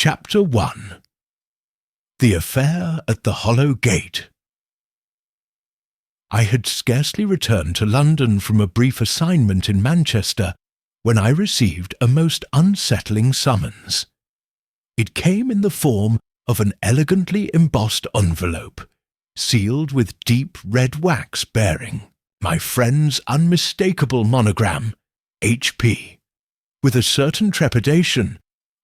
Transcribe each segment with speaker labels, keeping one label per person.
Speaker 1: Chapter 1. The Affair at the Hollow Gate. I had scarcely returned to London from a brief assignment in Manchester when I received a most unsettling summons. It came in the form of an elegantly embossed envelope, sealed with deep red wax bearing my friend's unmistakable monogram, H.P., with a certain trepidation,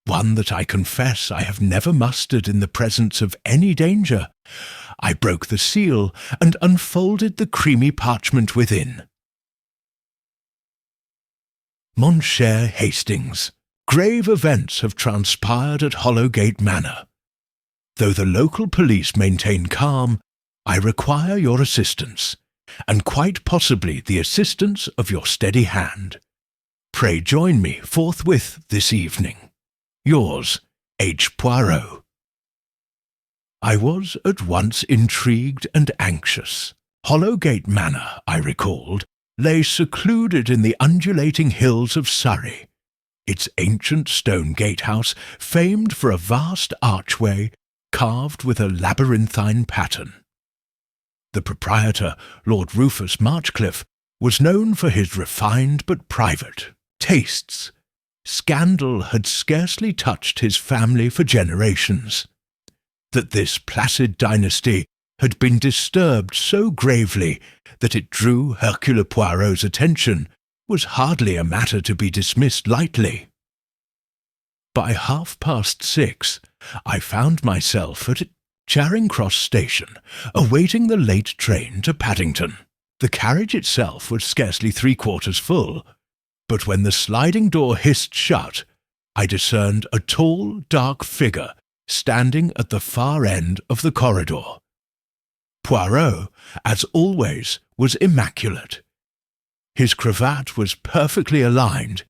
Speaker 1: one that I confess I have never mustered in the presence of any danger. I broke the seal and unfolded the creamy parchment within. Mon cher Hastings, grave events have transpired at Hollowgate Manor. Though the local police maintain calm, I require your assistance, and quite possibly the assistance of your steady hand. Pray join me forthwith this evening. Yours, H. Poirot. I was at once intrigued and anxious. Hollowgate Manor, I recalled, lay secluded in the undulating hills of Surrey, its ancient stone gatehouse famed for a vast archway carved with a labyrinthine pattern. The proprietor, Lord Rufus Marchcliffe, was known for his refined but private tastes. Scandal had scarcely touched his family for generations. That this placid dynasty had been disturbed so gravely that it drew Hercule Poirot's attention was hardly a matter to be dismissed lightly. By 6:30, I found myself at Charing Cross Station, awaiting the late train to Paddington. The carriage itself was scarcely 3/4 full, but when the sliding door hissed shut, I discerned a tall, dark figure standing at the far end of the corridor. Poirot, as always, was immaculate. His cravat was perfectly aligned,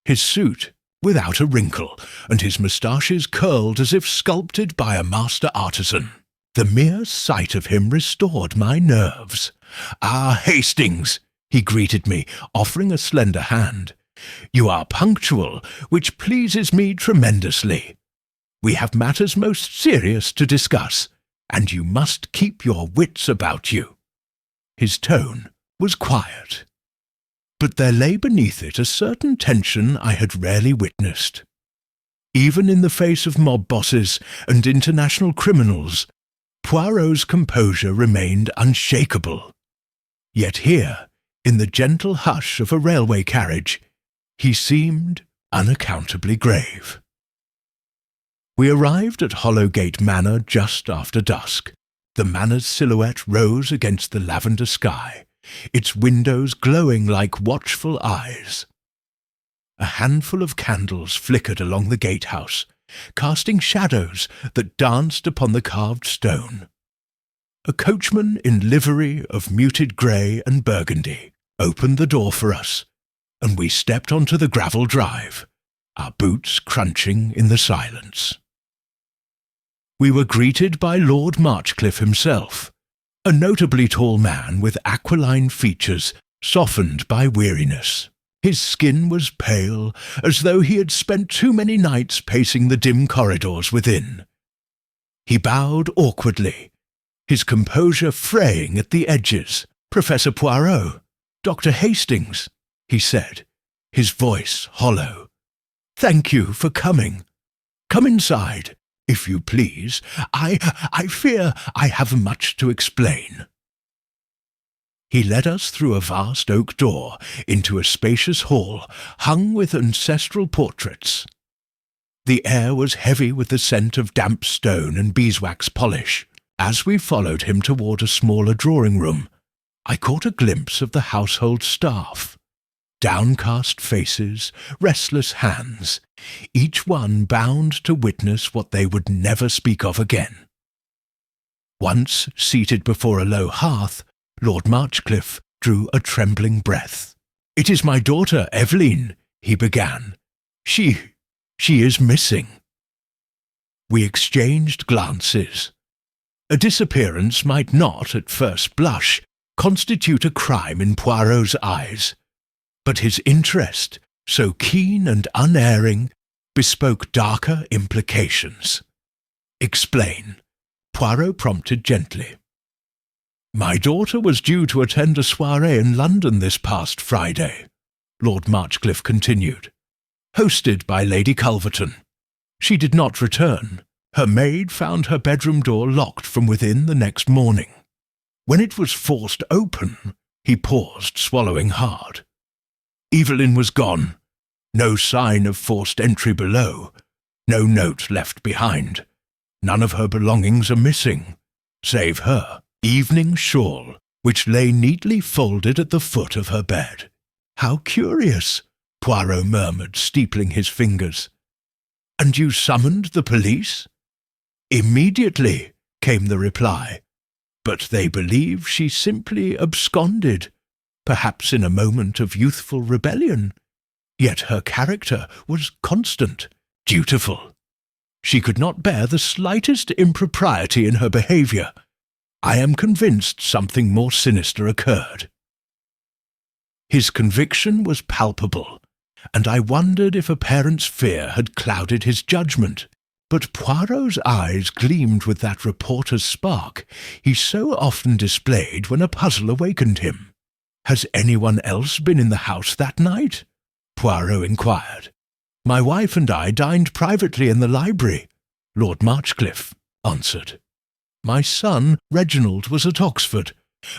Speaker 1: his suit without a wrinkle, and his moustaches curled as if sculpted by a master artisan. The mere sight of him restored my nerves. "Ah, Hastings," he greeted me, offering a slender hand. "You are punctual, which pleases me tremendously. We have matters most serious to discuss, and you must keep your wits about you." His tone was quiet, but there lay beneath it a certain tension I had rarely witnessed. Even in the face of mob bosses and international criminals, Poirot's composure remained unshakable. Yet here, in the gentle hush of a railway carriage, he seemed unaccountably grave. We arrived at Hollowgate Manor just after dusk. The manor's silhouette rose against the lavender sky, its windows glowing like watchful eyes. A handful of candles flickered along the gatehouse, casting shadows that danced upon the carved stone. A coachman in livery of muted grey and burgundy opened the door for us, and we stepped onto the gravel drive, our boots crunching in the silence. We were greeted by Lord Marchcliffe himself, a notably tall man with aquiline features softened by weariness. His skin was pale, as though he had spent too many nights pacing the dim corridors within. He bowed awkwardly, his composure fraying at the edges. "Professor Poirot, Dr. Hastings," he said, his voice hollow. "Thank you for coming. Come inside, if you please. I fear I have much to explain." He led us through a vast oak door into a spacious hall hung with ancestral portraits. The air was heavy with the scent of damp stone and beeswax polish. As we followed him toward a smaller drawing-room, I caught a glimpse of the household staff. Downcast faces, restless hands, each one bound to witness what they would never speak of again. Once seated before a low hearth, Lord Marchcliffe drew a trembling breath. "It is my daughter, Evelyn," he began. She is missing." We exchanged glances. A disappearance might not, at first blush, constitute a crime in Poirot's eyes, but his interest, so keen and unerring, bespoke darker implications. "Explain," Poirot prompted gently. "My daughter was due to attend a soirée in London this past Friday," Lord Marchcliffe continued, "hosted by Lady Culverton. She did not return. Her maid found her bedroom door locked from within the next morning. When it was forced open," he paused, swallowing hard, "Evelyn was gone. No sign of forced entry below. No note left behind. None of her belongings are missing, save her evening shawl, which lay neatly folded at the foot of her bed." "How curious," Poirot murmured, steepling his fingers. "And you summoned the police?" "Immediately," came the reply. "But they believe she simply absconded, perhaps in a moment of youthful rebellion. Yet her character was constant, dutiful. She could not bear the slightest impropriety in her behaviour. I am convinced something more sinister occurred." His conviction was palpable, and I wondered if a parent's fear had clouded his judgment. But Poirot's eyes gleamed with that reporter's spark he so often displayed when a puzzle awakened him. "Has anyone else been in the house that night?" Poirot inquired. "My wife and I dined privately in the library," Lord Marchcliffe answered. "My son, Reginald, was at Oxford,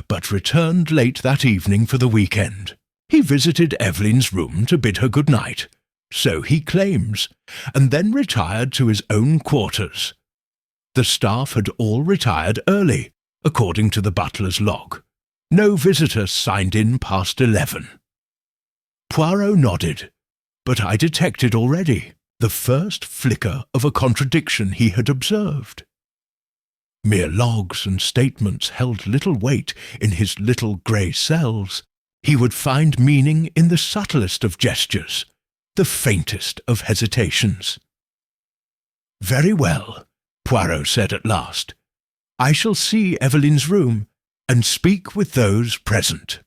Speaker 1: but returned late that evening for the weekend. He visited Evelyn's room to bid her good night, so he claims, and then retired to his own quarters. The staff had all retired early, according to the butler's log. No visitor signed in past 11. Poirot nodded, but I detected already the first flicker of a contradiction he had observed. Mere logs and statements held little weight in his little grey cells. He would find meaning in the subtlest of gestures, the faintest of hesitations. "Very well," Poirot said at last. "I shall see Evelyn's room and speak with those present."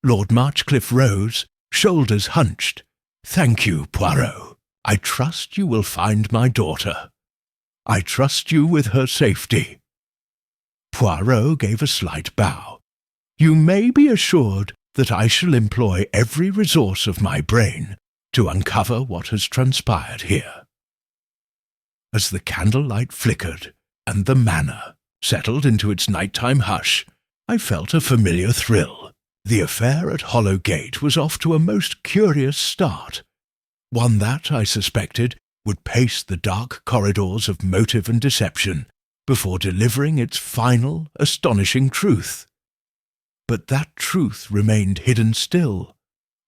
Speaker 1: Lord Marchcliffe rose, shoulders hunched. "Thank you, Poirot. I trust you will find my daughter. I trust you with her safety." Poirot gave a slight bow. "You may be assured that I shall employ every resource of my brain to uncover what has transpired here." As the candlelight flickered and the manor settled into its nighttime hush, I felt a familiar thrill. The affair at Hollowgate was off to a most curious start, one that, I suspected, would pace the dark corridors of motive and deception before delivering its final, astonishing truth. But that truth remained hidden still,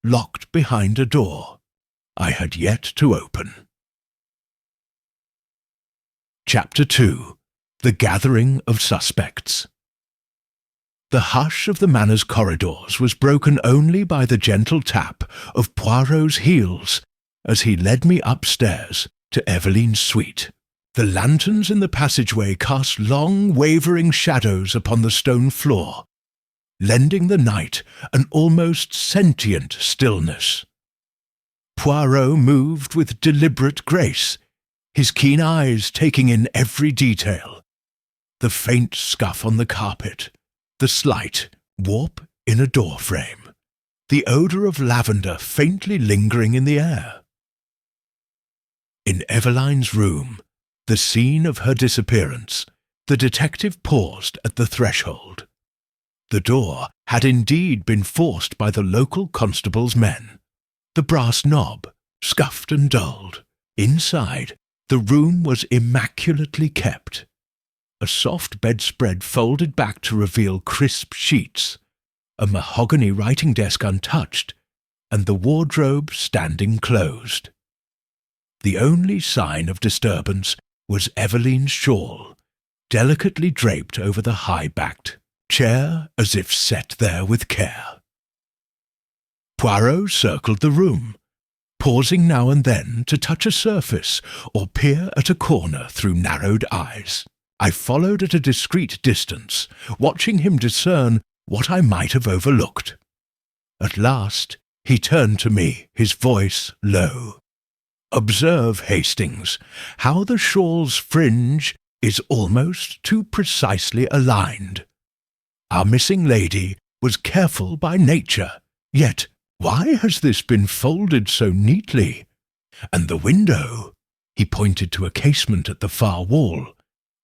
Speaker 1: locked behind a door I had yet to open. Chapter 2. The Gathering of Suspects. The hush of the manor's corridors was broken only by the gentle tap of Poirot's heels as he led me upstairs to Evelyn's suite. The lanterns in the passageway cast long, wavering shadows upon the stone floor, lending the night an almost sentient stillness. Poirot moved with deliberate grace, his keen eyes taking in every detail. The faint scuff on the carpet, the slight warp in a door frame, the odour of lavender faintly lingering in the air. In Eveline's room, the scene of her disappearance, the detective paused at the threshold. The door had indeed been forced by the local constable's men. The brass knob, scuffed and dulled. Inside, the room was immaculately kept. A soft bedspread folded back to reveal crisp sheets, a mahogany writing desk untouched, and the wardrobe standing closed. The only sign of disturbance was Evelyn's shawl, delicately draped over the high-backed chair as if set there with care. Poirot circled the room, pausing now and then to touch a surface or peer at a corner through narrowed eyes. I followed at a discreet distance, watching him discern what I might have overlooked. At last he turned to me, his voice low. Observe, Hastings, how the shawl's fringe is almost too precisely aligned. Our missing lady was careful by nature, yet why has this been folded so neatly? And the window, he pointed to a casement at the far wall,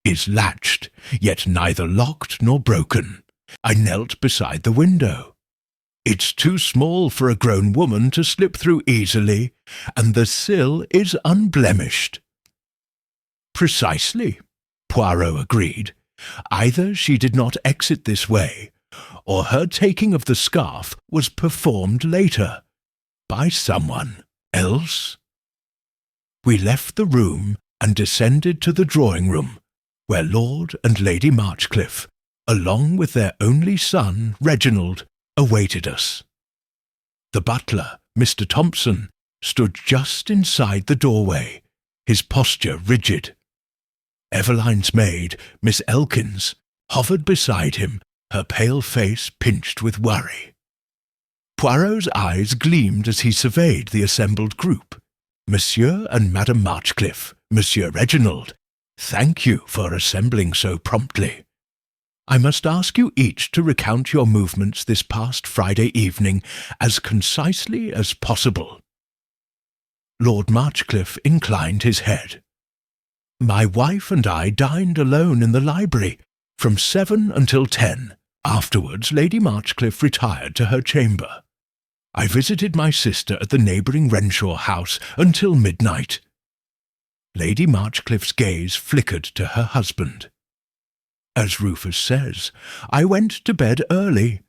Speaker 1: is latched, yet neither locked nor broken. I knelt beside the window. It's too small for a grown woman to slip through easily, and the sill is unblemished. Precisely, Poirot agreed. Either she did not exit this way, or her taking of the scarf was performed later, by someone else. We left the room and descended to the drawing-room, where Lord and Lady Marchcliffe, along with their only son, Reginald, awaited us. The butler, Mr. Thompson, stood just inside the doorway, his posture rigid. Eveline's maid, Miss Elkins, hovered beside him, her pale face pinched with worry. Poirot's eyes gleamed as he surveyed the assembled group. Monsieur and Madame Marchcliffe, Monsieur Reginald, thank you for assembling so promptly. I must ask you each to recount your movements this past Friday evening as concisely as possible. Lord Marchcliffe inclined his head. My wife and I dined alone in the library from 7 until 10. Afterwards, Lady Marchcliffe retired to her chamber. I visited my sister at the neighbouring Renshaw house until midnight. Lady Marchcliffe's gaze flickered to her husband. As Rufus says, I went to bed early.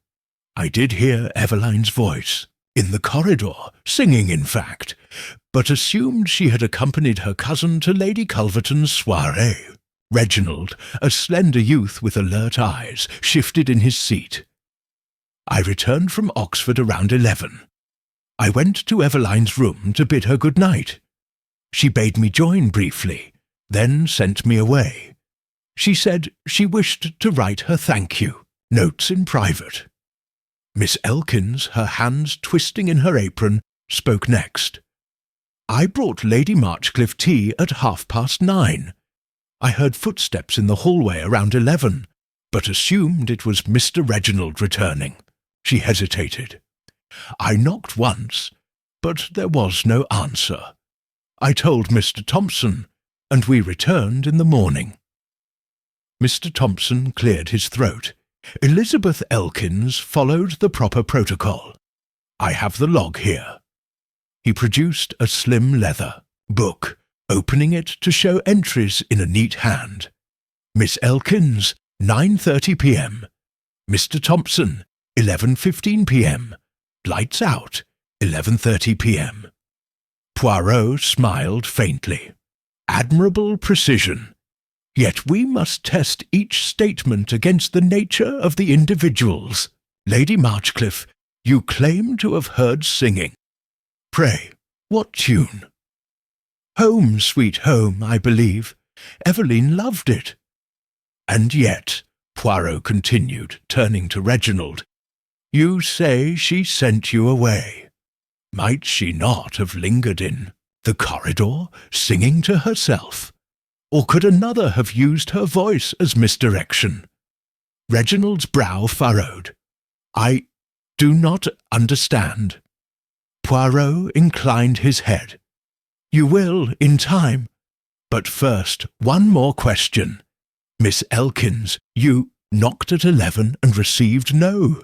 Speaker 1: I did hear Eveline's voice, in the corridor, singing in fact, but assumed she had accompanied her cousin to Lady Culverton's soirée. Reginald, a slender youth with alert eyes, shifted in his seat. I returned from Oxford around 11. I went to Eveline's room to bid her good night. She bade me join briefly, then sent me away. She said she wished to write her thank you, notes in private. Miss Elkins, her hands twisting in her apron, spoke next. I brought Lady Marchcliffe tea at 9:30. I heard footsteps in the hallway around 11, but assumed it was Mr. Reginald returning. She hesitated. I knocked once, but there was no answer. I told Mr. Thompson, and we returned in the morning. Mr. Thompson cleared his throat. Elizabeth Elkins followed the proper protocol. I have the log here. He produced a slim leather book, opening it to show entries in a neat hand. Miss Elkins, 9:30 p.m. Mr. Thompson, 11:15 p.m. Lights out, 11:30 p.m. Poirot smiled faintly. Admirable precision. Yet we must test each statement against the nature of the individuals. Lady Marchcliffe, you claim to have heard singing. Pray, what tune? Home, Sweet Home, I believe. Evelyn loved it. And yet, Poirot continued, turning to Reginald, you say she sent you away. Might she not have lingered in the corridor, singing to herself? Or could another have used her voice as misdirection? Reginald's brow furrowed. I do not understand. Poirot inclined his head. You will, in time. But first, one more question. Miss Elkins, you knocked at 11 and received no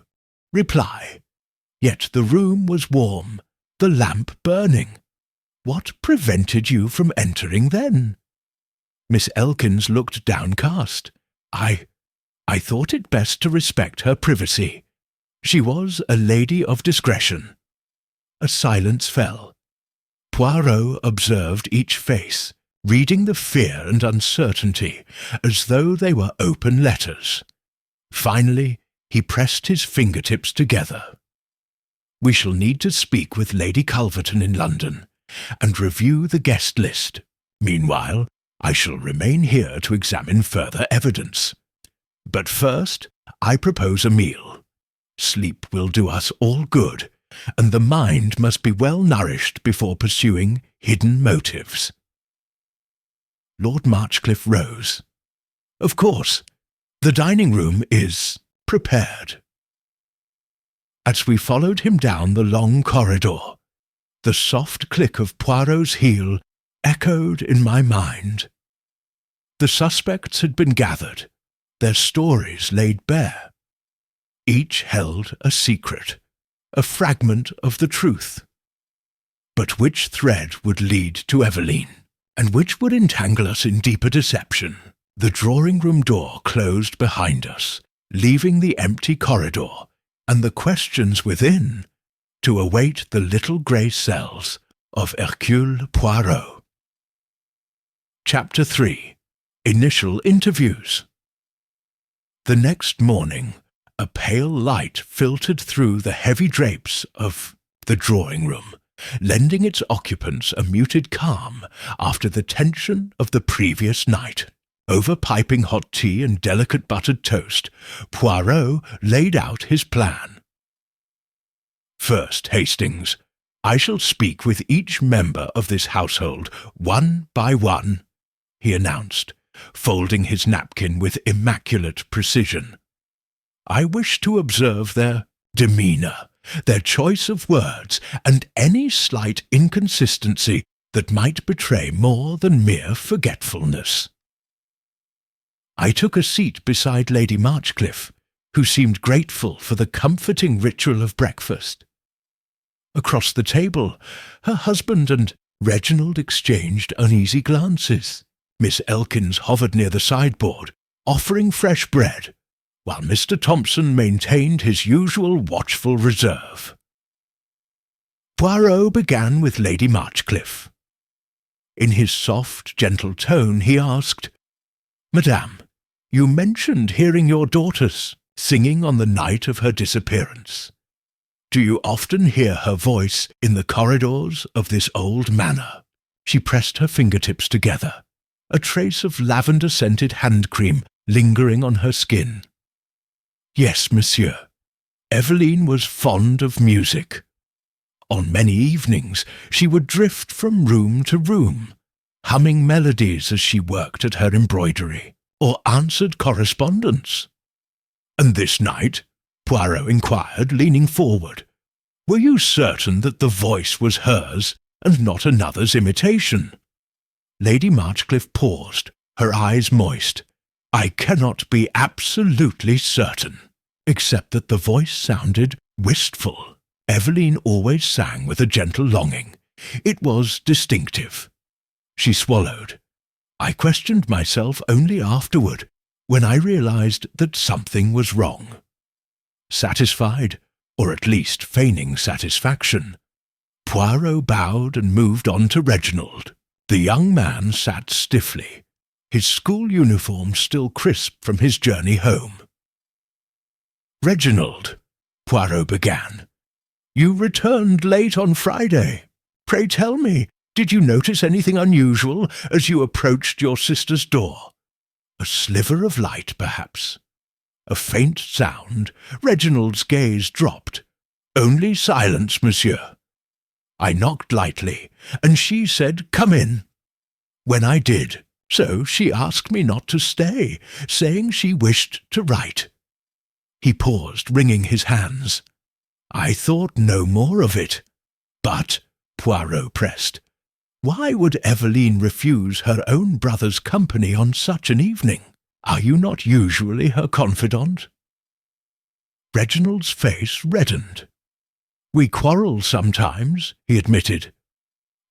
Speaker 1: reply. Yet the room was warm, the lamp burning. What prevented you from entering then? Miss Elkins looked downcast. I thought it best to respect her privacy. She was a lady of discretion. A silence fell. Poirot observed each face, reading the fear and uncertainty as though they were open letters. Finally, he pressed his fingertips together. We shall need to speak with Lady Culverton in London and review the guest list. Meanwhile, I shall remain here to examine further evidence. But first, I propose a meal. Sleep will do us all good, and the mind must be well nourished before pursuing hidden motives. Lord Marchcliffe rose. Of course, the dining room is prepared. As we followed him down the long corridor, the soft click of Poirot's heel echoed in my mind. The suspects had been gathered, their stories laid bare. Each held a secret, a fragment of the truth. But which thread would lead to Evelyn, and which would entangle us in deeper deception? The drawing-room door closed behind us, leaving the empty corridor and the questions within to await the little grey cells of Hercule Poirot. Chapter 3. Initial Interviews. The next morning, a pale light filtered through the heavy drapes of the drawing-room, lending its occupants a muted calm after the tension of the previous night. Over piping hot tea and delicate buttered toast, Poirot laid out his plan. First, Hastings, I shall speak with each member of this household, one by one, he announced, folding his napkin with immaculate precision. I wish to observe their demeanour, their choice of words, and any slight inconsistency that might betray more than mere forgetfulness. I took a seat beside Lady Marchcliffe, who seemed grateful for the comforting ritual of breakfast. Across the table, her husband and Reginald exchanged uneasy glances. Miss Elkins hovered near the sideboard, offering fresh bread, while Mr. Thompson maintained his usual watchful reserve. Poirot began with Lady Marchcliffe. In his soft, gentle tone he asked, Madame, you mentioned hearing your daughters singing on the night of her disappearance. Do you often hear her voice in the corridors of this old manor? She pressed her fingertips together, a trace of lavender-scented hand cream lingering on her skin. Yes, monsieur. Evelyn was fond of music. On many evenings she would drift from room to room, humming melodies as she worked at her embroidery, or answered correspondence. And this night, Poirot inquired, leaning forward, were you certain that the voice was hers and not another's imitation? Lady Marchcliffe paused, her eyes moist. I cannot be absolutely certain, except that the voice sounded wistful. Evelyn always sang with a gentle longing. It was distinctive. She swallowed. I questioned myself only afterward, when I realized that something was wrong. Satisfied, or at least feigning satisfaction, Poirot bowed and moved on to Reginald. The young man sat stiffly, his school uniform still crisp from his journey home. Reginald, Poirot began, you returned late on Friday. Pray tell me, did you notice anything unusual as you approached your sister's door? A sliver of light, perhaps? A faint sound? Reginald's gaze dropped. Only silence, monsieur. I knocked lightly, and she said, come in. When I did, so she asked me not to stay, saying she wished to write. He paused, wringing his hands. I thought no more of it. But, Poirot pressed, why would Evelyn refuse her own brother's company on such an evening? Are you not usually her confidant? Reginald's face reddened. We quarrel sometimes, he admitted.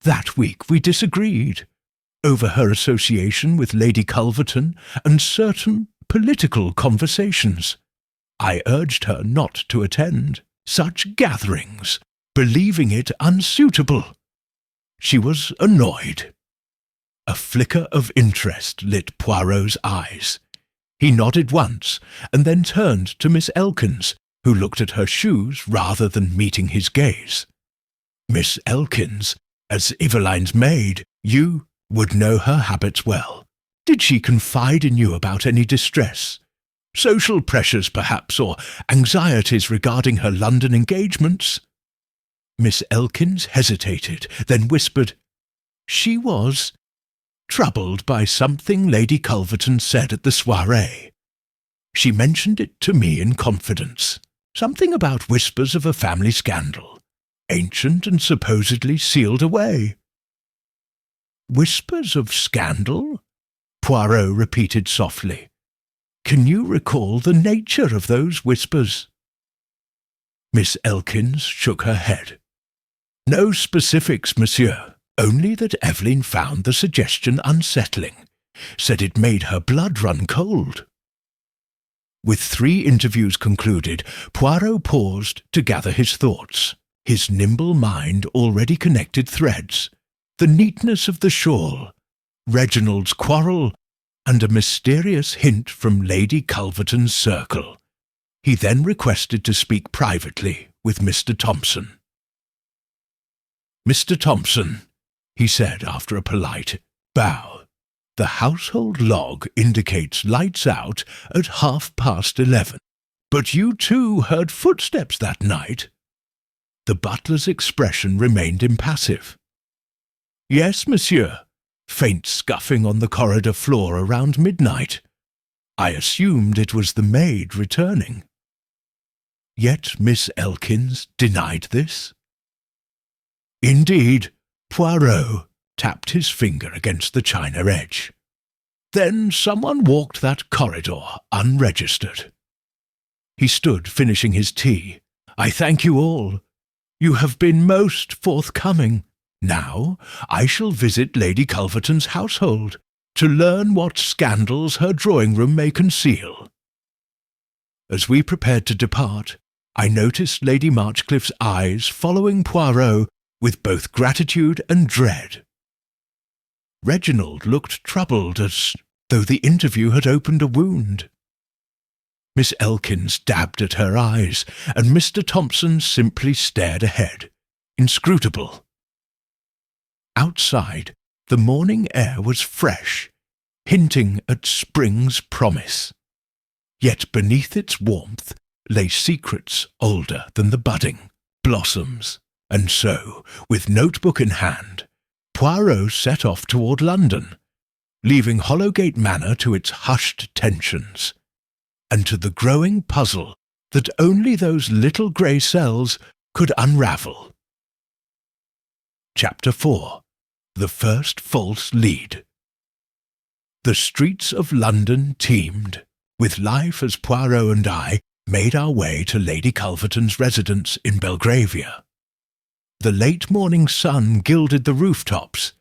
Speaker 1: That week we disagreed, over her association with Lady Culverton and certain political conversations. I urged her not to attend such gatherings, believing it unsuitable. She was annoyed. A flicker of interest lit Poirot's eyes. He nodded once, and then turned to Miss Elkins, who looked at her shoes rather than meeting his gaze. Miss Elkins, as Evelyn's maid, you would know her habits well. Did she confide in you about any distress? Social pressures, perhaps, or anxieties regarding her London engagements? Miss Elkins hesitated, then whispered, "She was troubled by something Lady Culverton said at the soirée. She mentioned it to me in confidence. Something about whispers of a family scandal, ancient and supposedly sealed away." "Whispers of scandal?" Poirot repeated softly. "Can you recall the nature of those whispers?" Miss Elkins shook her head. "No specifics, monsieur. Only that Evelyn found the suggestion unsettling, said it made her blood run cold." With 3 interviews concluded, Poirot paused to gather his thoughts. His nimble mind already connected threads. The neatness of the shawl, Reginald's quarrel, and a mysterious hint from Lady Culverton's circle. He then requested to speak privately with Mr. Thompson. "Mr. Thompson," he said after a polite bow, "the household log indicates lights out at 11:30. But you too heard footsteps that night?" The butler's expression remained impassive. "Yes, monsieur. Faint scuffing on the corridor floor around midnight. I assumed it was the maid returning." Yet Miss Elkins denied this. "Indeed." Poirot tapped his finger against the china edge. "Then someone walked that corridor unregistered." He stood finishing his tea. "I thank you all. You have been most forthcoming. Now I shall visit Lady Culverton's household to learn what scandals her drawing-room may conceal." As we prepared to depart, I noticed Lady Marchcliffe's eyes following Poirot with both gratitude and dread. Reginald looked troubled, as though the interview had opened a wound. Miss Elkins dabbed at her eyes, and Mr. Thompson simply stared ahead, inscrutable. Outside, the morning air was fresh, hinting at spring's promise. Yet beneath its warmth lay secrets older than the budding blossoms. And so, with notebook in hand, Poirot set off toward London, leaving Hollowgate Manor to its hushed tensions, and to the growing puzzle that only those little grey cells could unravel. Chapter 4. The First False Lead. The streets of London teemed with life as Poirot and I made our way to Lady Culverton's residence in Belgravia. The late morning sun gilded the rooftops,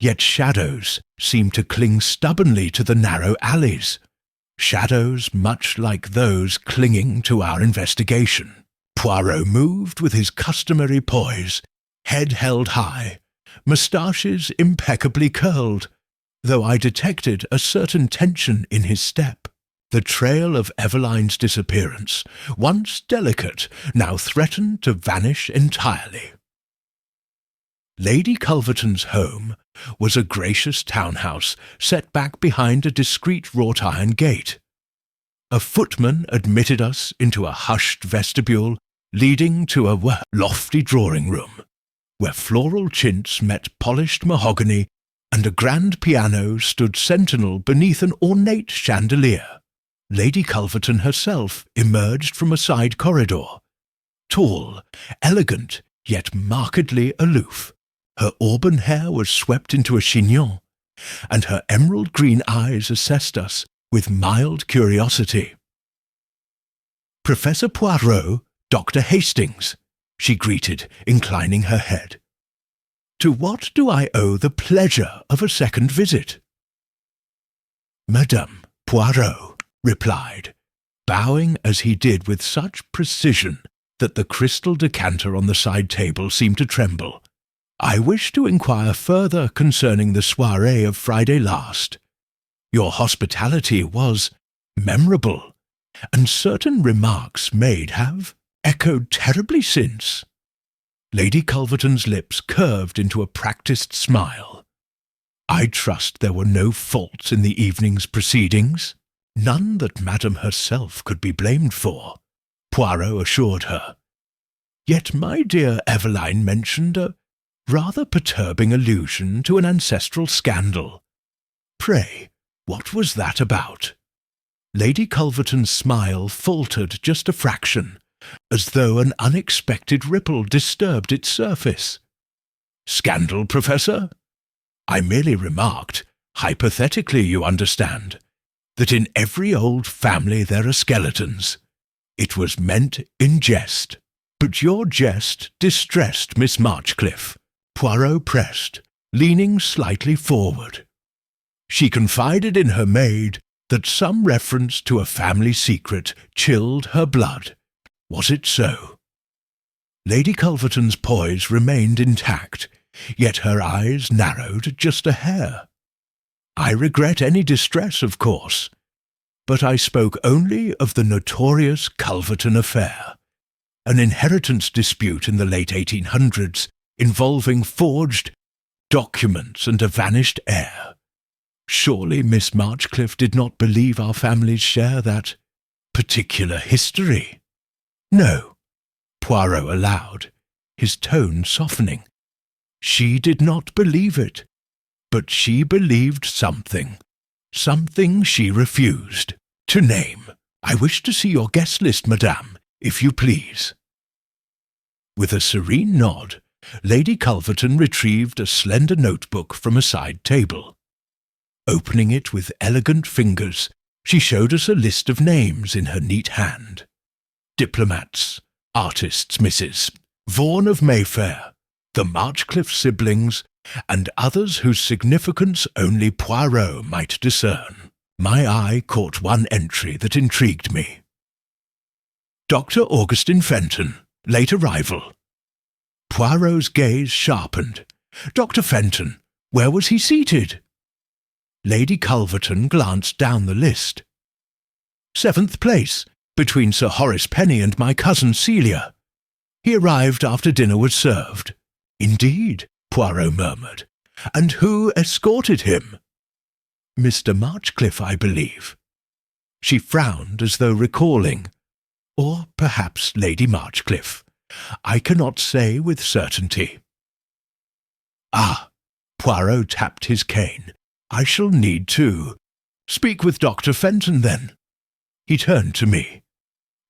Speaker 1: yet shadows seemed to cling stubbornly to the narrow alleys, shadows much like those clinging to our investigation. Poirot moved with his customary poise, head held high, moustaches impeccably curled, though I detected a certain tension in his step. The trail of Eveline's disappearance, once delicate, now threatened to vanish entirely. Lady Culverton's home was a gracious townhouse set back behind a discreet wrought-iron gate. A footman admitted us into a hushed vestibule leading to a lofty drawing-room, where floral chintz met polished mahogany and a grand piano stood sentinel beneath an ornate chandelier. Lady Culverton herself emerged from a side corridor, tall, elegant, yet markedly aloof. Her auburn hair was swept into a chignon, and her emerald-green eyes assessed us with mild curiosity. "Professor Poirot, Dr. Hastings," she greeted, inclining her head. "To what do I owe the pleasure of a second visit?" "Madame Poirot," replied, bowing as he did with such precision that the crystal decanter on the side table seemed to tremble. "I wish to inquire further concerning the soirée of Friday last. Your hospitality was memorable, and certain remarks made have echoed terribly since." Lady Culverton's lips curved into a practised smile. "I trust there were no faults in the evening's proceedings, none that Madame herself could be blamed for," Poirot assured her. Yet my dear Evelyn mentioned a rather perturbing allusion to an ancestral scandal. Pray, what was that about?" Lady Culverton's smile faltered just a fraction, as though an unexpected ripple disturbed its surface. "Scandal, Professor? I merely remarked, hypothetically you understand, that in every old family there are skeletons. It was meant in jest." "But your jest distressed Miss Marchcliffe," Poirot pressed, leaning slightly forward. "She confided in her maid that some reference to a family secret chilled her blood. Was it so?" Lady Culverton's poise remained intact, yet her eyes narrowed just a hair. "I regret any distress, of course, but I spoke only of the notorious Culverton affair, an inheritance dispute in the late 1800s involving forged documents and a vanished heir. Surely Miss Marchcliffe did not believe our families share that particular history?" "No," Poirot allowed, his tone softening. "She did not believe it, but she believed something she refused to name. I wish to see your guest list, madame, if you please." With a serene nod, Lady Culverton retrieved a slender notebook from a side table. Opening it with elegant fingers, she showed us a list of names in her neat hand. Diplomats, artists, Mrs. Vaughan of Mayfair, the Marchcliffe siblings, and others whose significance only Poirot might discern. My eye caught one entry that intrigued me. "Dr. Augustin Fenton, late arrival." Poirot's gaze sharpened. "Dr. Fenton, where was he seated?" Lady Culverton glanced down the list. "7th place, between Sir Horace Penny and my cousin Celia. He arrived after dinner was served." "Indeed," Poirot murmured. "And who escorted him?" "Mr. Marchcliffe, I believe." She frowned as though recalling. "Or perhaps Lady Marchcliffe. I cannot say with certainty." "Ah," Poirot tapped his cane. "I shall need to speak with Dr. Fenton, then." He turned to me.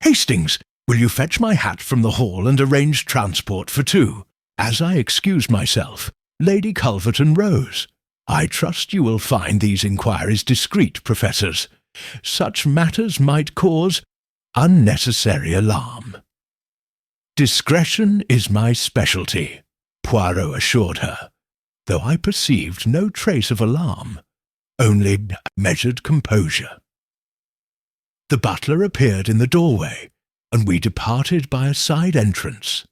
Speaker 1: "Hastings, will you fetch my hat from the hall and arrange transport for 2? As I excused myself, Lady Culverton rose. "I trust you will find these inquiries discreet, professors. Such matters might cause unnecessary alarm." "Discretion is my specialty," Poirot assured her, though I perceived no trace of alarm, only measured composure. The butler appeared in the doorway, and we departed by a side entrance.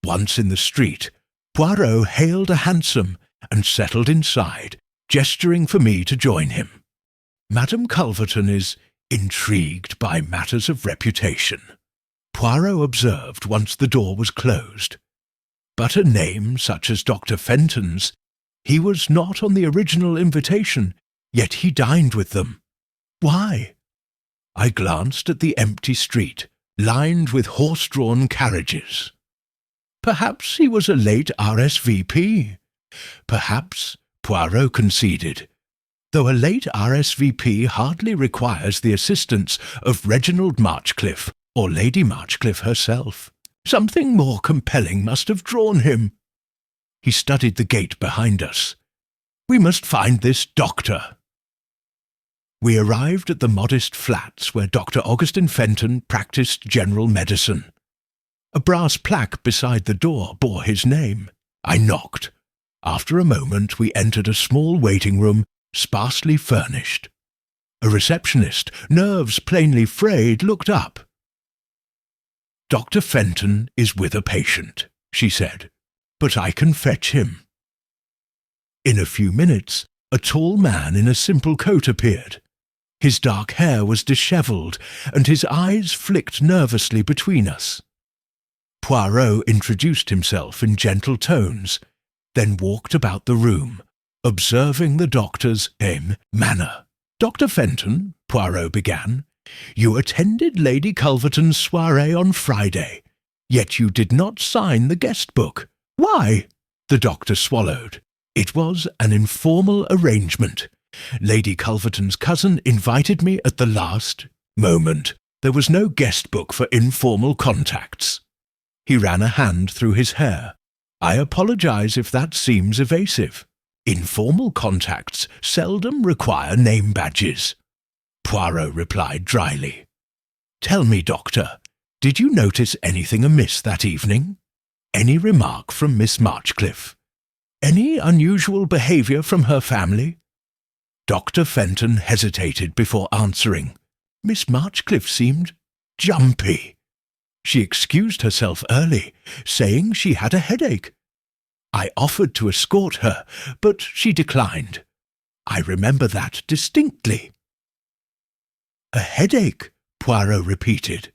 Speaker 1: Once in the street, Poirot hailed a hansom and settled inside, gesturing for me to join him. "Madame Culverton is intrigued by matters of reputation," Poirot observed once the door was closed. "But a name such as Dr. Fenton's, he was not on the original invitation, yet he dined with them. Why?" I glanced at the empty street, lined with horse-drawn carriages. "Perhaps he was a late RSVP. Perhaps," Poirot conceded, "though a late RSVP hardly requires the assistance of Reginald Marchcliffe or Lady Marchcliffe herself. Something more compelling must have drawn him." He studied the gate behind us. "We must find this doctor." We arrived at the modest flats where Dr. Augustin Fenton practiced general medicine. A brass plaque beside the door bore his name. I knocked. After a moment we entered a small waiting room, sparsely furnished. A receptionist, nerves plainly frayed, looked up. "Dr. Fenton is with a patient," she said, "but I can fetch him." In a few minutes, a tall man in a simple coat appeared. His dark hair was dishevelled, and his eyes flicked nervously between us. Poirot introduced himself in gentle tones, then walked about the room, observing the doctor's manner. "Dr. Fenton," Poirot began, "you attended Lady Culverton's soirée on Friday. Yet you did not sign the guest book. Why?" The doctor swallowed. "It was an informal arrangement. Lady Culverton's cousin invited me at the last moment. There was no guest book for informal contacts." He ran a hand through his hair. "I apologize if that seems evasive. Informal contacts seldom require name badges." Poirot replied dryly. "Tell me, Doctor, did you notice anything amiss that evening? Any remark from Miss Marchcliffe? Any unusual behaviour from her family?" Dr. Fenton hesitated before answering. "Miss Marchcliffe seemed jumpy. She excused herself early, saying she had a headache. I offered to escort her, but she declined. I remember that distinctly." "A headache?" Poirot repeated.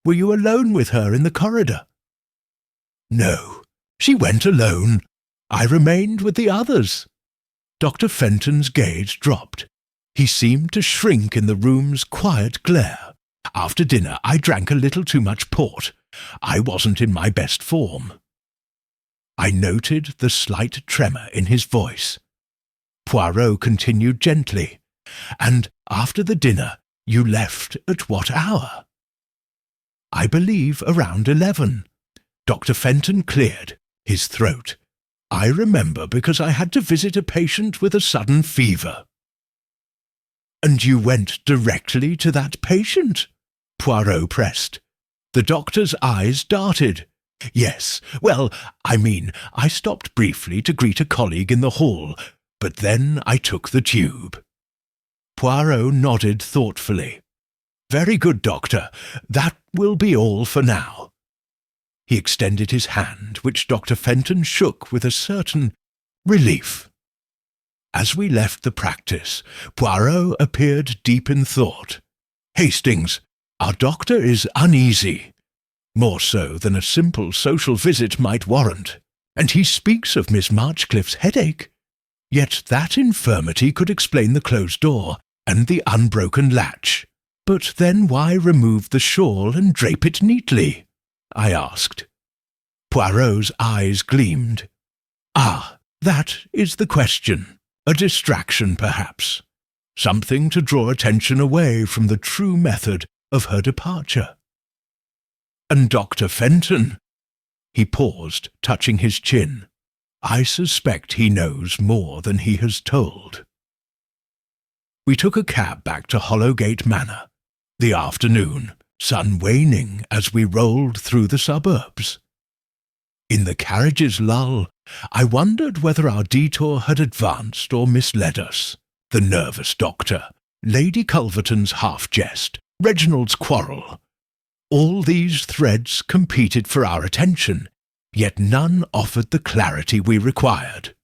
Speaker 1: "Were you alone with her in the corridor?" "No, she went alone. I remained with the others." Dr. Fenton's gaze dropped. He seemed to shrink in the room's quiet glare. "After dinner I drank a little too much port. I wasn't in my best form." I noted the slight tremor in his voice. Poirot continued gently. "And after the dinner you left at what hour?" "I believe around 11. Dr. Fenton cleared his throat. "I remember because I had to visit a patient with a sudden fever." "And you went directly to that patient?" Poirot pressed. The doctor's eyes darted. "Yes, well, I stopped briefly to greet a colleague in the hall, but then I took the tube." Poirot nodded thoughtfully. "Very good, Doctor. That will be all for now." He extended his hand, which Dr. Fenton shook with a certain relief. As we left the practice, Poirot appeared deep in thought. "Hastings, our doctor is uneasy, more so than a simple social visit might warrant, and he speaks of Miss Marchcliffe's headache. Yet that infirmity could explain the closed door and the unbroken latch. But then why remove the shawl and drape it neatly?" I asked. Poirot's eyes gleamed. "Ah, that is the question. A distraction, perhaps. Something to draw attention away from the true method of her departure." "And Dr. Fenton?" He paused, touching his chin. "I suspect he knows more than he has told." We took a cab back to Hollowgate Manor. The afternoon, sun waning as we rolled through the suburbs. In the carriage's lull, I wondered whether our detour had advanced or misled us. The nervous doctor, Lady Culverton's half-jest, Reginald's quarrel. All these threads competed for our attention, yet none offered the clarity we required.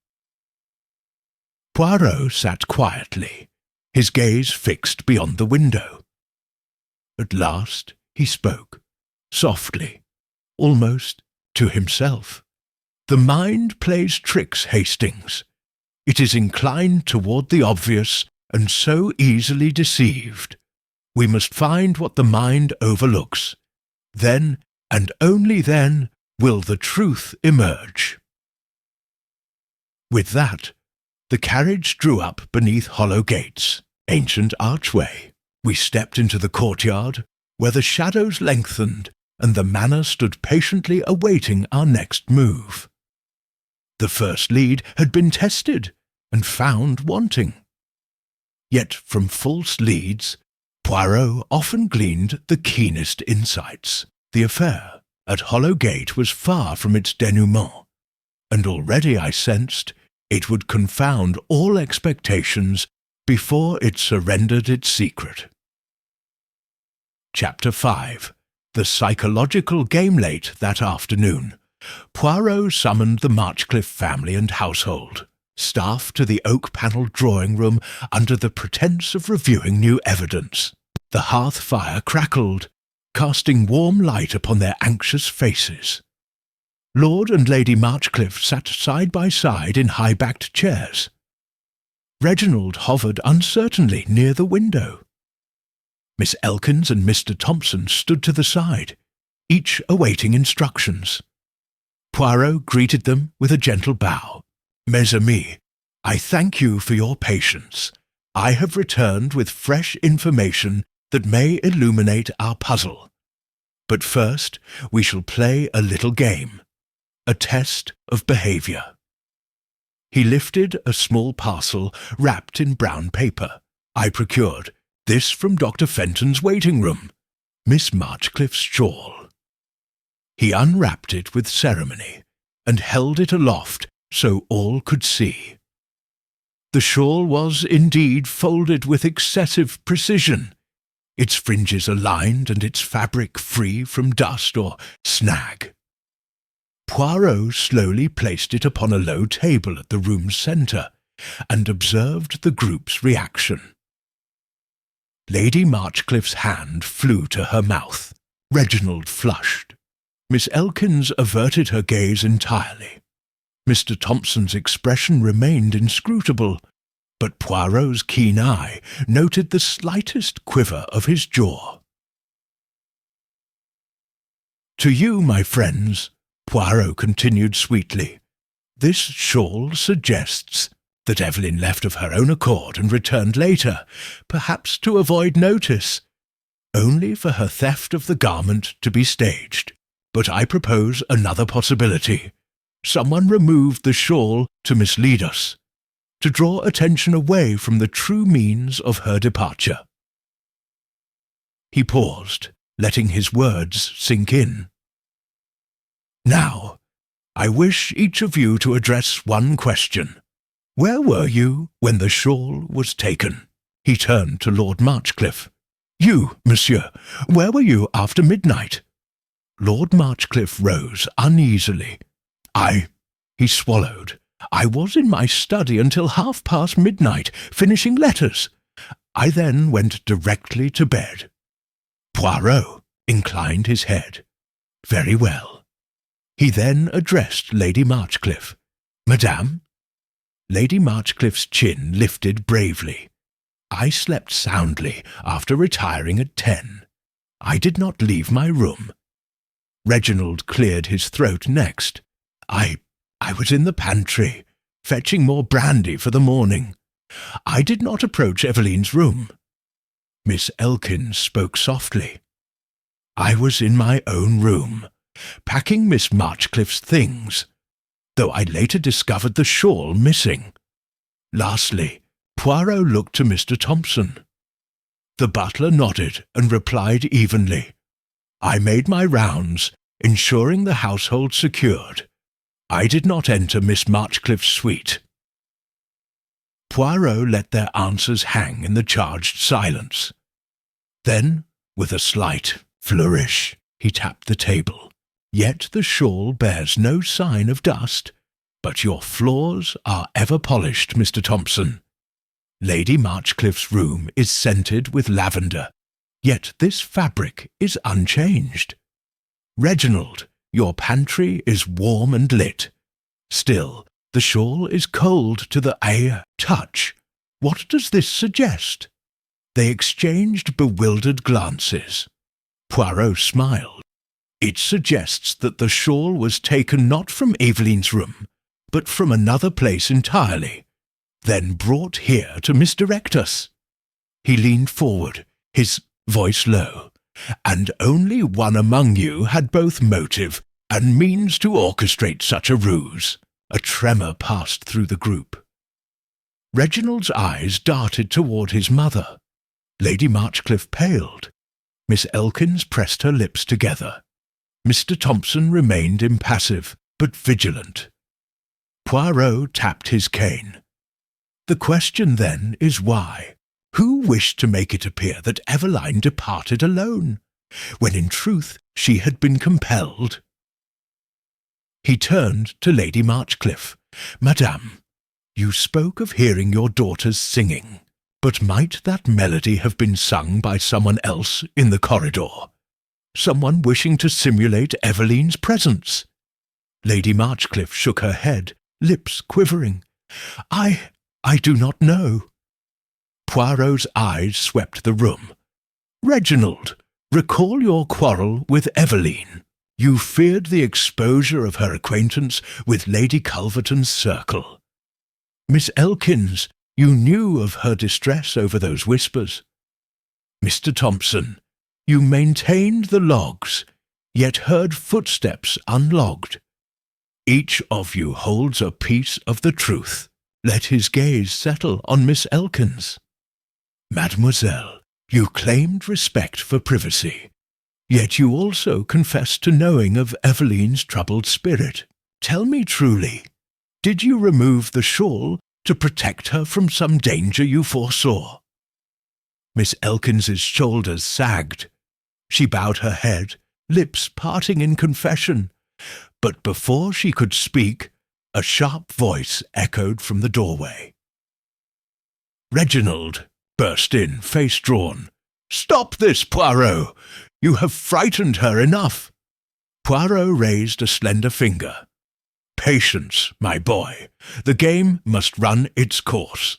Speaker 1: Poirot sat quietly, his gaze fixed beyond the window. At last he spoke, softly, almost to himself. "The mind plays tricks, Hastings. It is inclined toward the obvious and so easily deceived. We must find what the mind overlooks. Then, and only then, will the truth emerge." With that, the carriage drew up beneath Hollowgate's ancient archway. We stepped into the courtyard, where the shadows lengthened and the manor stood patiently awaiting our next move. The first lead had been tested and found wanting. Yet from false leads, Poirot often gleaned the keenest insights. The affair at Hollowgate was far from its denouement, and already I sensed it would confound all expectations before it surrendered its secret. Chapter 5. The psychological game. Late that afternoon, Poirot summoned the Marchcliffe family and household, staff to the oak-panelled drawing-room under the pretence of reviewing new evidence. The hearth fire crackled, casting warm light upon their anxious faces. Lord and Lady Marchcliffe sat side by side in high-backed chairs. Reginald hovered uncertainly near the window. Miss Elkins and Mr. Thompson stood to the side, each awaiting instructions. Poirot greeted them with a gentle bow. "Mes amis, I thank you for your patience. I have returned with fresh information that may illuminate our puzzle. But first, we shall play a little game, a test of behaviour." He lifted a small parcel wrapped in brown paper. "I procured this from Dr. Fenton's waiting room, Miss Marchcliffe's shawl." He unwrapped it with ceremony and held it aloft so all could see. The shawl was indeed folded with excessive precision, its fringes aligned and its fabric free from dust or snag. Poirot slowly placed it upon a low table at the room's centre and observed the group's reaction. Lady Marchcliffe's hand flew to her mouth. Reginald flushed. Miss Elkins averted her gaze entirely. Mr. Thompson's expression remained inscrutable, but Poirot's keen eye noted the slightest quiver of his jaw. "To you, my friends," Poirot continued sweetly, "this shawl suggests that Evelyn left of her own accord and returned later, perhaps to avoid notice, only for her theft of the garment to be staged. But I propose another possibility. Someone removed the shawl to mislead us, to draw attention away from the true means of her departure." He paused, letting his words sink in. "Now, I wish each of you to address one question. Where were you when the shawl was taken?" He turned to Lord Marchcliffe. "You, monsieur, where were you after midnight?" Lord Marchcliffe rose uneasily. He swallowed. "I was in my study until midnight, finishing letters. I then went directly to bed." Poirot inclined his head. "Very well." He then addressed Lady Marchcliffe. "Madame?" Lady Marchcliffe's chin lifted bravely. "I slept soundly after retiring at 10. I did not leave my room." Reginald cleared his throat next. I was in the pantry, fetching more brandy for the morning. I did not approach Evelyn's room." Miss Elkins spoke softly. "I was in my own room, packing Miss Marchcliffe's things, though I later discovered the shawl missing." Lastly, Poirot looked to Mr. Thompson. The butler nodded and replied evenly. "I made my rounds, ensuring the household secured. I did not enter Miss Marchcliffe's suite." Poirot let their answers hang in the charged silence. Then, with a slight flourish, he tapped the table. "Yet the shawl bears no sign of dust, but your floors are ever polished, Mr. Thompson. Lady Marchcliffe's room is scented with lavender, yet this fabric is unchanged. Reginald, your pantry is warm and lit. Still, the shawl is cold to the touch. What does this suggest?" They exchanged bewildered glances. Poirot smiled. "It suggests that the shawl was taken not from Evelyn's room, but from another place entirely, then brought here to misdirect us." He leaned forward, his voice low. "And only one among you had both motive and means to orchestrate such a ruse." A tremor passed through the group. Reginald's eyes darted toward his mother. Lady Marchcliffe paled. Miss Elkins pressed her lips together. Mr. Thompson remained impassive, but vigilant. Poirot tapped his cane. "The question, then, is why? Who wished to make it appear that Evelyn departed alone, when in truth she had been compelled?" He turned to Lady Marchcliffe. "Madame, you spoke of hearing your daughters singing, but might that melody have been sung by someone else in the corridor? Someone wishing to simulate Evelyn's presence?" Lady Marchcliffe shook her head, lips quivering. I do not know." Poirot's eyes swept the room. "Reginald, Recall your quarrel with Evelyn. You feared the exposure of her acquaintance with Lady Culverton's circle. Miss Elkins, you knew of her distress over those whispers. Mr. Thompson, you maintained the logs, yet heard footsteps unlogged. Each of you holds a piece of the truth. Let his gaze settle on Miss Elkins. Mademoiselle, you claimed respect for privacy, yet you also confessed to knowing of Evelyn's troubled spirit. Tell me truly, did you remove the shawl to protect her from some danger you foresaw? Miss Elkins's shoulders sagged. She bowed her head, lips parting in confession, but before she could speak, a sharp voice echoed from the doorway. Reginald burst in, face drawn. "Stop this, Poirot! You have frightened her enough." Poirot raised a slender finger. "Patience, my boy. The game must run its course."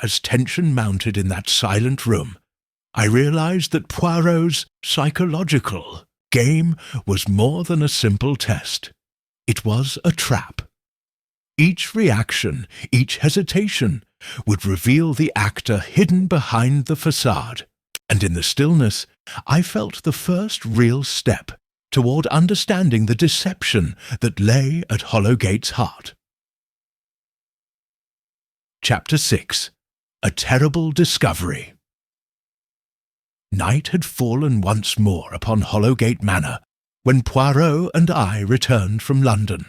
Speaker 1: As tension mounted in that silent room, I realized that Poirot's psychological game was more than a simple test. It was a trap. Each reaction, each hesitation, would reveal the actor hidden behind the facade, and in the stillness I felt the first real step toward understanding the deception that lay at Hollowgate's heart. Chapter 6. A Terrible Discovery. Night had fallen once more upon Hollowgate Manor when Poirot and I returned from London.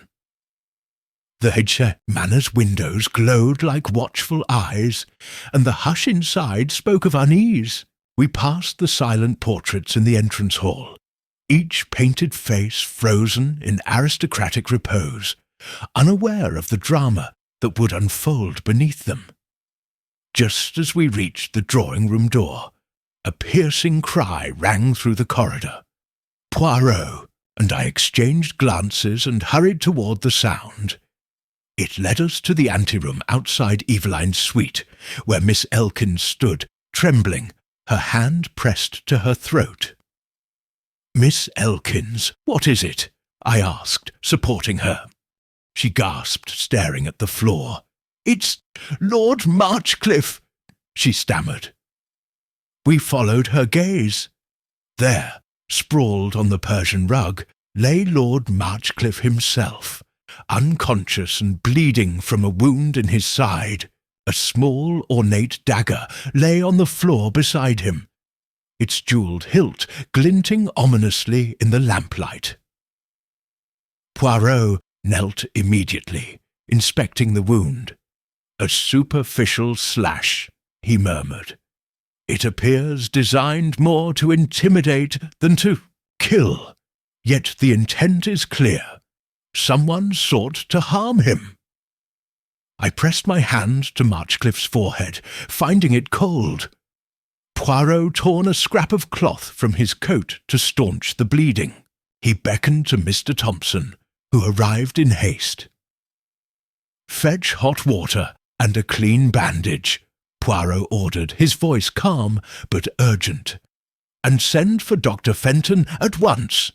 Speaker 1: The Manor's windows glowed like watchful eyes, and the hush inside spoke of unease. We passed the silent portraits in the entrance hall, each painted face frozen in aristocratic repose, unaware of the drama that would unfold beneath them. Just as we reached the drawing-room door, a piercing cry rang through the corridor. Poirot and I exchanged glances and hurried toward the sound. It led us to the anteroom outside Evelyn's suite, where Miss Elkins stood, trembling, her hand pressed to her throat. "Miss Elkins, what is it?" I asked, supporting her. She gasped, staring at the floor. "It's Lord Marchcliffe," she stammered. We followed her gaze. There, sprawled on the Persian rug, lay Lord Marchcliffe himself, unconscious and bleeding from a wound in his side. A small, ornate dagger lay on the floor beside him, its jewelled hilt glinting ominously in the lamplight. Poirot knelt immediately, inspecting the wound. "A superficial slash," he murmured. "It appears designed more to intimidate than to kill. Yet the intent is clear. Someone sought to harm him." I pressed my hand to Marchcliffe's forehead, finding it cold. Poirot torn a scrap of cloth from his coat to staunch the bleeding. He beckoned to Mr. Thompson, who arrived in haste. "Fetch hot water and a clean bandage," Poirot ordered, his voice calm but urgent. "And send for Dr. Fenton at once."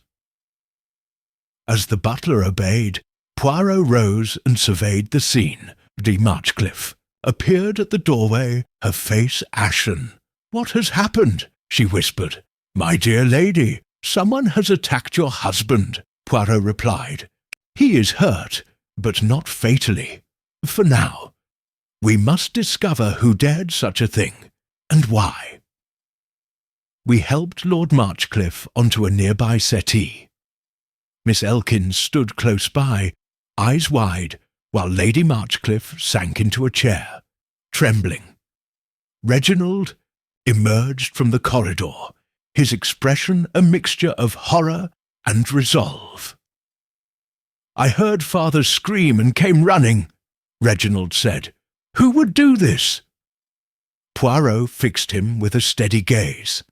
Speaker 1: As the butler obeyed, Poirot rose and surveyed the scene. Lady Marchcliffe appeared at the doorway, her face ashen. "What has happened?" she whispered. "My dear lady, someone has attacked your husband," Poirot replied. "He is hurt, but not fatally. For now. We must discover who dared such a thing, and why." We helped Lord Marchcliffe onto a nearby settee. Miss Elkins stood close by, eyes wide, while Lady Marchcliffe sank into a chair, trembling. Reginald emerged from the corridor, his expression a mixture of horror and resolve. "I heard father scream and came running," Reginald said. "Who would do this?" Poirot fixed him with a steady gaze.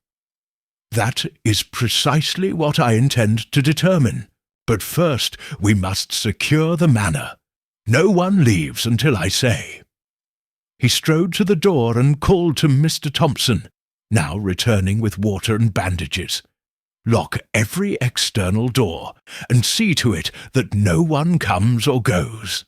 Speaker 1: "That is precisely what I intend to determine. But first we must secure the manor. No one leaves until I say." He strode to the door and called to Mr. Thompson, now returning with water and bandages. Lock every external door, and see to it that no one comes or goes.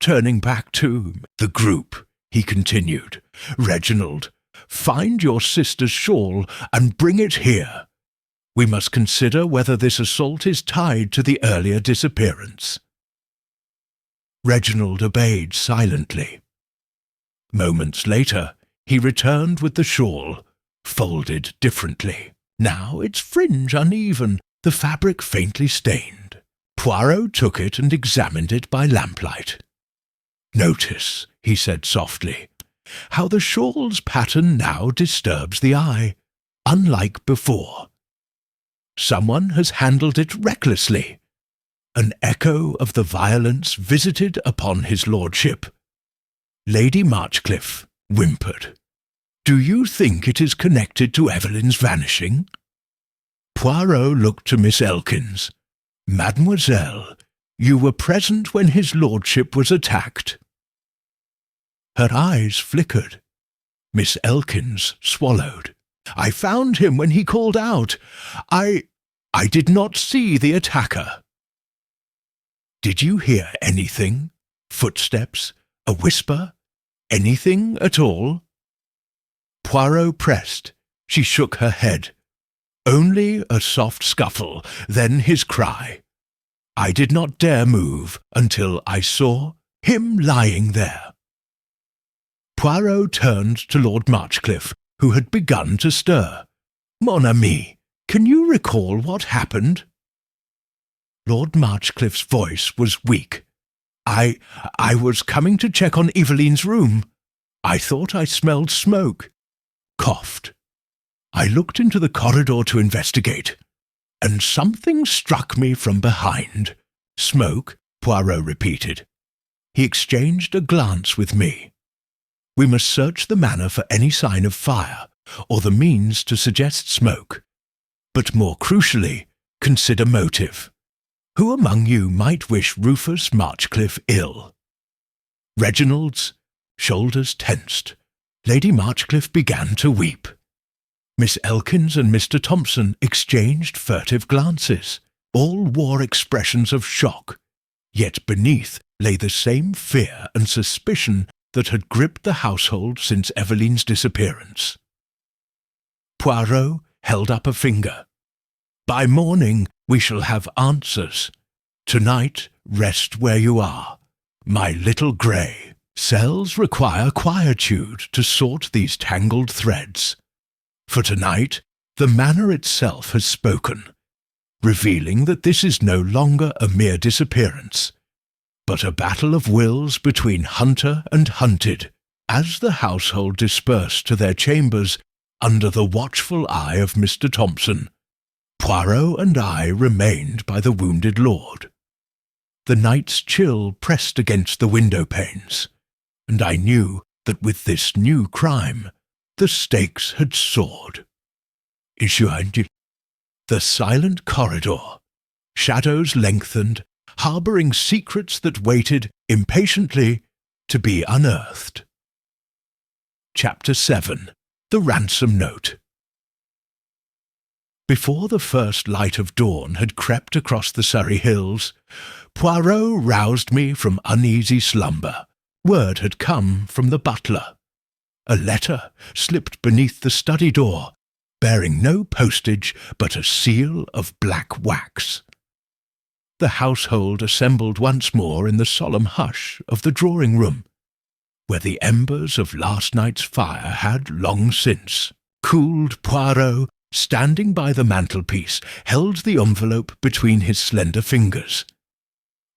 Speaker 1: Turning back to the group, he continued, Reginald, find your sister's shawl and bring it here. We must consider whether this assault is tied to the earlier disappearance. Reginald obeyed silently. Moments later, he returned with the shawl, folded differently. Now its fringe uneven, the fabric faintly stained. Poirot took it and examined it by lamplight. Notice, he said softly, how the shawl's pattern now disturbs the eye, unlike before. Someone has handled it recklessly. An echo of the violence visited upon his lordship. Lady Marchcliffe whimpered. Do you think it is connected to Evelyn's vanishing? Poirot looked to Miss Elkins. Mademoiselle, you were present when his lordship was attacked. Her eyes flickered. Miss Elkins swallowed. I found him when he called out. I did not see the attacker. Did you hear anything? Footsteps? A whisper? Anything at all? Poirot pressed. She shook her head. Only a soft scuffle, then his cry. I did not dare move until I saw him lying there. Poirot turned to Lord Marchcliffe, who had begun to stir. Mon ami, can you recall what happened? Lord Marchcliffe's voice was weak. I was coming to check on Evelyn's room. I thought I smelled smoke. Coughed. I looked into the corridor to investigate, and something struck me from behind. Smoke, Poirot repeated. He exchanged a glance with me. We must search the manor for any sign of fire, or the means to suggest smoke. But more crucially, consider motive. Who among you might wish Rufus Marchcliffe ill? Reginald's shoulders tensed. Lady Marchcliffe began to weep. Miss Elkins and Mr. Thompson exchanged furtive glances. All wore expressions of shock, yet beneath lay the same fear and suspicion that had gripped the household since Evelyn's disappearance. Poirot held up a finger. By morning we shall have answers. Tonight rest where you are, my little grey. Cells require quietude to sort these tangled threads. For tonight, the manor itself has spoken, revealing that this is no longer a mere disappearance, but a battle of wills between hunter and hunted, as the household dispersed to their chambers under the watchful eye of Mr. Thompson. Poirot and I remained by the wounded lord. The night's chill pressed against the window-panes, and I knew that with this new crime, the stakes had soared. The silent corridor, shadows lengthened, harbouring secrets that waited impatiently to be unearthed. Chapter 7. The Ransom Note. Before the first light of dawn had crept across the Surrey hills, Poirot roused me from uneasy slumber. Word had come from the butler. A letter slipped beneath the study door, bearing no postage but a seal of black wax. The household assembled once more in the solemn hush of the drawing-room, where the embers of last night's fire had long since cooled. Poirot, standing by the mantelpiece, held the envelope between his slender fingers.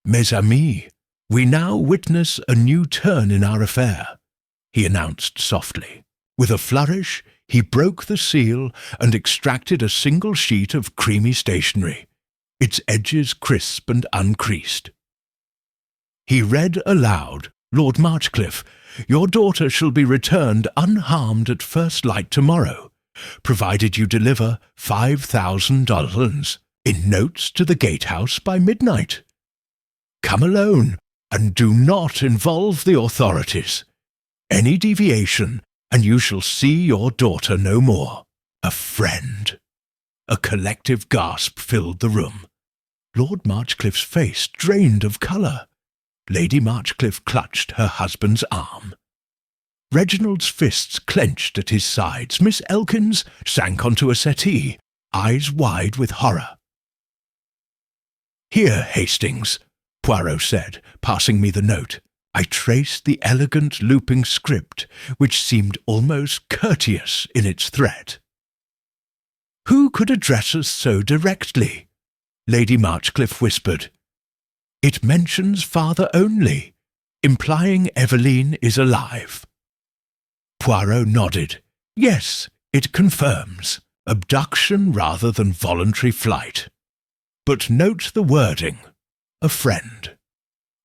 Speaker 1: Mes amis, we now witness a new turn in our affair, he announced softly. With a flourish, he broke the seal and extracted a single sheet of creamy stationery, its edges crisp and uncreased. He read aloud, Lord Marchcliffe, your daughter shall be returned unharmed at first light tomorrow, provided you deliver $5,000 in notes to the gatehouse by midnight. Come alone, and do not involve the authorities. Any deviation and you shall see your daughter no more. A friend." A collective gasp filled the room. Lord Marchcliffe's face drained of colour. Lady Marchcliffe clutched her husband's arm. Reginald's fists clenched at his sides. Miss Elkins sank onto a settee, eyes wide with horror. "Here, Hastings," Poirot said, passing me the note. I traced the elegant looping script, which seemed almost courteous in its threat. "Who could address us so directly?" Lady Marchcliffe whispered. "It mentions father only, implying Evelyn is alive." Poirot nodded. "Yes, it confirms. Abduction rather than voluntary flight. But note the wording. A friend.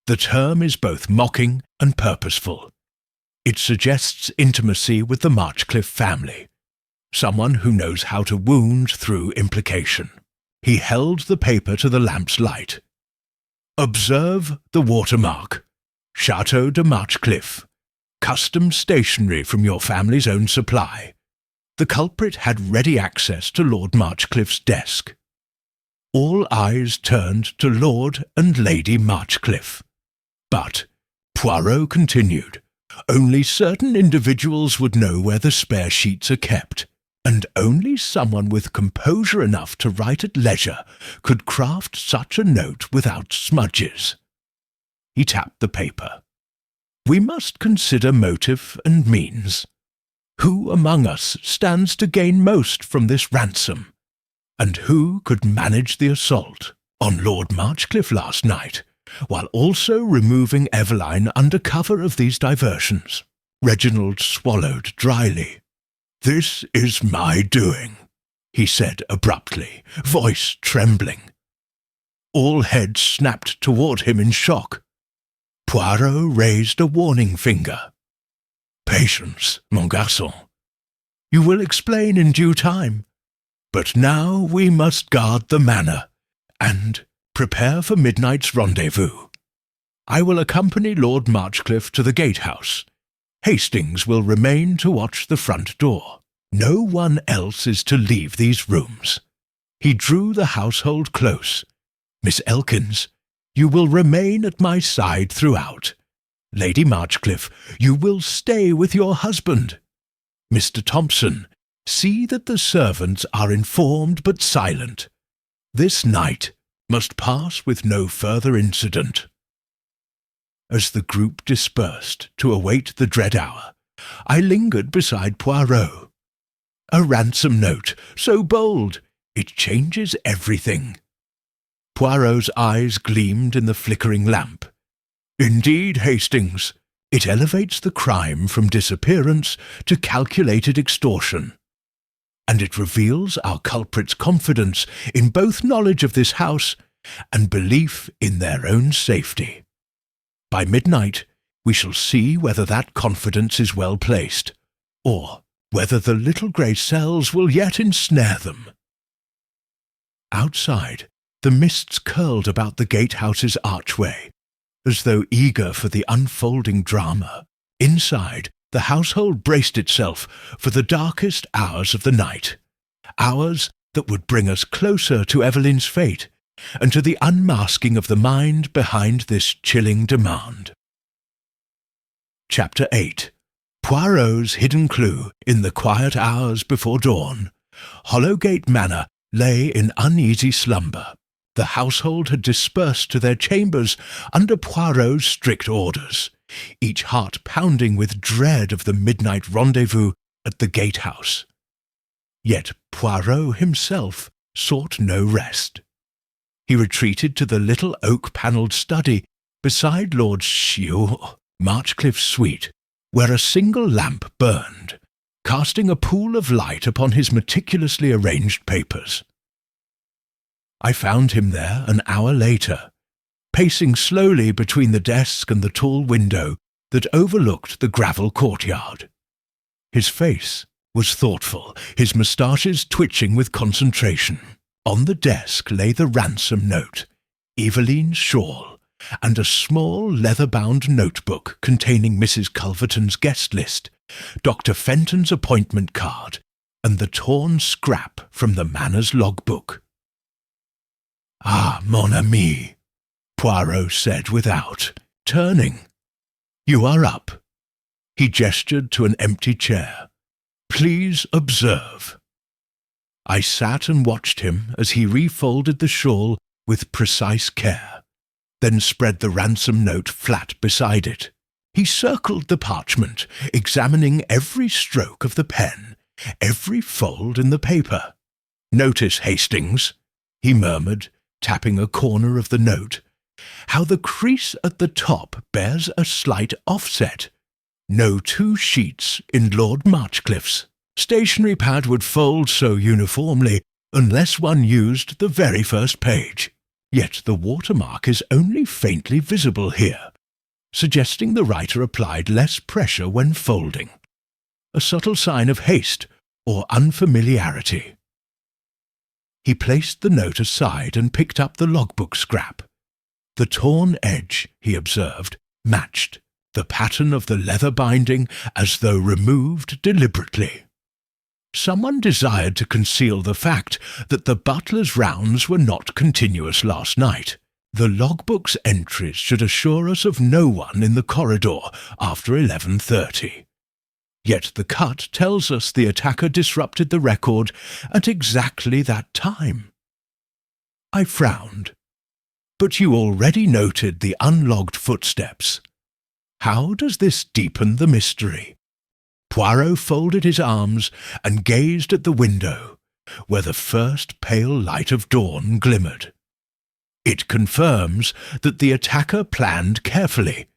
Speaker 1: The term is both mocking and purposeful. It suggests intimacy with the Marchcliffe family, someone who knows how to wound through implication." He held the paper to the lamp's light. "Observe the watermark. Chateau de Marchcliffe. Custom stationery from your family's own supply." The culprit had ready access to Lord Marchcliffe's desk. All eyes turned to Lord and Lady Marchcliffe. But, Poirot continued, only certain individuals would know where the spare sheets are kept, and only someone with composure enough to write at leisure could craft such a note without smudges. He tapped the paper. "We must consider motive and means. Who among us stands to gain most from this ransom? And who could manage the assault on Lord Marchcliffe last night, while also removing Evelyn under cover of these diversions?" Reginald swallowed dryly. "This is my doing," he said abruptly, voice trembling. All heads snapped toward him in shock. Poirot raised a warning finger. "Patience, mon garçon. You will explain in due time. But now we must guard the manor, and prepare for midnight's rendezvous. I will accompany Lord Marchcliffe to the gatehouse. Hastings will remain to watch the front door. No one else is to leave these rooms." He drew the household close. "Miss Elkins, you will remain at my side throughout. Lady Marchcliffe, you will stay with your husband. Mr. Thompson, see that the servants are informed but silent. This night must pass with no further incident." As the group dispersed to await the dread hour, I lingered beside Poirot. "A ransom note, so bold, it changes everything." Poirot's eyes gleamed in the flickering lamp. "Indeed, Hastings, it elevates the crime from disappearance to calculated extortion. And it reveals our culprit's confidence in both knowledge of this house and belief in their own safety. By midnight, we shall see whether that confidence is well placed, or whether the little grey cells will yet ensnare them." Outside, the mists curled about the gatehouse's archway, as though eager for the unfolding drama. Inside, the household braced itself for the darkest hours of the night, hours that would bring us closer to Evelyn's fate and to the unmasking of the mind behind this chilling demand. Chapter 8. Poirot's hidden clue. In the quiet hours before dawn, Hollowgate Manor lay in uneasy slumber. The household had dispersed to their chambers under Poirot's strict orders, each heart pounding with dread of the midnight rendezvous at the gatehouse. Yet Poirot himself sought no rest. He retreated to the little oak-panelled study beside Lord Marchcliffe's suite, where a single lamp burned, casting a pool of light upon his meticulously arranged papers. I found him there an hour later, pacing slowly between the desk and the tall window that overlooked the gravel courtyard. His face was thoughtful, his moustaches twitching with concentration. On the desk lay the ransom note, Evelyn's shawl, and a small leather-bound notebook containing Mrs. Culverton's guest list Dr. Fenton's appointment card, and the torn scrap from the manor's logbook. "Ah, mon ami," Poirot said without, turning. "You are up." He gestured to an empty chair. "Please observe." I sat and watched him as he refolded the shawl with precise care, then spread the ransom note flat beside it. He circled the parchment, examining every stroke of the pen, every fold in the paper. "Notice, Hastings," he murmured, tapping a corner of the note, "how the crease at the top bears a slight offset. No two sheets in Lord Marchcliffe's stationery pad would fold so uniformly unless one used the very first page. Yet the watermark is only faintly visible here, suggesting the writer applied less pressure when folding. A subtle sign of haste or unfamiliarity." He placed the note aside and picked up the logbook scrap. The torn edge, he observed, matched the pattern of the leather binding as though removed deliberately. Someone desired to conceal the fact that the butler's rounds were not continuous last night. The logbook's entries should assure us of no one in the corridor after 11:30. Yet the cut tells us the attacker disrupted the record at exactly that time. I frowned. "But you already noted the unlogged footsteps. How does this deepen the mystery?" Poirot folded his arms and gazed at the window, where the first pale light of dawn glimmered. "It confirms that the attacker planned carefully,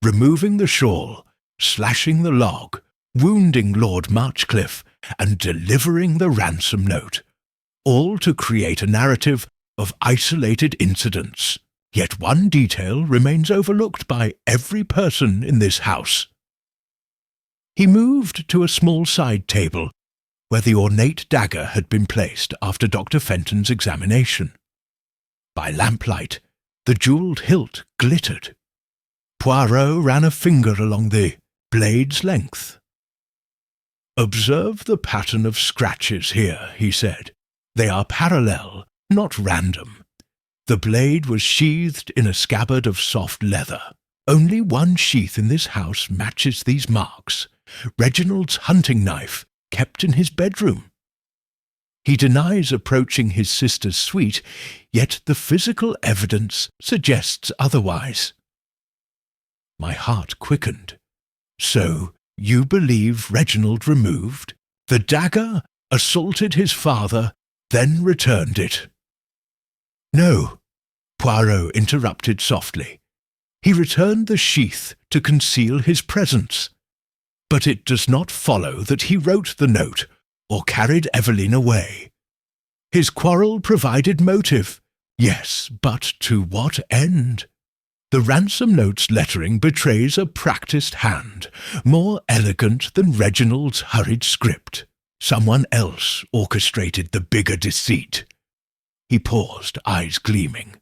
Speaker 1: removing the shawl, slashing the log, wounding Lord Marchcliffe, and delivering the ransom note, all to create a narrative of isolated incidents. Yet one detail remains overlooked by every person in this house." He moved to a small side table, where the ornate dagger had been placed after Dr. Fenton's examination. By lamplight, the jewelled hilt glittered. Poirot ran a finger along the blade's length. "Observe the pattern of scratches here," he said. "They are parallel, not random. The blade was sheathed in a scabbard of soft leather. Only one sheath in this house matches these marks. Reginald's hunting knife, kept in his bedroom. He denies approaching his sister's suite, yet the physical evidence suggests otherwise." My heart quickened. "So, you believe Reginald removed the dagger, assaulted his father, then returned it?" "No," Poirot interrupted softly. "He returned the sheath to conceal his presence. But it does not follow that he wrote the note or carried Evelyn away. His quarrel provided motive, yes, but to what end? The ransom note's lettering betrays a practised hand, more elegant than Reginald's hurried script. Someone else orchestrated the bigger deceit." He paused, eyes gleaming.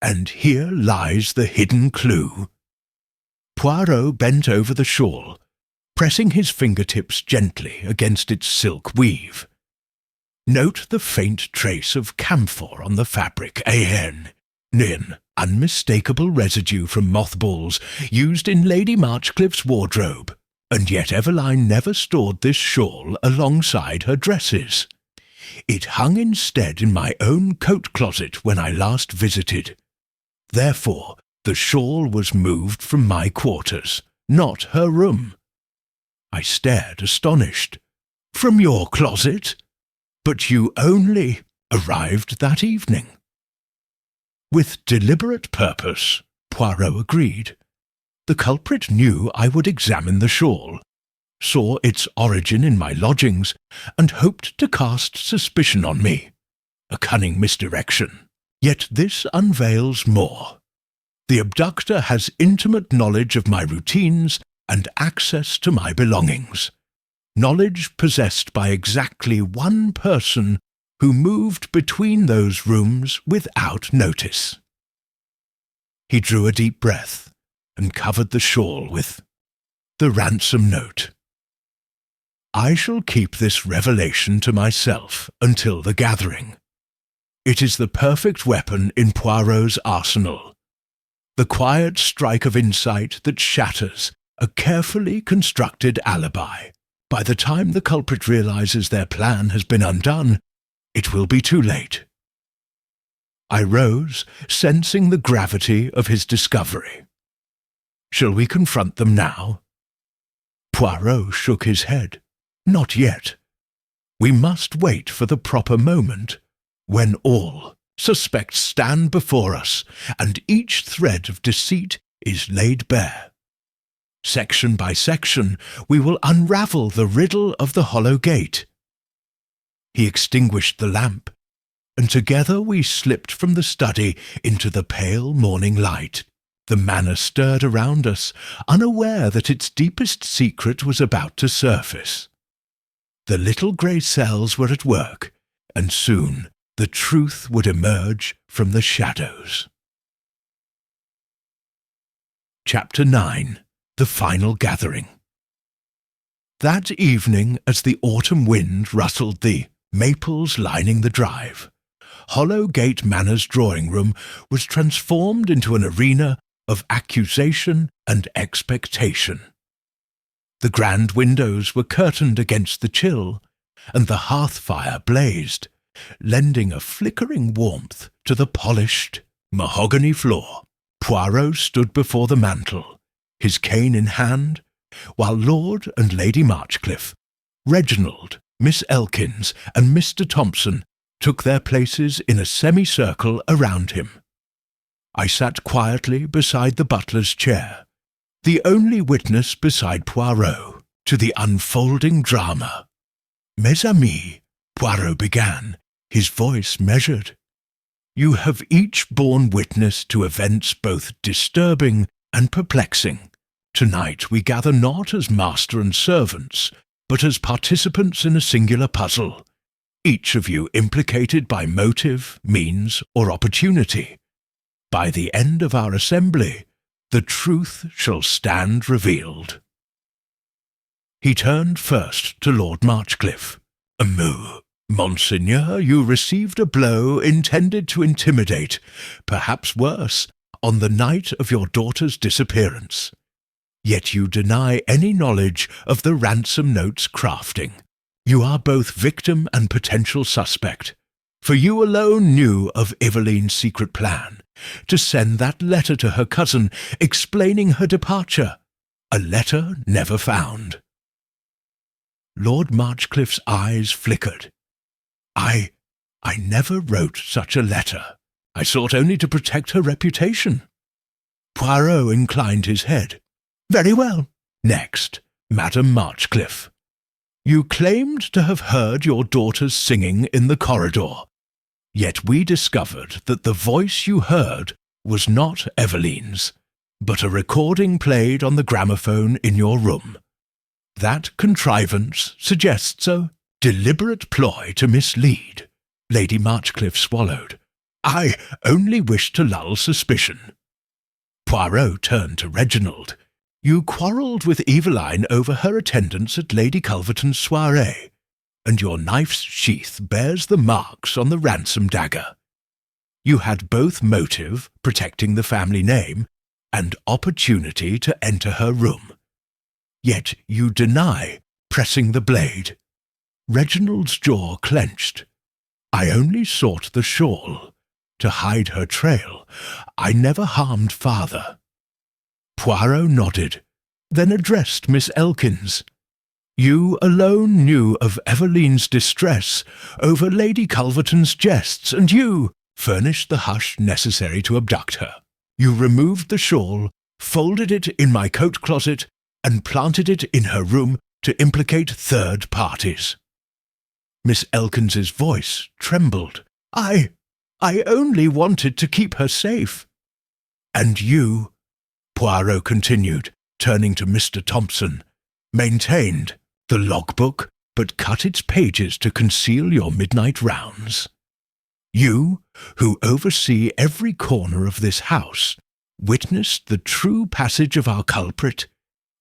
Speaker 1: "And here lies the hidden clue." Poirot bent over the shawl, pressing his fingertips gently against its silk weave. "Note the faint trace of camphor on the fabric, nin, unmistakable residue from mothballs used in Lady Marchcliffe's wardrobe, and yet Evelyn never stored this shawl alongside her dresses. It hung instead in my own coat closet when I last visited. Therefore, the shawl was moved from my quarters, not her room." I stared, astonished. "From your closet? But you only arrived that evening." "With deliberate purpose," Poirot agreed. "The culprit knew I would examine the shawl, saw its origin in my lodgings, and hoped to cast suspicion on me. A cunning misdirection. Yet this unveils more. The abductor has intimate knowledge of my routines and access to my belongings. Knowledge possessed by exactly one person who moved between those rooms without notice." He drew a deep breath and covered the shawl with the ransom note. I shall keep this revelation to myself until the gathering. It is the perfect weapon in Poirot's arsenal. The quiet strike of insight that shatters a carefully constructed alibi. By the time the culprit realizes their plan has been undone, it will be too late. I rose, sensing the gravity of his discovery. Shall we confront them now? Poirot shook his head. Not yet. We must wait for the proper moment, when all suspects stand before us and each thread of deceit is laid bare. Section by section, we will unravel the riddle of the hollow gate. He extinguished the lamp, and together we slipped from the study into the pale morning light. The manor stirred around us, unaware that its deepest secret was about to surface. The little grey cells were at work, and soon the truth would emerge from the shadows. Chapter 9. The Final Gathering. That evening, as the autumn wind rustled the maples lining the drive, Hollowgate Manor's drawing room was transformed into an arena of accusation and expectation. The grand windows were curtained against the chill, and the hearth fire blazed, lending a flickering warmth to the polished mahogany floor. Poirot stood before the mantel, his cane in hand, while Lord and Lady Marchcliffe, Reginald, Miss Elkins, and Mr. Thompson took their places in a semicircle around him. I sat quietly beside the butler's chair, the only witness beside Poirot to the unfolding drama. Mes amis, Poirot began, his voice measured. You have each borne witness to events both disturbing and perplexing. Tonight we gather not as master and servants, but as participants in a singular puzzle, each of you implicated by motive, means, or opportunity. By the end of our assembly, the truth shall stand revealed. He turned first to Lord Marchcliffe. Monseigneur, you received a blow intended to intimidate, perhaps worse, on the night of your daughter's disappearance. Yet you deny any knowledge of the ransom note's crafting. You are both victim and potential suspect, for you alone knew of Evelyn's secret plan to send that letter to her cousin explaining her departure, a letter never found. Lord Marchcliffe's eyes flickered. I never wrote such a letter. I sought only to protect her reputation. Poirot inclined his head. Very well. Next, Madame Marchcliffe. You claimed to have heard your daughter's singing in the corridor, yet we discovered that the voice you heard was not Evelyn's, but a recording played on the gramophone in your room. That contrivance suggests a deliberate ploy to mislead. Lady Marchcliffe swallowed. I only wish to lull suspicion. Poirot turned to Reginald. You quarrelled with Evelyn over her attendance at Lady Culverton's soirée, and your knife's sheath bears the marks on the ransom dagger. You had both motive, protecting the family name, and opportunity to enter her room. Yet you deny pressing the blade. Reginald's jaw clenched. I only sought the shawl to hide her trail. I never harmed father. Poirot nodded, then addressed Miss Elkins. You alone knew of Evelyn's distress over Lady Culverton's jests, and you furnished the hush necessary to abduct her. You removed the shawl, folded it in my coat closet, and planted it in her room to implicate third parties. Miss Elkins's voice trembled. I only wanted to keep her safe. And you, Poirot continued, turning to Mr. Thompson, maintained the logbook, but cut its pages to conceal your midnight rounds. You, who oversee every corner of this house, witnessed the true passage of our culprit,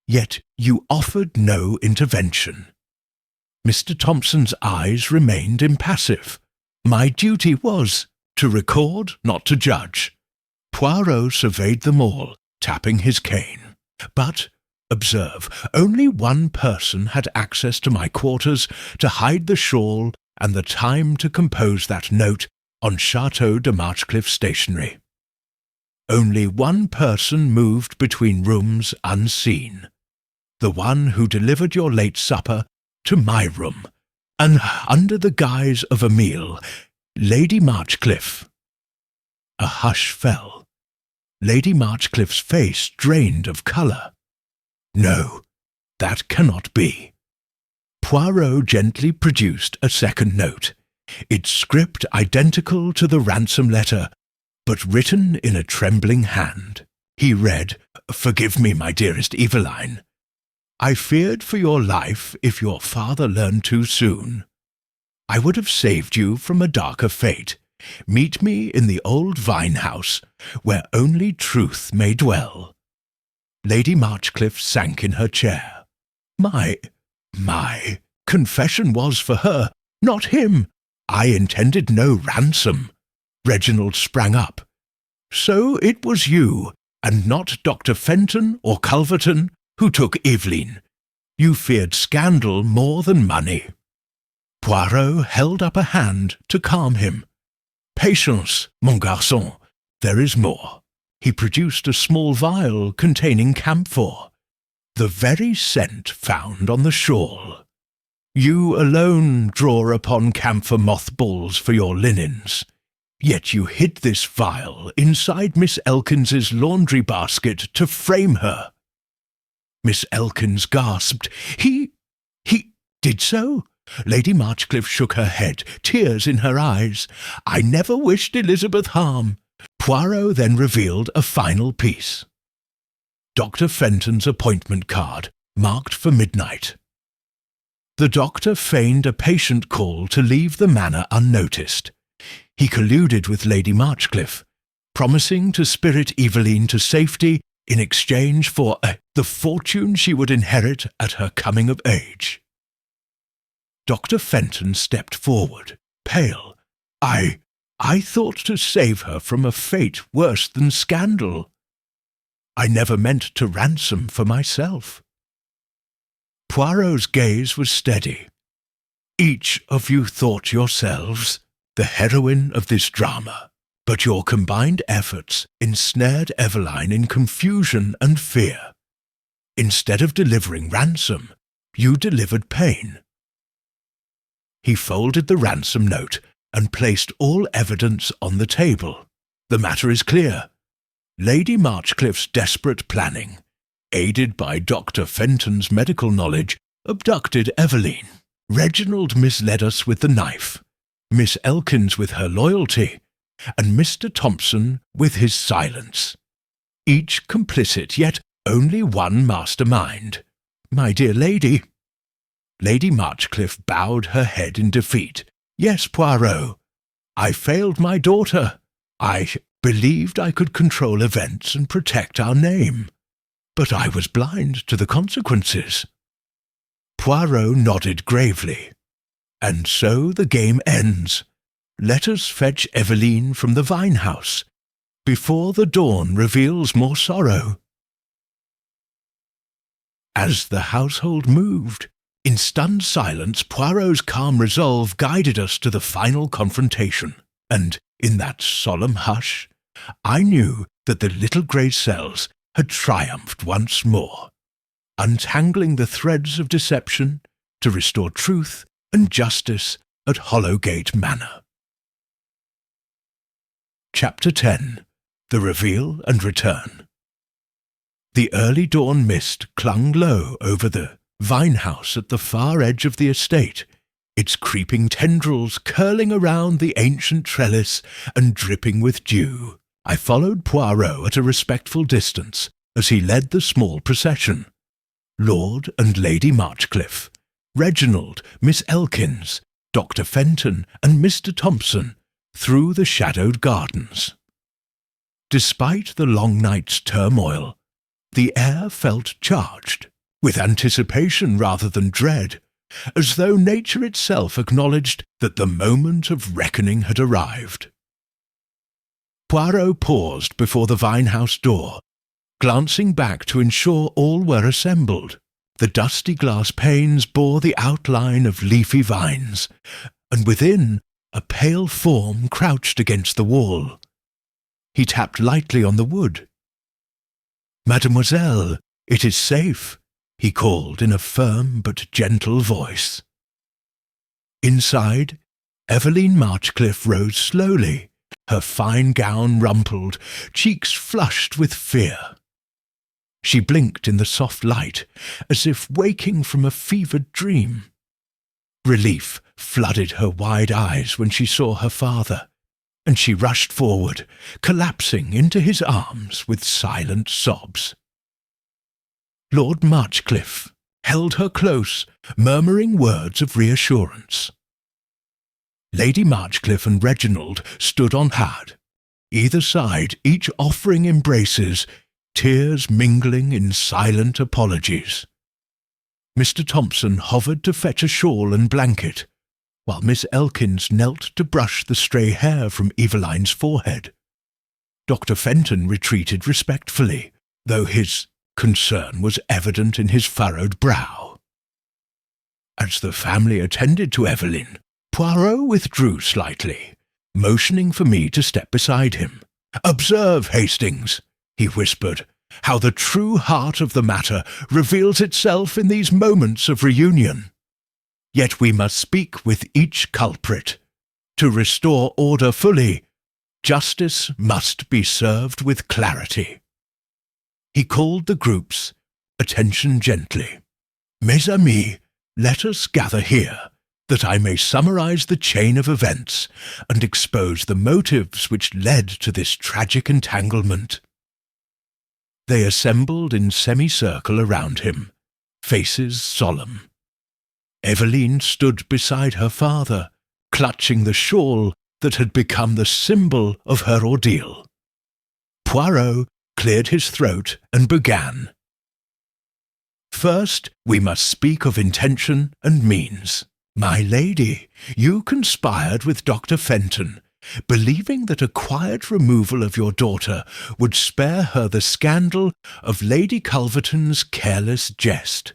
Speaker 1: yet you offered no intervention. Mr. Thompson's eyes remained impassive. My duty was to record, not to judge. Poirot surveyed them all, tapping his cane. But, observe, only one person had access to my quarters to hide the shawl and the time to compose that note on Chateau de Marchcliffe stationery. Only one person moved between rooms unseen. The one who delivered your late supper to my room, and under the guise of a meal, Lady Marchcliffe. A hush fell. Lady Marchcliffe's face drained of colour. No, that cannot be. Poirot gently produced a second note, its script identical to the ransom letter, but written in a trembling hand. He read, "Forgive me, my dearest Evelyn. I feared for your life if your father learned too soon. I would have saved you from a darker fate. Meet me in the old vine house, where only truth may dwell." Lady Marchcliffe sank in her chair. My confession was for her, not him. I intended no ransom. Reginald sprang up. "So it was you, and not Dr. Fenton or Culverton, who took Evelyn. You feared scandal more than money." Poirot held up a hand to calm him. "Patience, mon garçon, there is more." He produced a small vial containing camphor, the very scent found on the shawl. "You alone draw upon camphor mothballs for your linens. Yet you hid this vial inside Miss Elkins's laundry basket to frame her." Miss Elkins gasped. He did so?" Lady Marchcliffe shook her head, tears in her eyes. "I never wished Elizabeth harm." Poirot then revealed a final piece. Dr. Fenton's appointment card, marked for midnight. The doctor feigned a patient call to leave the manor unnoticed. He colluded with Lady Marchcliffe, promising to spirit Evelyn to safety in exchange for the fortune she would inherit at her coming of age. Dr. Fenton stepped forward, pale. I thought to save her from a fate worse than scandal. I never meant to ransom for myself." Poirot's gaze was steady. "Each of you thought yourselves the heroine of this drama, but your combined efforts ensnared Evelyn in confusion and fear. Instead of delivering ransom, you delivered pain." He folded the ransom note and placed all evidence on the table. "The matter is clear. Lady Marchcliffe's desperate planning, aided by Dr. Fenton's medical knowledge, abducted Evelyn. Reginald misled us with the knife, Miss Elkins with her loyalty, and Mr. Thompson with his silence. Each complicit, yet only one mastermind. My dear lady." Lady Marchcliffe bowed her head in defeat. "Yes, Poirot. I failed my daughter. I believed I could control events and protect our name. But I was blind to the consequences." Poirot nodded gravely. "And so the game ends. Let us fetch Evelyn from the vine house, before the dawn reveals more sorrow." As the household moved, in stunned silence, Poirot's calm resolve guided us to the final confrontation, and, in that solemn hush, I knew that the little grey cells had triumphed once more, untangling the threads of deception to restore truth and justice at Hollowgate Manor. Chapter 10. The Reveal and Return. The early dawn mist clung low over the vine house at the far edge of the estate, its creeping tendrils curling around the ancient trellis and dripping with dew. I followed Poirot at a respectful distance as he led the small procession. Lord and Lady Marchcliffe, Reginald, Miss Elkins, Dr. Fenton, and Mr. Thompson through the shadowed gardens. Despite the long night's turmoil, the air felt charged, with anticipation rather than dread, as though nature itself acknowledged that the moment of reckoning had arrived. Poirot paused before the vine-house door, glancing back to ensure all were assembled. The dusty glass panes bore the outline of leafy vines, and within a pale form crouched against the wall. He tapped lightly on the wood. "Mademoiselle, it is safe," he called in a firm but gentle voice. Inside, Evelyn Marchcliffe rose slowly, her fine gown rumpled, cheeks flushed with fear. She blinked in the soft light, as if waking from a fevered dream. Relief flooded her wide eyes when she saw her father, and she rushed forward, collapsing into his arms with silent sobs. Lord Marchcliffe held her close, murmuring words of reassurance. Lady Marchcliffe and Reginald stood on guard, either side, each offering embraces, tears mingling in silent apologies. Mr. Thompson hovered to fetch a shawl and blanket, while Miss Elkins knelt to brush the stray hair from Eveline's forehead. Dr. Fenton retreated respectfully, though his concern was evident in his furrowed brow. As the family attended to Evelyn, Poirot withdrew slightly, motioning for me to step beside him. "Observe, Hastings," he whispered, "how the true heart of the matter reveals itself in these moments of reunion. Yet we must speak with each culprit. To restore order fully, justice must be served with clarity." He called the groups, "Attention gently. Mes amis, let us gather here, that I may summarize the chain of events and expose the motives which led to this tragic entanglement." They assembled in semicircle around him, faces solemn. Evelyn stood beside her father, clutching the shawl that had become the symbol of her ordeal. Poirot cleared his throat and began. "First, we must speak of intention and means. My lady, you conspired with Dr. Fenton, believing that a quiet removal of your daughter would spare her the scandal of Lady Culverton's careless jest.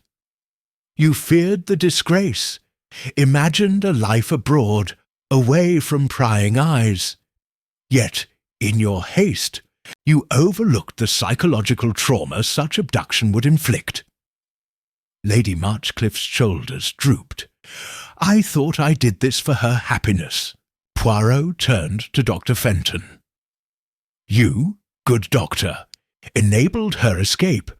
Speaker 1: You feared the disgrace, imagined a life abroad, away from prying eyes. Yet, in your haste, you overlooked the psychological trauma such abduction would inflict." Lady Marchcliffe's shoulders drooped. "I thought I did this for her happiness." Poirot turned to Dr. Fenton. "You, good doctor, enabled her escape,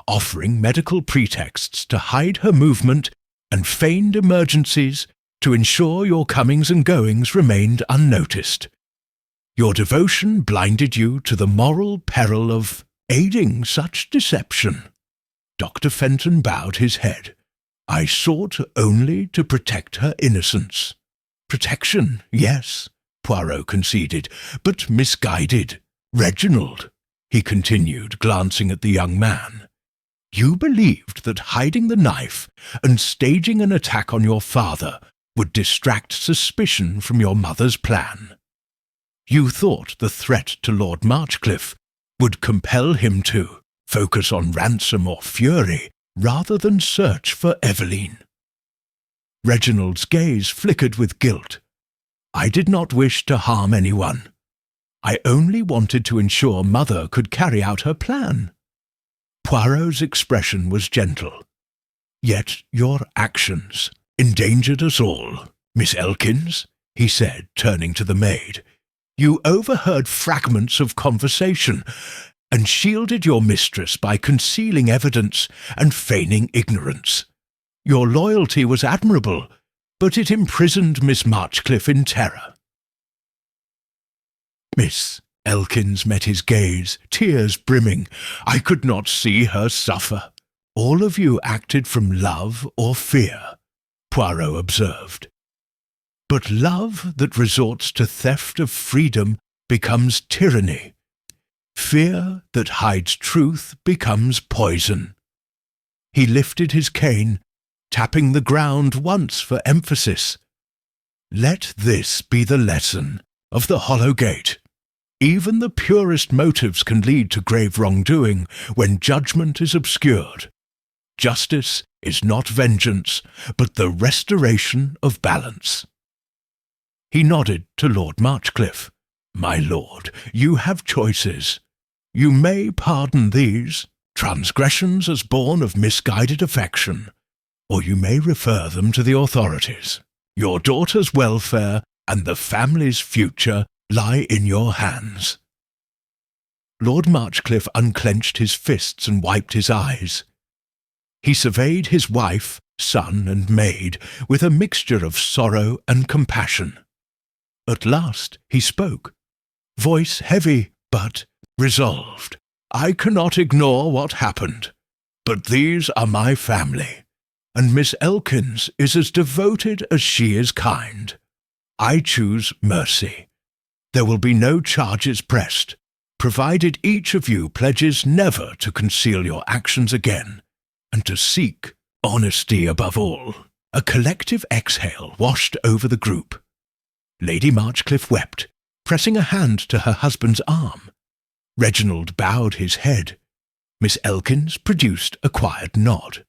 Speaker 1: offering medical pretexts to hide her movement and feigned emergencies to ensure your comings and goings remained unnoticed. Your devotion blinded you to the moral peril of aiding such deception." Dr. Fenton bowed his head. "I sought only to protect her innocence." "Protection, yes," Poirot conceded, "but misguided. Reginald," he continued, glancing at the young man, "you believed that hiding the knife and staging an attack on your father would distract suspicion from your mother's plan. You thought the threat to Lord Marchcliffe would compel him to focus on ransom or fury rather than search for Evelyn." Reginald's gaze flickered with guilt. "I did not wish to harm anyone. I only wanted to ensure Mother could carry out her plan." Poirot's expression was gentle. "Yet your actions endangered us all, Miss Elkins," he said, turning to the maid. "You overheard fragments of conversation and shielded your mistress by concealing evidence and feigning ignorance. Your loyalty was admirable, but it imprisoned Miss Marchcliffe in terror." Miss Elkins met his gaze, tears brimming. "I could not see her suffer." "All of you acted from love or fear," Poirot observed. "But love that resorts to theft of freedom becomes tyranny. Fear that hides truth becomes poison." He lifted his cane tapping the ground once for emphasis. Let this be the lesson of the Hollow Gate. Even the purest motives can lead to grave wrongdoing when judgment is obscured. Justice is not vengeance, but the restoration of balance. He nodded to Lord Marchcliffe. My lord, you have choices. You may pardon these, transgressions as born of misguided affection, or you may refer them to the authorities. Your daughter's welfare and the family's future lie in your hands. Lord Marchcliffe unclenched his fists and wiped his eyes. He surveyed his wife, son, and maid with a mixture of sorrow and compassion. At last he spoke, voice heavy but resolved. I cannot ignore what happened, but these are my family, and Miss Elkins is as devoted as she is kind. I choose mercy. There will be no charges pressed, provided each of you pledges never to conceal your actions again, and to seek honesty above all. A collective exhale washed over the group. Lady Marchcliffe wept, pressing a hand to her husband's arm. Reginald bowed his head. Miss Elkins produced a quiet nod.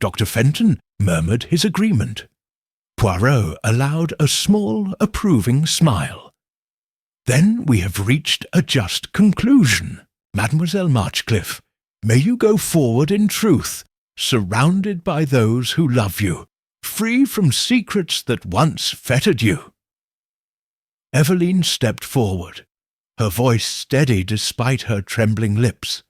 Speaker 1: Dr. Fenton murmured his agreement. Poirot allowed a small, approving smile. Then we have reached a just conclusion. Mademoiselle Marchcliffe, may you go forward in truth, surrounded by those who love you, free from secrets that once fettered you. Evelyn stepped forward, her voice steady despite her trembling lips.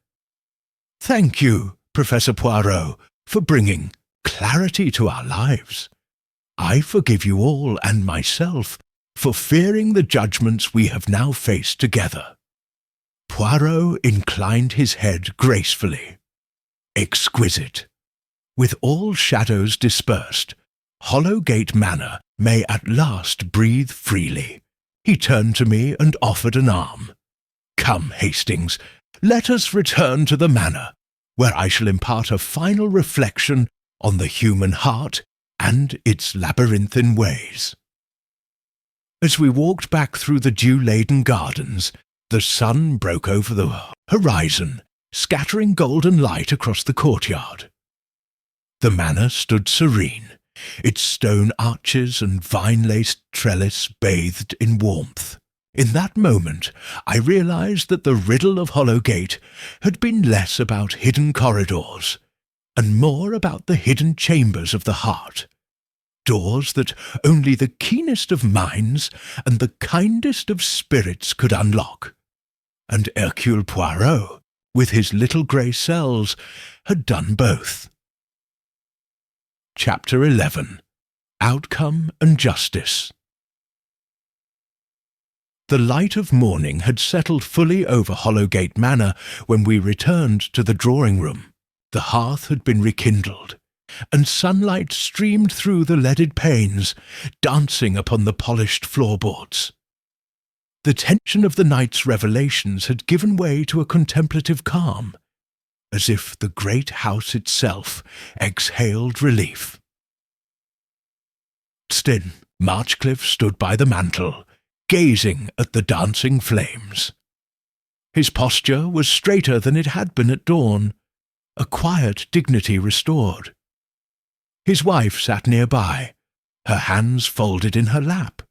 Speaker 1: Thank you, Professor Poirot, for bringing clarity to our lives. I forgive you all and myself for fearing the judgments we have now faced together. Poirot inclined his head gracefully. Exquisite. With all shadows dispersed, Hollowgate Manor may at last breathe freely. He turned to me and offered an arm. Come, Hastings, let us return to the manor, where I shall impart a final reflection on the human heart and its labyrinthine ways. As we walked back through the dew-laden gardens, the sun broke over the horizon, scattering golden light across the courtyard. The manor stood serene, its stone arches and vine-laced trellis bathed in warmth. In that moment, I realized that the riddle of Hollowgate had been less about hidden corridors, and more about the hidden chambers of the heart, doors that only the keenest of minds and the kindest of spirits could unlock. And Hercule Poirot, with his little grey cells, had done both. Chapter 11. Outcome and Justice. The light of morning had settled fully over Hollowgate Manor when we returned to the drawing-room. The hearth had been rekindled, and sunlight streamed through the leaded panes, dancing upon the polished floorboards. The tension of the night's revelations had given way to a contemplative calm, as if the great house itself exhaled relief. Still, Marchcliffe stood by the mantel, gazing at the dancing flames. His posture was straighter than it had been at dawn, a quiet dignity restored. His wife sat nearby, her hands folded in her lap.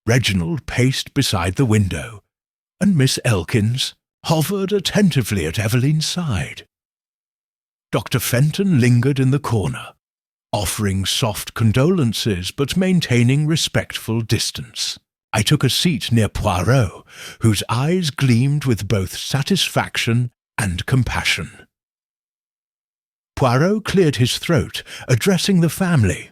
Speaker 1: Reginald paced beside the window, and Miss Elkins hovered attentively at Evelyn's side. Dr. Fenton lingered in the corner, offering soft condolences but maintaining respectful distance. I took a seat near Poirot, whose eyes gleamed with both satisfaction and compassion. Poirot cleared his throat, addressing the family.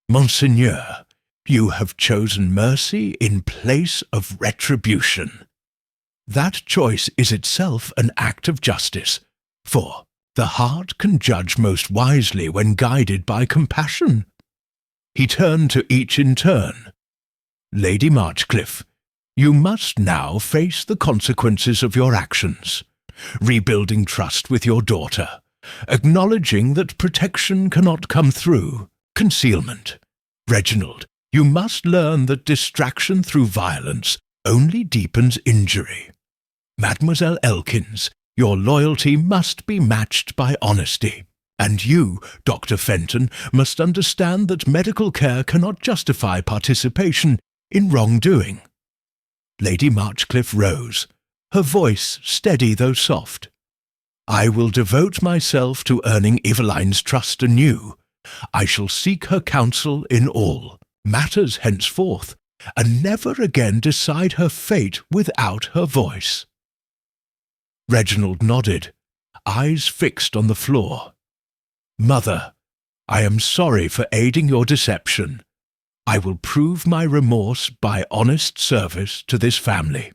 Speaker 1: Monseigneur, you have chosen mercy in place of retribution. That choice is itself an act of justice, for the heart can judge most wisely when guided by compassion. He turned to each in turn. Lady Marchcliffe, you must now face the consequences of your actions, rebuilding trust with your daughter, Acknowledging that protection cannot come through concealment. Reginald, you must learn that distraction through violence only deepens injury. Mademoiselle Elkins, your loyalty must be matched by honesty. And you, Dr. Fenton, must understand that medical care cannot justify participation in wrongdoing. Lady Marchcliffe rose, her voice steady though soft. I will devote myself to earning Eveline's trust anew. I shall seek her counsel in all matters henceforth, and never again decide her fate without her voice. Reginald nodded, eyes fixed on the floor. Mother, I am sorry for aiding your deception. I will prove my remorse by honest service to this family.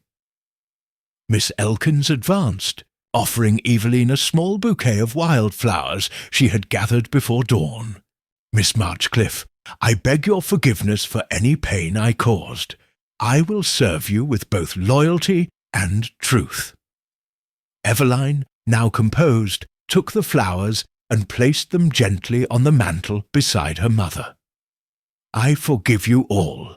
Speaker 1: Miss Elkins advanced, offering Evelyn a small bouquet of wildflowers she had gathered before dawn. Miss Marchcliffe, I beg your forgiveness for any pain I caused. I will serve you with both loyalty and truth. Eveline, now composed, took the flowers and placed them gently on the mantel beside her mother. I forgive you all,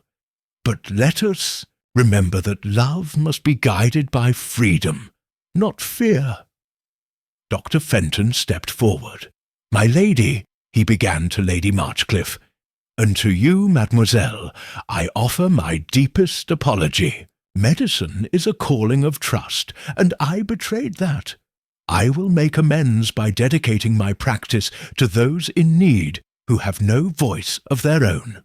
Speaker 1: but let us remember that love must be guided by freedom, not fear. Dr. Fenton stepped forward. My lady, he began to Lady Marchcliffe, and to you, mademoiselle, I offer my deepest apology. Medicine is a calling of trust, and I betrayed that. I will make amends by dedicating my practice to those in need who have no voice of their own.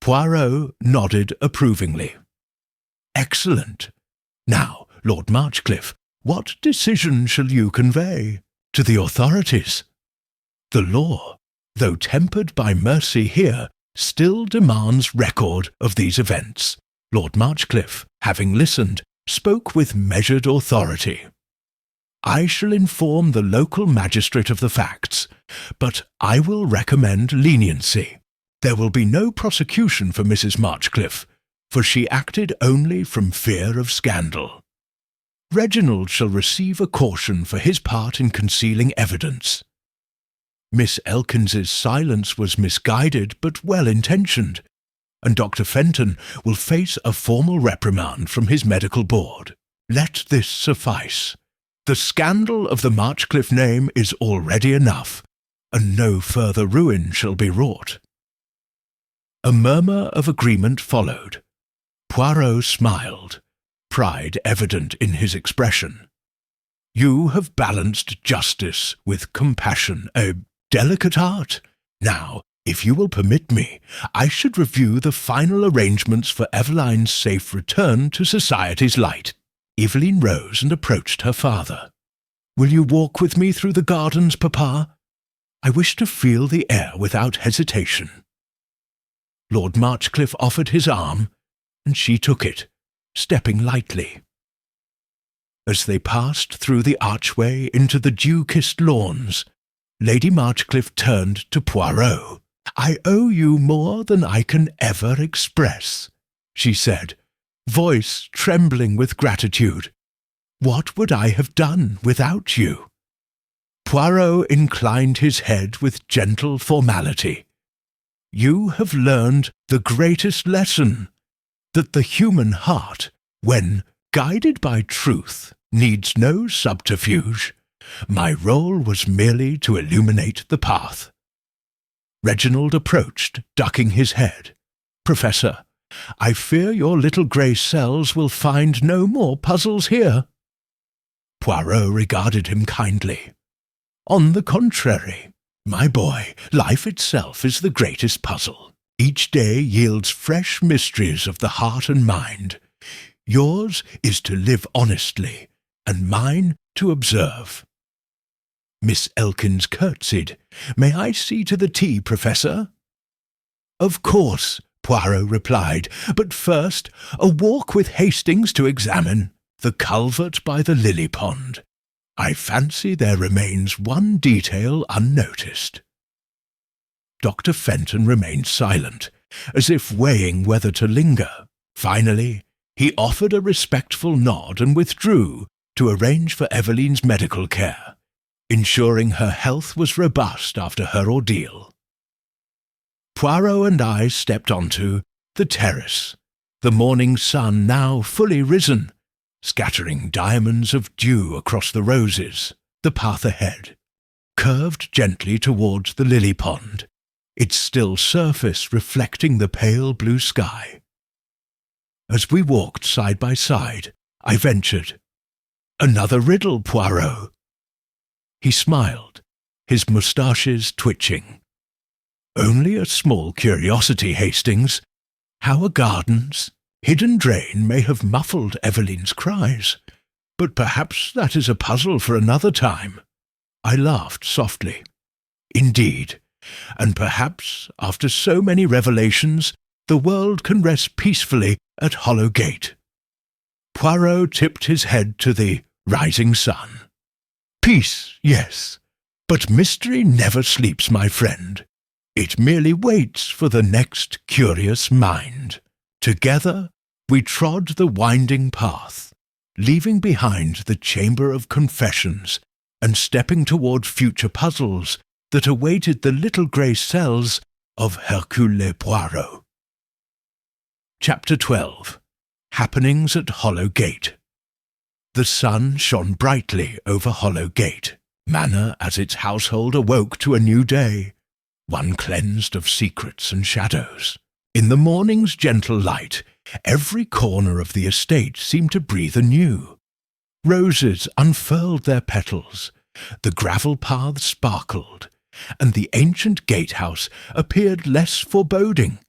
Speaker 1: Poirot nodded approvingly. Excellent. Now, Lord Marchcliffe, what decision shall you convey to the authorities? The law, though tempered by mercy here, still demands record of these events. Lord Marchcliffe, having listened, spoke with measured authority. I shall inform the local magistrate of the facts, but I will recommend leniency. There will be no prosecution for Mrs. Marchcliffe, for she acted only from fear of scandal. Reginald shall receive a caution for his part in concealing evidence. Miss Elkins's silence was misguided but well-intentioned, and Dr. Fenton will face a formal reprimand from his medical board. Let this suffice. The scandal of the Marchcliffe name is already enough, and no further ruin shall be wrought. A murmur of agreement followed. Poirot smiled, pride evident in his expression. You have balanced justice with compassion, a delicate art. Now, if you will permit me, I should review the final arrangements for Eveline's safe return to society's light. Evelyn rose and approached her father. Will you walk with me through the gardens, Papa? I wish to feel the air without hesitation. Lord Marchcliffe offered his arm, and she took it, stepping lightly. As they passed through the archway into the dew-kissed lawns, Lady Marchcliffe turned to Poirot. I owe you more than I can ever express, she said, voice trembling with gratitude. What would I have done without you? Poirot inclined his head with gentle formality. You have learned the greatest lesson, that the human heart, when guided by truth, needs no subterfuge. My role was merely to illuminate the path. Reginald approached, ducking his head. Professor, I fear your little grey cells will find no more puzzles here. Poirot regarded him kindly. On the contrary, my boy, life itself is the greatest puzzle. Each day yields fresh mysteries of the heart and mind. Yours is to live honestly, and mine to observe. Miss Elkins curtsied. May I see to the tea, Professor? Of course, Poirot replied, but first a walk with Hastings to examine the culvert by the lily pond. I fancy there remains one detail unnoticed. Dr. Fenton remained silent, as if weighing whether to linger. Finally, he offered a respectful nod and withdrew to arrange for Eveline's medical care. ensuring her health was robust after her ordeal. Poirot and I stepped onto the terrace, the morning sun now fully risen, scattering diamonds of dew across the roses. The path ahead curved gently towards the lily pond, its still surface reflecting the pale blue sky. As we walked side by side, I ventured, "Another riddle, Poirot." He smiled, his moustaches twitching. "Only a small curiosity, Hastings. How a garden's hidden drain may have muffled Evelyn's cries, but perhaps that is a puzzle for another time." I laughed softly. "Indeed, and perhaps, after so many revelations, the world can rest peacefully at Hollow Gate." Poirot tipped his head to the rising sun. "Peace, yes, but mystery never sleeps, my friend. It merely waits for the next curious mind." Together we trod the winding path, leaving behind the chamber of confessions and stepping toward future puzzles that awaited the little grey cells of Hercule Poirot. Chapter 12. Happenings at Hollow Gate. The sun shone brightly over Hollow Gate. Manor as its household awoke to a new day, one cleansed of secrets and shadows. In the morning's gentle light, every corner of the estate seemed to breathe anew. Roses unfurled their petals, the gravel paths sparkled, and the ancient gatehouse appeared less foreboding,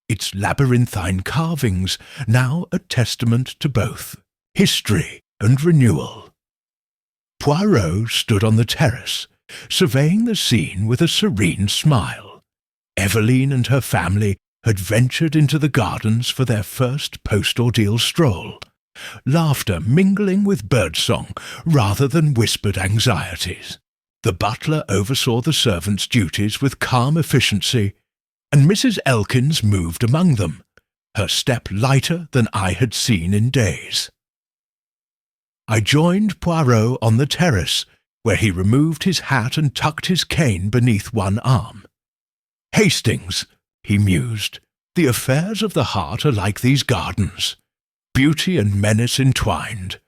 Speaker 1: its labyrinthine carvings now a testament to both history and renewal. Poirot stood on the terrace, surveying the scene with a serene smile. Evelyn and her family had ventured into the gardens for their first post-ordeal stroll, laughter mingling with birdsong rather than whispered anxieties. The butler oversaw the servants' duties with calm efficiency, and Mrs. Elkins moved among them, her step lighter than I had seen in days. I joined Poirot on the terrace, where he removed his hat and tucked his cane beneath one arm. "Hastings," he mused, "the affairs of the heart are like these gardens. Beauty and menace entwined.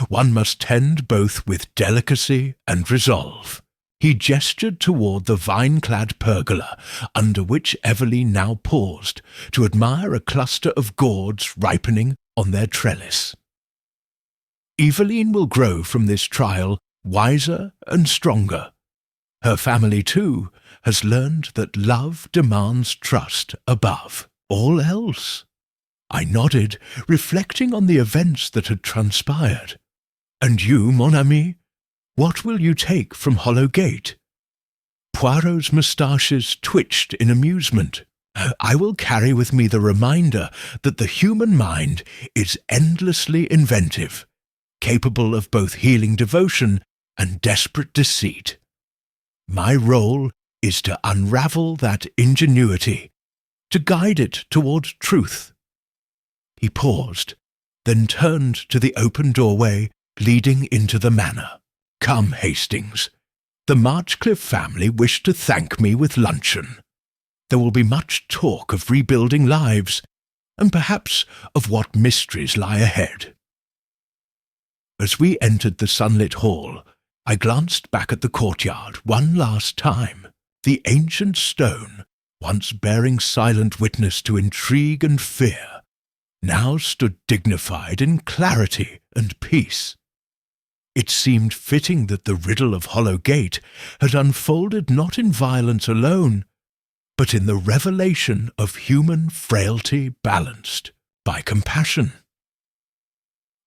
Speaker 1: One must tend both with delicacy and resolve." He gestured toward the vine-clad pergola, under which Evelyn now paused to admire a cluster of gourds ripening on their trellis. "Evelyn will grow from this trial wiser and stronger. Her family, too, has learned that love demands trust above all else." I nodded, reflecting on the events that had transpired. "And you, mon ami? What will you take from Hollow Gate?" Poirot's moustaches twitched in amusement. "I will carry with me the reminder that the human mind is endlessly inventive, capable of both healing devotion and desperate deceit. My role is to unravel that ingenuity, to guide it toward truth." He paused, then turned to the open doorway leading into the manor. "Come, Hastings. The Marchcliffe family wish to thank me with luncheon. There will be much talk of rebuilding lives, and perhaps of what mysteries lie ahead." As we entered the sunlit hall, I glanced back at the courtyard one last time. The ancient stone, once bearing silent witness to intrigue and fear, now stood dignified in clarity and peace. It seemed fitting that the riddle of Hollow Gate had unfolded not in violence alone, but in the revelation of human frailty balanced by compassion.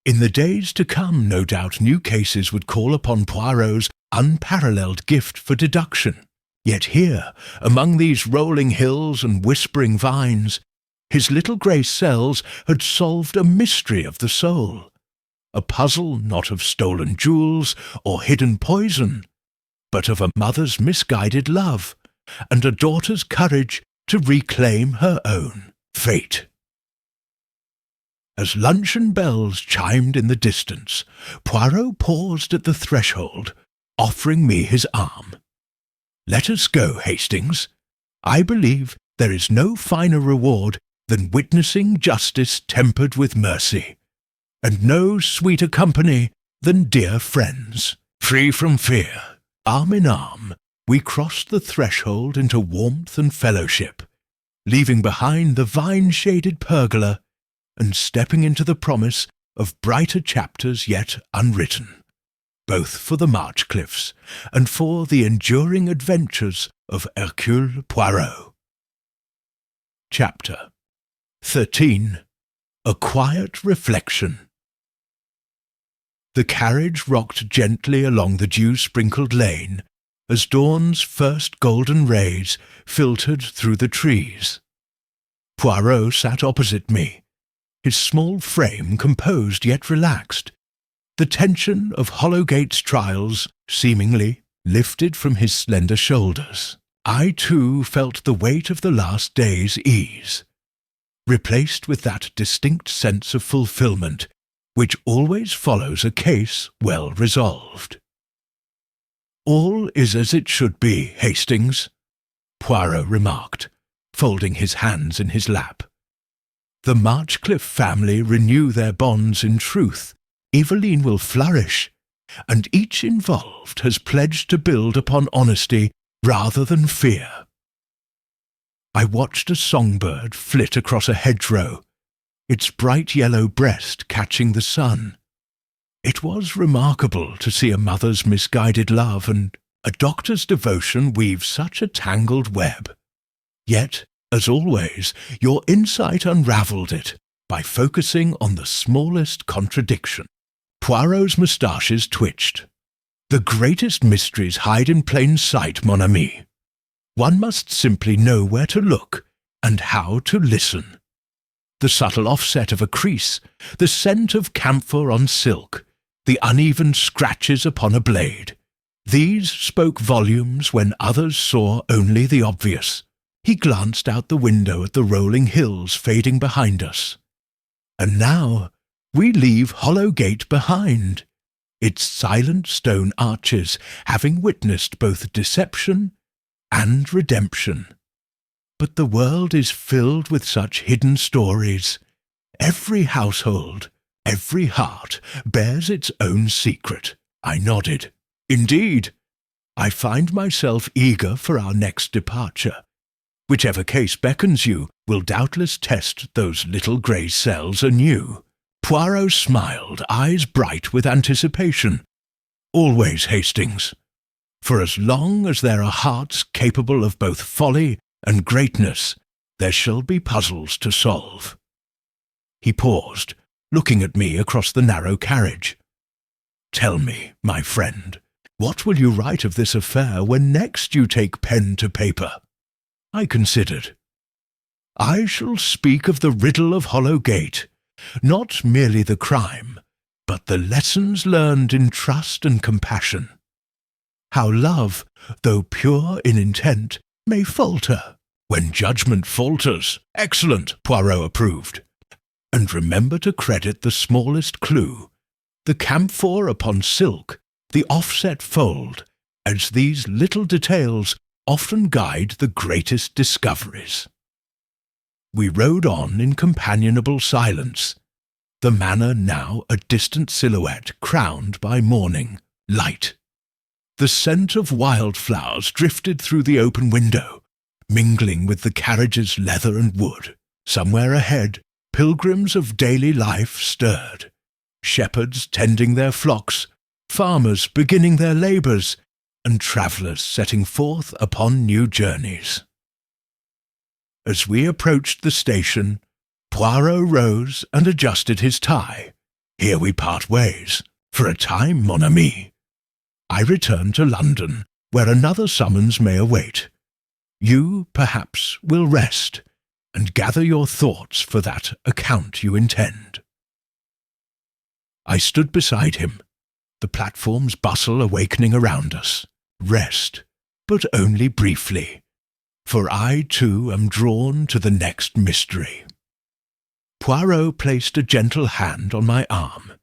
Speaker 1: In the days to come, no doubt new cases would call upon Poirot's unparalleled gift for deduction. Yet here, among these rolling hills and whispering vines, his little grey cells had solved a mystery of the soul, a puzzle not of stolen jewels or hidden poison, but of a mother's misguided love and a daughter's courage to reclaim her own fate. As luncheon bells chimed in the distance, Poirot paused at the threshold, offering me his arm. "Let us go, Hastings. I believe there is no finer reward than witnessing justice tempered with mercy, and no sweeter company than dear friends." Free from fear, arm in arm, we crossed the threshold into warmth and fellowship, leaving behind the vine-shaded pergola and stepping into the promise of brighter chapters yet unwritten, both for the Marchcliffes and for the enduring adventures of Hercule Poirot. Chapter 13. A Quiet Reflection. The carriage rocked gently along the dew-sprinkled lane as dawn's first golden rays filtered through the trees. Poirot sat opposite me, his small frame composed yet relaxed, the tension of Hollowgate's trials seemingly lifted from his slender shoulders. I too felt the weight of the last day's ease, replaced with that distinct sense of fulfillment which always follows a case well resolved. "All is as it should be, Hastings," Poirot remarked, folding his hands in his lap. "The Marchcliffe family renew their bonds in truth, Evelyn will flourish, and each involved has pledged to build upon honesty rather than fear." I watched a songbird flit across a hedgerow, its bright yellow breast catching the sun. It was remarkable to see a mother's misguided love and a doctor's devotion weave such a tangled web. Yet, as always, your insight unravelled it by focusing on the smallest contradiction. Poirot's moustaches twitched. "The greatest mysteries hide in plain sight, mon ami. One must simply know where to look and how to listen. The subtle offset of a crease, the scent of camphor on silk, the uneven scratches upon a blade. These spoke volumes when others saw only the obvious." He glanced out the window at the rolling hills fading behind us. "And now we leave Hollowgate behind, its silent stone arches having witnessed both deception and redemption. But the world is filled with such hidden stories. Every household, every heart bears its own secret." I nodded. "Indeed, I find myself eager for our next departure. Whichever case beckons you will doubtless test those little grey cells anew." Poirot smiled, eyes bright with anticipation. "Always, Hastings. For as long as there are hearts capable of both folly and greatness, there shall be puzzles to solve." He paused, looking at me across the narrow carriage. "Tell me, my friend, what will you write of this affair when next you take pen to paper?" I considered. "I shall speak of the riddle of Hollowgate, not merely the crime, but the lessons learned in trust and compassion. How love, though pure in intent, may falter. When judgment falters." "Excellent," Poirot approved. "And remember to credit the smallest clue, the camphor upon silk, the offset fold, as these little details often guide the greatest discoveries." We rode on in companionable silence, the manor now a distant silhouette crowned by morning light. The scent of wildflowers drifted through the open window, mingling with the carriage's leather and wood. Somewhere ahead, pilgrims of daily life stirred, shepherds tending their flocks, farmers beginning their labours, and travellers setting forth upon new journeys. As we approached the station, Poirot rose and adjusted his tie. "Here we part ways, for a time, mon ami. I return to London, where another summons may await. You, perhaps, will rest, and gather your thoughts for that account you intend." I stood beside him, the platform's bustle awakening around us. Rest, but only briefly, for I too am drawn to the next mystery. Poirot placed a gentle hand on my arm.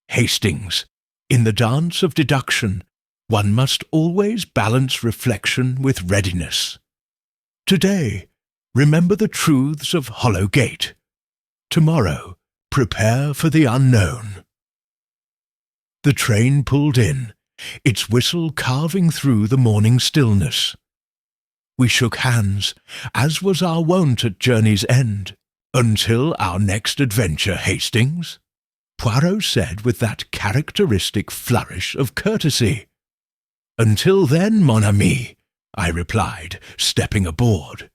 Speaker 1: "Hastings, in the dance of deduction, One must always balance reflection with readiness. Today, remember the truths of Hollow Gate. Tomorrow, prepare for the unknown. The train pulled in, its whistle carving through the morning stillness. We shook hands, as was our wont at journey's end. "Until our next adventure, Hastings," Poirot said with that characteristic flourish of courtesy. "Until then, mon ami," I replied, stepping aboard.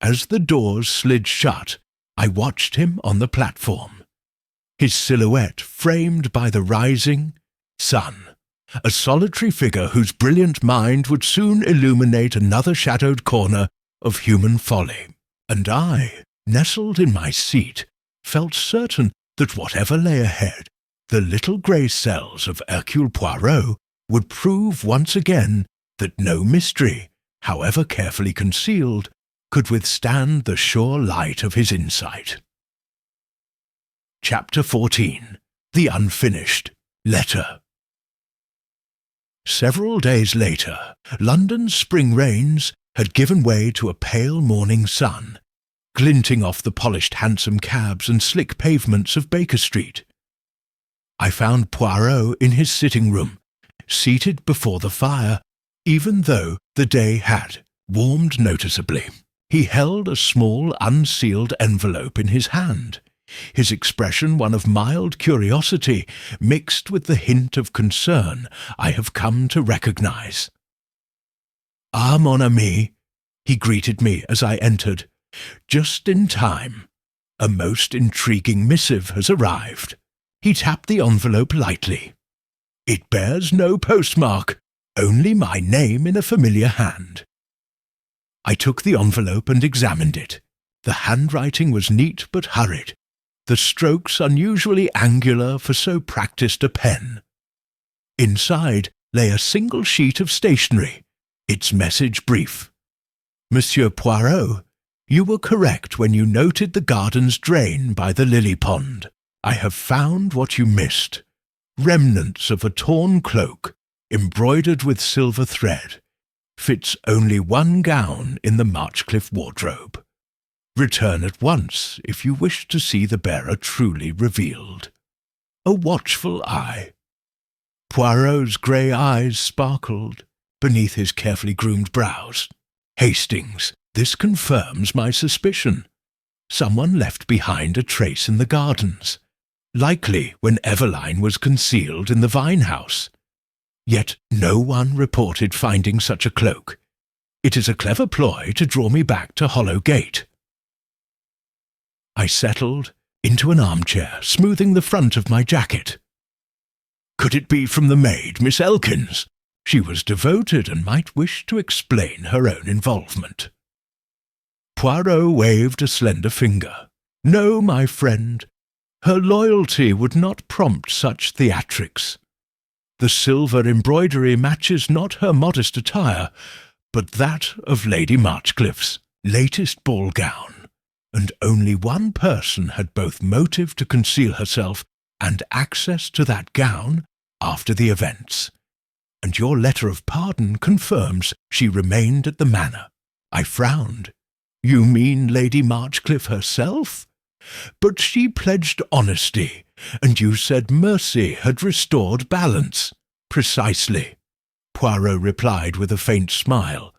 Speaker 1: As the doors slid shut, I watched him on the platform, his silhouette framed by the rising sun, a solitary figure whose brilliant mind would soon illuminate another shadowed corner of human folly. And I, nestled in my seat, felt certain that whatever lay ahead, the little grey cells of Hercule Poirot would prove once again that no mystery, however carefully concealed, could withstand the sure light of his insight. Chapter 14. The Unfinished Letter. Several days later, London's spring rains had given way to a pale morning sun, glinting off the polished hansom cabs and slick pavements of Baker Street. I found Poirot in his sitting-room, seated before the fire, even though the day had warmed noticeably. He held a small, unsealed envelope in his hand, his expression one of mild curiosity mixed with the hint of concern I have come to recognize. "Ah, mon ami," he greeted me as I entered. "Just in time. A most intriguing missive has arrived." He tapped the envelope lightly. "It bears no postmark, only my name in a familiar hand." I took the envelope and examined it. The handwriting was neat but hurried, the strokes unusually angular for so practised a pen. Inside lay a single sheet of stationery, its message brief. "Monsieur Poirot, you were correct when you noted the garden's drain by the lily pond. I have found what you missed. Remnants of a torn cloak, embroidered with silver thread. Fits only one gown in the Marchcliffe wardrobe. Return at once if you wish to see the bearer truly revealed. A watchful eye." Poirot's grey eyes sparkled beneath his carefully groomed brows. "Hastings, this confirms my suspicion. Someone left behind a trace in the gardens, likely when Evelyn was concealed in the vine-house. Yet no one reported finding such a cloak. It is a clever ploy to draw me back to Hollow Gate." I settled into an armchair, smoothing the front of my jacket. Could it be from the maid, Miss Elkins? She was devoted and might wish to explain her own involvement. Poirot waved a slender finger. "No, my friend. Her loyalty would not prompt such theatrics. The silver embroidery matches not her modest attire, but that of Lady Marchcliffe's latest ball gown, and only one person had both motive to conceal herself and access to that gown after the events. And your letter of pardon confirms she remained at the manor." I frowned. "You mean Lady Marchcliffe herself? But she pledged honesty, and you said mercy had restored balance." "Precisely," Poirot replied with a faint smile.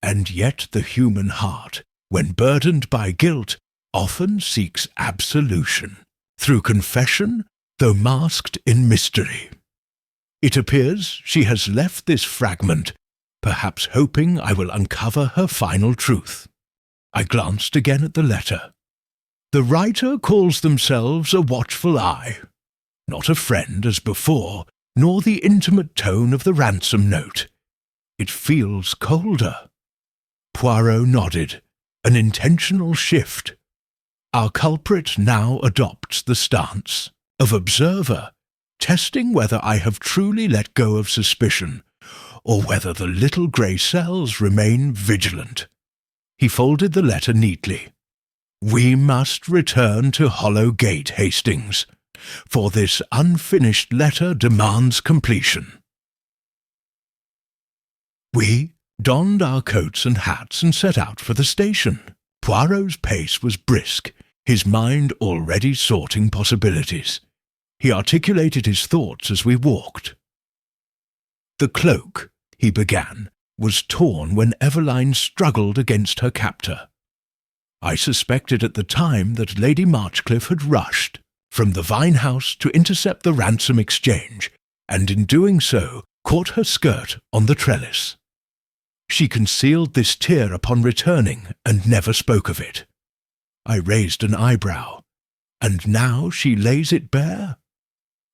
Speaker 1: "And yet the human heart, when burdened by guilt, often seeks absolution, through confession, though masked in mystery. It appears she has left this fragment, perhaps hoping I will uncover her final truth." I glanced again at the letter. The writer calls themselves a watchful eye. Not a friend as before, nor the intimate tone of the ransom note. It feels colder. Poirot nodded, an intentional shift. Our culprit now adopts the stance of observer, testing whether I have truly let go of suspicion, or whether the little grey cells remain vigilant. He folded the letter neatly. "We must return to Hollow Gate, Hastings, for this unfinished letter demands completion." We donned our coats and hats and set out for the station. Poirot's pace was brisk, his mind already sorting possibilities. He articulated his thoughts as we walked. "The cloak," he began, "was torn when Evelyn struggled against her captor. I suspected at the time that Lady Marchcliffe had rushed from the Vine House to intercept the ransom exchange, and in doing so caught her skirt on the trellis. She concealed this tear upon returning and never spoke of it. I raised an eyebrow. And now she lays it bare?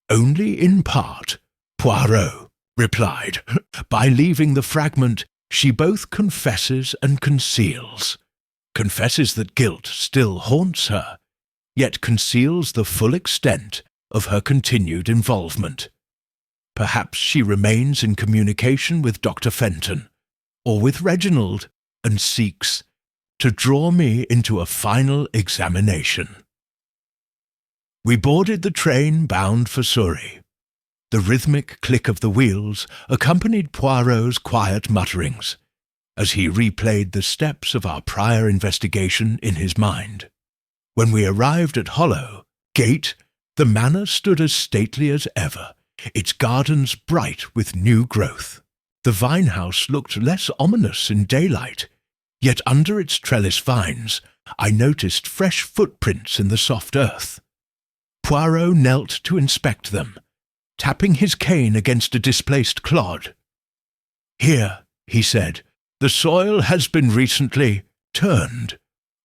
Speaker 1: Only in part, Poirot replied. By leaving the fragment, she both confesses and conceals. Confesses that guilt still haunts her, yet conceals the full extent of her continued involvement. Perhaps she remains in communication with Dr. Fenton, or with Reginald, and seeks to draw me into a final examination." We boarded the train bound for Surrey. The rhythmic click of the wheels accompanied Poirot's quiet mutterings, as he replayed the steps of our prior investigation in his mind. When we arrived at Hollow Gate, the manor stood as stately as ever, its gardens bright with new growth. The vine house looked less ominous in daylight, yet under its trellis vines I noticed fresh footprints in the soft earth. Poirot knelt to inspect them, tapping his cane against a displaced clod. "Here," he said, "the soil has been recently turned.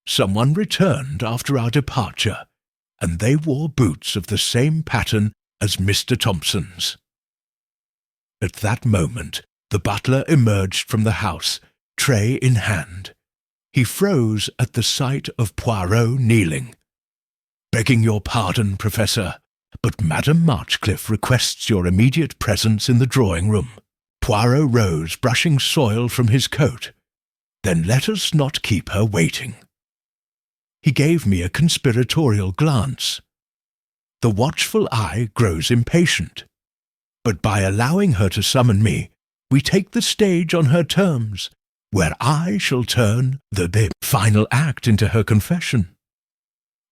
Speaker 1: Someone returned after our departure, and they wore boots of the same pattern as Mr. Thompson's." At that moment, the butler emerged from the house, tray in hand. He froze at the sight of Poirot kneeling. "Begging your pardon, Professor, but Madame Marchcliffe requests your immediate presence in the drawing-room." Poirot rose, brushing soil from his coat. "Then let us not keep her waiting." He gave me a conspiratorial glance. The watchful eye grows impatient. But by allowing her to summon me, we take the stage on her terms, where I shall turn the final act into her confession.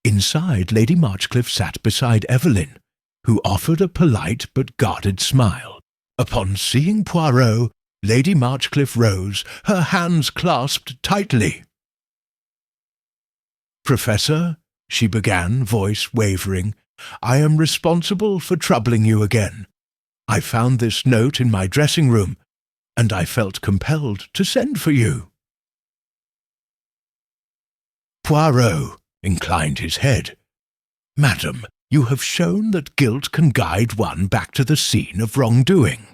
Speaker 1: Inside, Lady Marchcliffe sat beside Evelyn, who offered a polite but guarded smile. Upon seeing Poirot, Lady Marchcliffe rose, her hands clasped tightly. "Professor," she began, voice wavering, "I am responsible for troubling you again. I found this note in my dressing-room, and I felt compelled to send for you." Poirot inclined his head. "Madam, you have shown that guilt can guide one back to the scene of wrongdoing,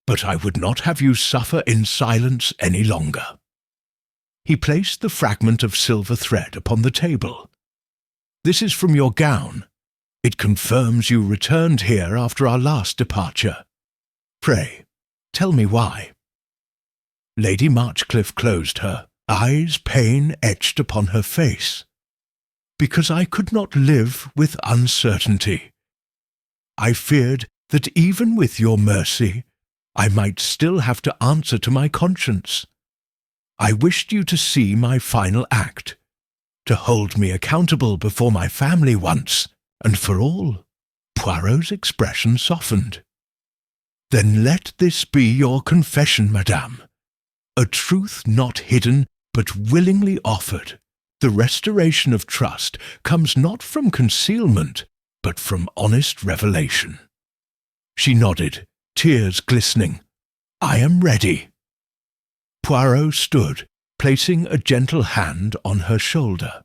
Speaker 1: but I would not have you suffer in silence any longer." He placed the fragment of silver thread upon the table. "This is from your gown. It confirms you returned here after our last departure. Pray, tell me why." Lady Marchcliffe closed her eyes, pain etched upon her face. "Because I could not live with uncertainty. I feared that even with your mercy, I might still have to answer to my conscience. I wished you to see my final act, to hold me accountable before my family once and for all." Poirot's expression softened. "Then let this be your confession, madame. A truth not hidden, but willingly offered. The restoration of trust comes not from concealment, but from honest revelation." She nodded, tears glistening. "I am ready." Poirot stood, placing a gentle hand on her shoulder.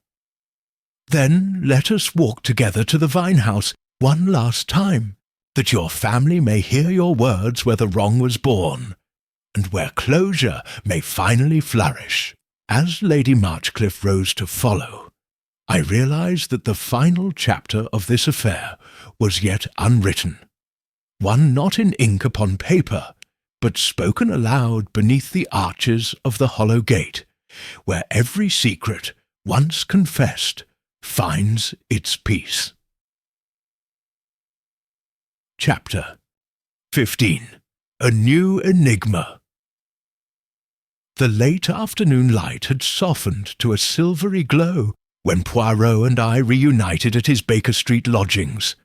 Speaker 1: "Then let us walk together to the Vine House one last time, that your family may hear your words where the wrong was born, and where closure may finally flourish." As Lady Marchcliffe rose to follow, I realized that the final chapter of this affair was yet unwritten, one not in ink upon paper, but spoken aloud beneath the arches of the Hollow Gate, where every secret, once confessed, finds its peace. Chapter 15. A New Enigma. The late afternoon light had softened to a silvery glow when Poirot and I reunited at his Baker Street lodgings.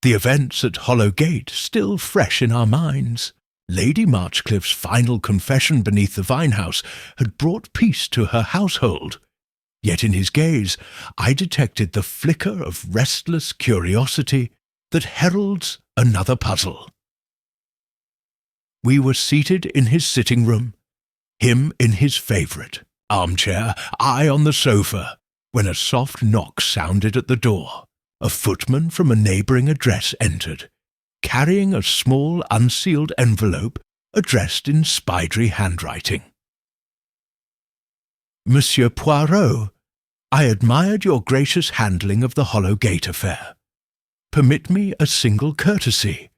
Speaker 1: The events at Hollow Gate still fresh in our minds. Lady Marchcliffe's final confession beneath the vine-house had brought peace to her household. Yet in his gaze I detected the flicker of restless curiosity that heralds another puzzle. We were seated in his sitting room, him in his favourite armchair, I on the sofa, when a soft knock sounded at the door. A footman from a neighbouring address entered, carrying a small unsealed envelope addressed in spidery handwriting. Monsieur Poirot, I admired your gracious handling of the Hollow Gate affair. Permit me a single courtesy.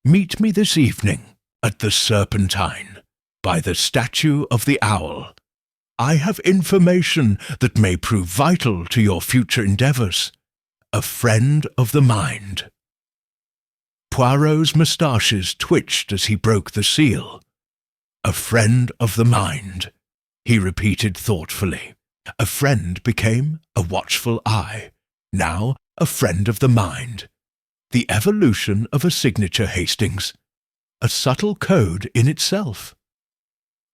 Speaker 1: Meet me this evening at the Serpentine, by the statue of the owl. I have information that may prove vital to your future endeavours. A friend of the mind. Poirot's moustaches twitched as he broke the seal. A friend of the mind, he repeated thoughtfully. A friend became a watchful eye. Now a friend of the mind. The evolution of a signature, Hastings. A subtle code in itself.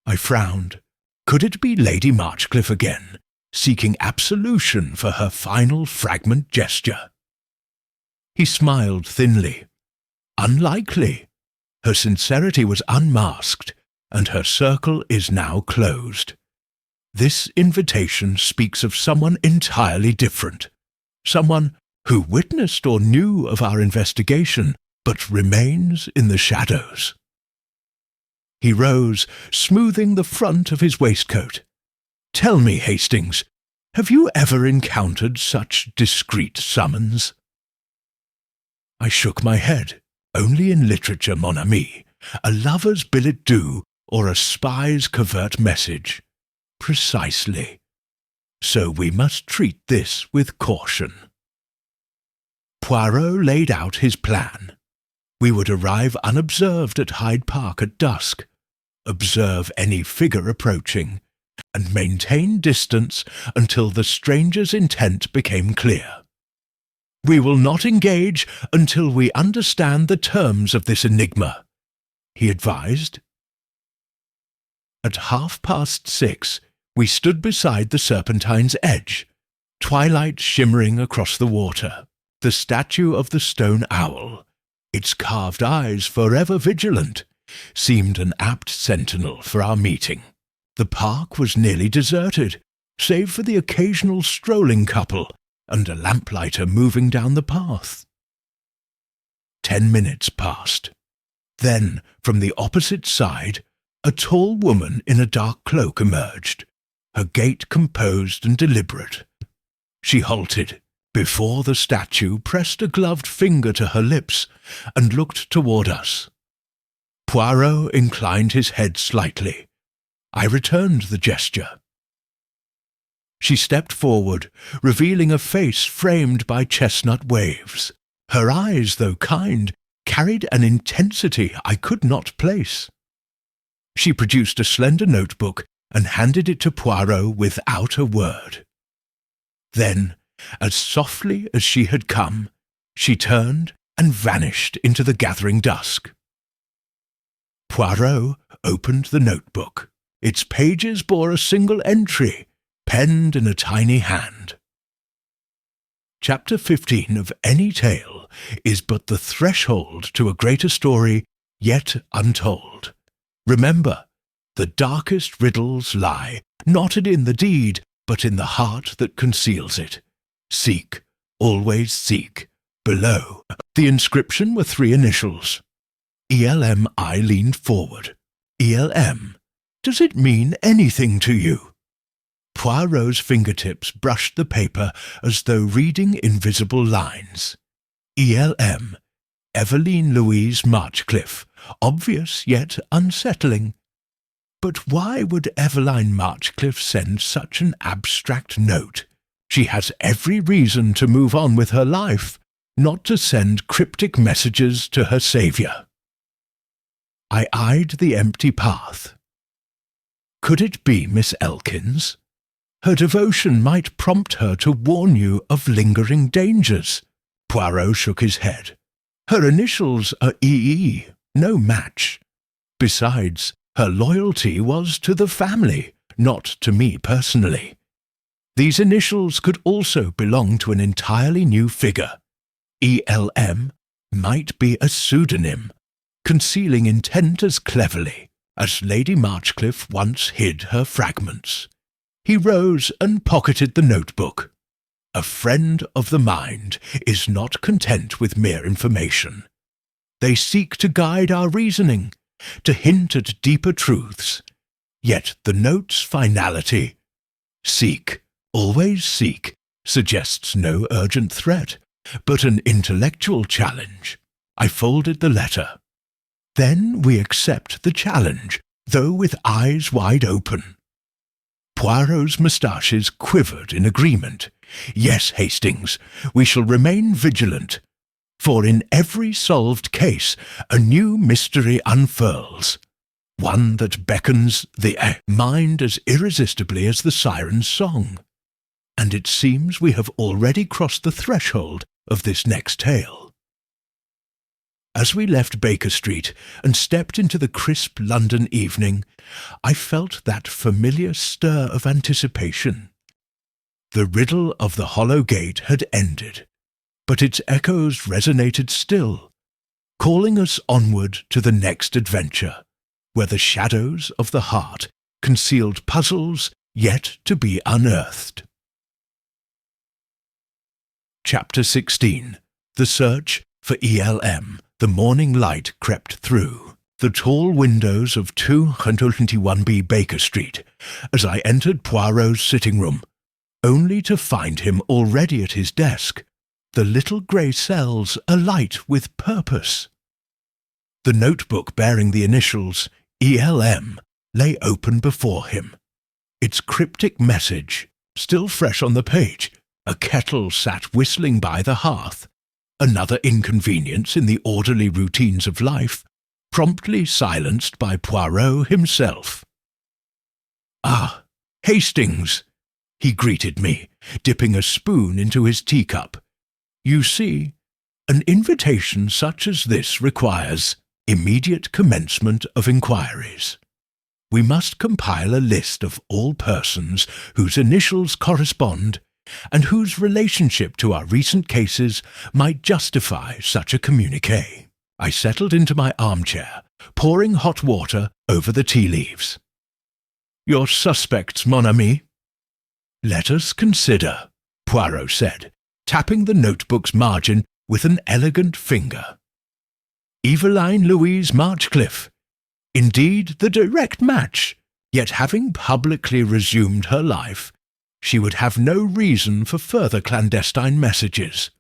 Speaker 1: I frowned. Could it be Lady Marchcliffe again, seeking absolution for her final fragment gesture? He smiled thinly. Unlikely. Her sincerity was unmasked, and her circle is now closed. This invitation speaks of someone entirely different. Someone who witnessed or knew of our investigation, but remains in the shadows. He rose, smoothing the front of his waistcoat. Tell me, Hastings, have you ever encountered such discreet summons? I shook my head. Only in literature, mon ami. A lover's billet doux or a spy's covert message. Precisely. So we must treat this with caution. Poirot laid out his plan. We would arrive unobserved at Hyde Park at dusk, observe any figure approaching, and maintain distance until the stranger's intent became clear. We will not engage until we understand the terms of this enigma, he advised. At 6:30, we stood beside the Serpentine's edge, twilight shimmering across the water, the statue of the stone owl, its carved eyes forever vigilant, seemed an apt sentinel for our meeting. The park was nearly deserted, save for the occasional strolling couple and a lamplighter moving down the path. 10 minutes passed. Then, from the opposite side, a tall woman in a dark cloak emerged, her gait composed and deliberate. She halted before the statue, pressed a gloved finger to her lips, and looked toward us. Poirot inclined his head slightly. I returned the gesture. She stepped forward, revealing a face framed by chestnut waves. Her eyes, though kind, carried an intensity I could not place. She produced a slender notebook and handed it to Poirot without a word. Then, as softly as she had come, she turned and vanished into the gathering dusk. Poirot opened the notebook. Its pages bore a single entry, penned in a tiny hand. Chapter 15 of any tale is but the threshold to a greater story yet untold. Remember, the darkest riddles lie, not in the deed, but in the heart that conceals it. Seek, always seek. Below, the inscription were 3 initials. ELM. I leaned forward. ELM. Does it mean anything to you? Poirot's fingertips brushed the paper as though reading invisible lines. ELM. Evelyn Louise Marchcliffe. Obvious yet unsettling. But why would Evelyn Marchcliffe send such an abstract note? She has every reason to move on with her life, not to send cryptic messages to her saviour. I eyed the empty path. Could it be Miss Elkins? Her devotion might prompt her to warn you of lingering dangers. Poirot shook his head. Her initials are EE, no match. Besides, her loyalty was to the family, not to me personally. These initials could also belong to an entirely new figure. ELM might be a pseudonym, concealing intent as cleverly as Lady Marchcliffe once hid her fragments. He rose and pocketed the notebook. A friend of the mind is not content with mere information. They seek to guide our reasoning, to hint at deeper truths. Yet the note's finality, seek, always seek, suggests no urgent threat, but an intellectual challenge. I folded the letter. Then we accept the challenge, though with eyes wide open. Poirot's moustaches quivered in agreement. Yes, Hastings, we shall remain vigilant, for in every solved case a new mystery unfurls, one that beckons the mind as irresistibly as the siren's song. And it seems we have already crossed the threshold of this next tale. As we left Baker Street and stepped into the crisp London evening, I felt that familiar stir of anticipation. The riddle of the hollow gate had ended, but its echoes resonated still, calling us onward to the next adventure, where the shadows of the heart concealed puzzles yet to be unearthed. Chapter 16. The Search for ELM. The morning light crept through the tall windows of 221B Baker Street as I entered Poirot's sitting room, only to find him already at his desk, the little grey cells alight with purpose. The notebook bearing the initials ELM lay open before him, its cryptic message still fresh on the page. A kettle sat whistling by the hearth, another inconvenience in the orderly routines of life, promptly silenced by Poirot himself. "Ah, Hastings," he greeted me, dipping a spoon into his teacup. "You see, an invitation such as this requires immediate commencement of inquiries. We must compile a list of all persons whose initials correspond and whose relationship to our recent cases might justify such a communiqué." I settled into my armchair, pouring hot water over the tea leaves. "Your suspects, mon ami?" "Let us consider," Poirot said, tapping the notebook's margin with an elegant finger. "Evelyn Louise Marchcliffe. Indeed, the direct match, yet having publicly resumed her life, she would have no reason for further clandestine messages.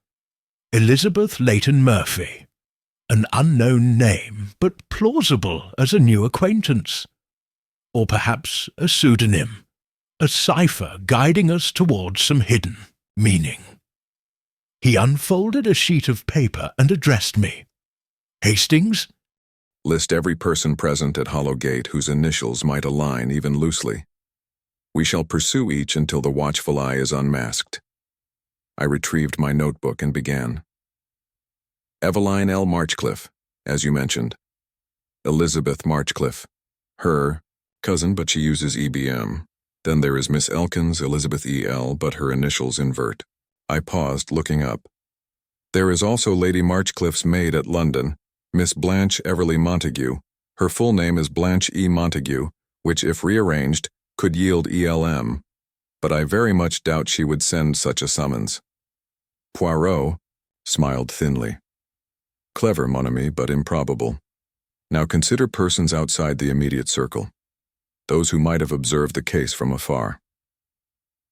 Speaker 1: Elizabeth Leighton Murphy. An unknown name, but plausible as a new acquaintance. Or perhaps a pseudonym, a cipher guiding us towards some hidden meaning." He unfolded a sheet of paper and addressed me. "Hastings?"
Speaker 2: List every person present at Hollow Gate whose initials might align even loosely. We shall pursue each until the watchful eye is unmasked. I retrieved my notebook and began. Evelyn L. Marchcliffe, as you mentioned. Elizabeth Marchcliffe, her cousin, but she uses EBM. Then there is Miss Elkins, Elizabeth E.L., but her initials invert. I paused, looking up. There is also Lady Marchcliffe's maid at London, Miss Blanche Everly Montague. Her full name is Blanche E. Montague, which, if rearranged, could yield ELM, but I very much doubt she would send such a summons. Poirot smiled thinly. Clever, mon ami, but improbable. Now consider persons outside the immediate circle, those who might have observed the case from afar.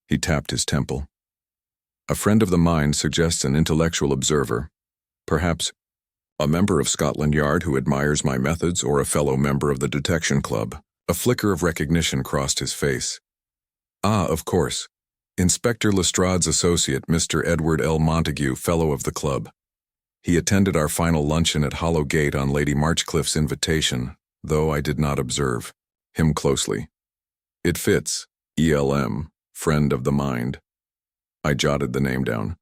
Speaker 2: He tapped his temple. A friend of the mind suggests an intellectual observer, perhaps a member of Scotland Yard who admires my methods, or a fellow member of the detection club. A flicker of recognition crossed his face. Ah, of course. Inspector Lestrade's associate, Mr. Edward L. Montague, fellow of the club. He attended our final luncheon at Hollow Gate on Lady Marchcliffe's invitation, though I did not observe him closely. It fits. ELM, friend of the mind. I jotted the name down.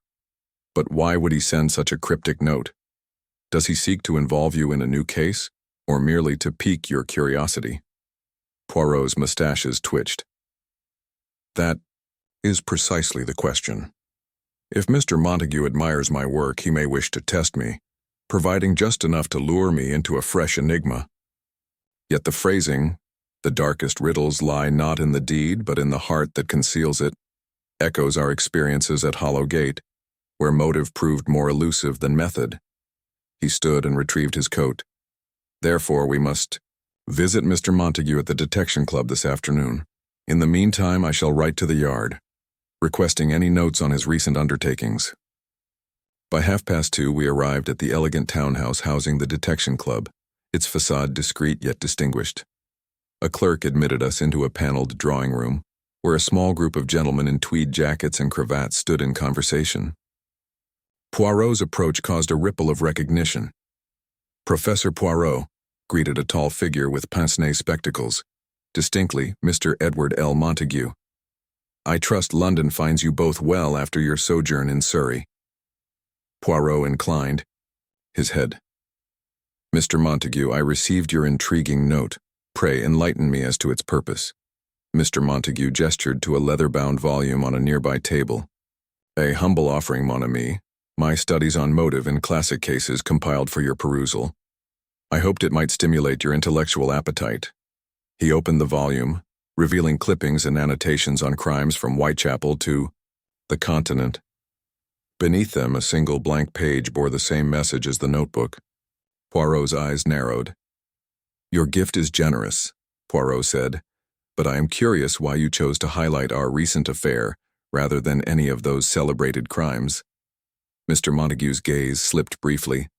Speaker 2: But why would he send such a cryptic note? Does he seek to involve you in a new case, or merely to pique your curiosity? Poirot's mustaches twitched. That is precisely the question. If Mr. Montague admires my work, he may wish to test me, providing just enough to lure me into a fresh enigma. Yet the phrasing, "The darkest riddles lie not in the deed, but in the heart that conceals it," echoes our experiences at Hollow Gate, where motive proved more elusive than method. He stood and retrieved his coat. Therefore, we must visit Mr. Montague at the Detection Club this afternoon. In the meantime, I shall write to the Yard, requesting any notes on his recent undertakings. By 2:30, we arrived at the elegant townhouse housing the Detection Club, its facade discreet yet distinguished. A clerk admitted us into a paneled drawing room, where a small group of gentlemen in tweed jackets and cravats stood in conversation. Poirot's approach caused a ripple of recognition. "Professor Poirot," greeted a tall figure with pince-nez spectacles, distinctly Mr. Edward L. Montague. "I trust London finds you both well after your sojourn in Surrey." Poirot inclined his head. "Mr. Montague, I received your intriguing note. Pray enlighten me as to its purpose." Mr. Montague gestured to a leather-bound volume on a nearby table. "A humble offering, mon ami. My studies on motive in classic cases compiled for your perusal. I hoped it might stimulate your intellectual appetite." He opened the volume, revealing clippings and annotations on crimes from Whitechapel to the Continent. Beneath them, a single blank page bore the same message as the notebook. Poirot's eyes narrowed. "Your gift is generous," Poirot said, "but I am curious why you chose to highlight our recent affair rather than any of those celebrated crimes." Mr. Montague's gaze slipped briefly.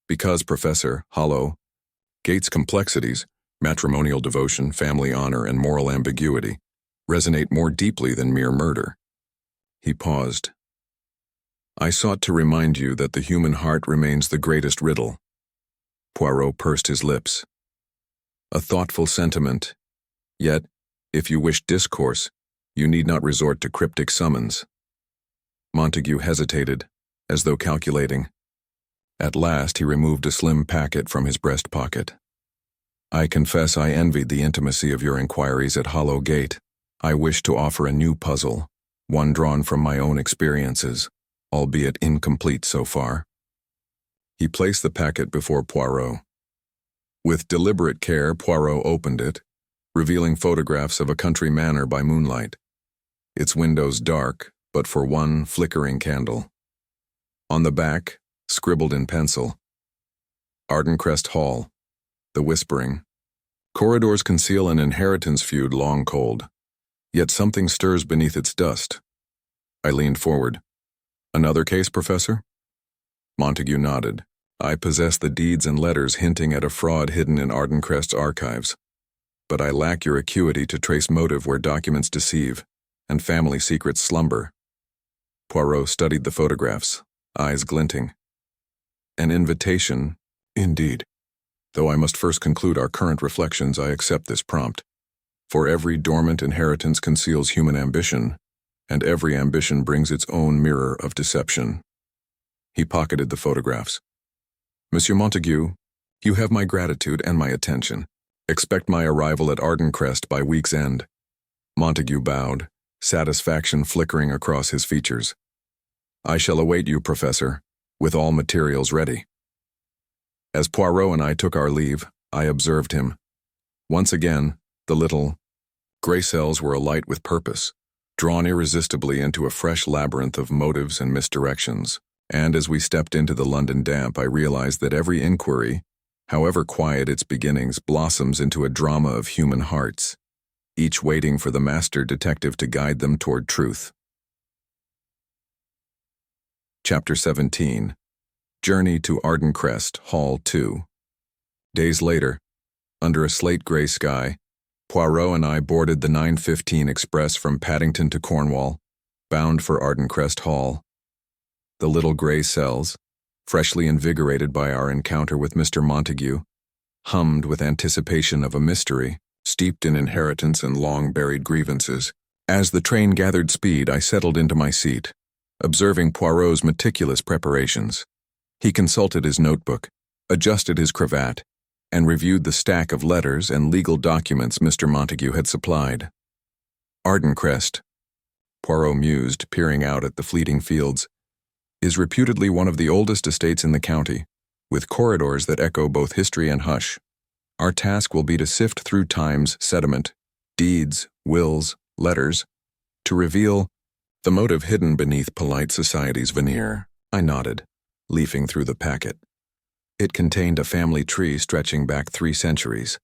Speaker 2: "Because, Professor, Hollow Gate's complexities, matrimonial devotion, family honor, and moral ambiguity, resonate more deeply than mere murder." He paused. "I sought to remind you that the human heart remains the greatest riddle." Poirot pursed his lips. "A thoughtful sentiment. Yet, if you wish discourse, you need not resort to cryptic summons." Montague hesitated, as though calculating. At last he removed a slim packet from his breast pocket. "I confess I envied the intimacy of your inquiries at Hollow Gate. I wish to offer a new puzzle, one drawn from my own experiences, albeit incomplete so far." He placed the packet before Poirot. With deliberate care, Poirot opened it, revealing photographs of a country manor by moonlight, its windows dark but for one flickering candle. On the back, scribbled in pencil, "Ardenrest Hall, the whispering. Corridors conceal an inheritance feud long cold, yet something stirs beneath its dust." I leaned forward. "Another case, Professor?" Montague nodded. "I possess the deeds and letters hinting at a fraud hidden in Ardenrest's archives. But I lack your acuity to trace motive where documents deceive, and family secrets slumber." Poirot studied the photographs, eyes glinting. "An invitation, indeed. Though I must first conclude our current reflections, I accept this prompt. For every dormant inheritance conceals human ambition, and every ambition brings its own mirror of deception." He pocketed the photographs. "Monsieur Montague, you have my gratitude and my attention. Expect my arrival at Ardenrest by week's end." Montague bowed, satisfaction flickering across his features. "I shall await you, Professor, with all materials ready." As Poirot and I took our leave, I observed him. Once again, the little gray cells were alight with purpose, drawn irresistibly into a fresh labyrinth of motives and misdirections. And as we stepped into the London damp, I realized that every inquiry, however quiet its beginnings, blossoms into a drama of human hearts, each waiting for the master detective to guide them toward truth. Chapter 17. Journey to Ardenrest, Hall 2. Days later, under a slate-gray sky, Poirot and I boarded the 9:15 express from Paddington to Cornwall, bound for Ardenrest Hall. The little gray cells, freshly invigorated by our encounter with Mr. Montague, hummed with anticipation of a mystery, steeped in inheritance and long-buried grievances. As the train gathered speed, I settled into my seat, observing Poirot's meticulous preparations. He consulted his notebook, adjusted his cravat, and reviewed the stack of letters and legal documents Mr. Montague had supplied. Ardenrest, Poirot mused, peering out at the fleeting fields, is reputedly one of the oldest estates in the county, with corridors that echo both history and hush. Our task will be to sift through time's sediment, deeds, wills, letters, to reveal the motive hidden beneath polite society's veneer. I nodded, leafing through the packet. It contained a family tree stretching back 3 centuries,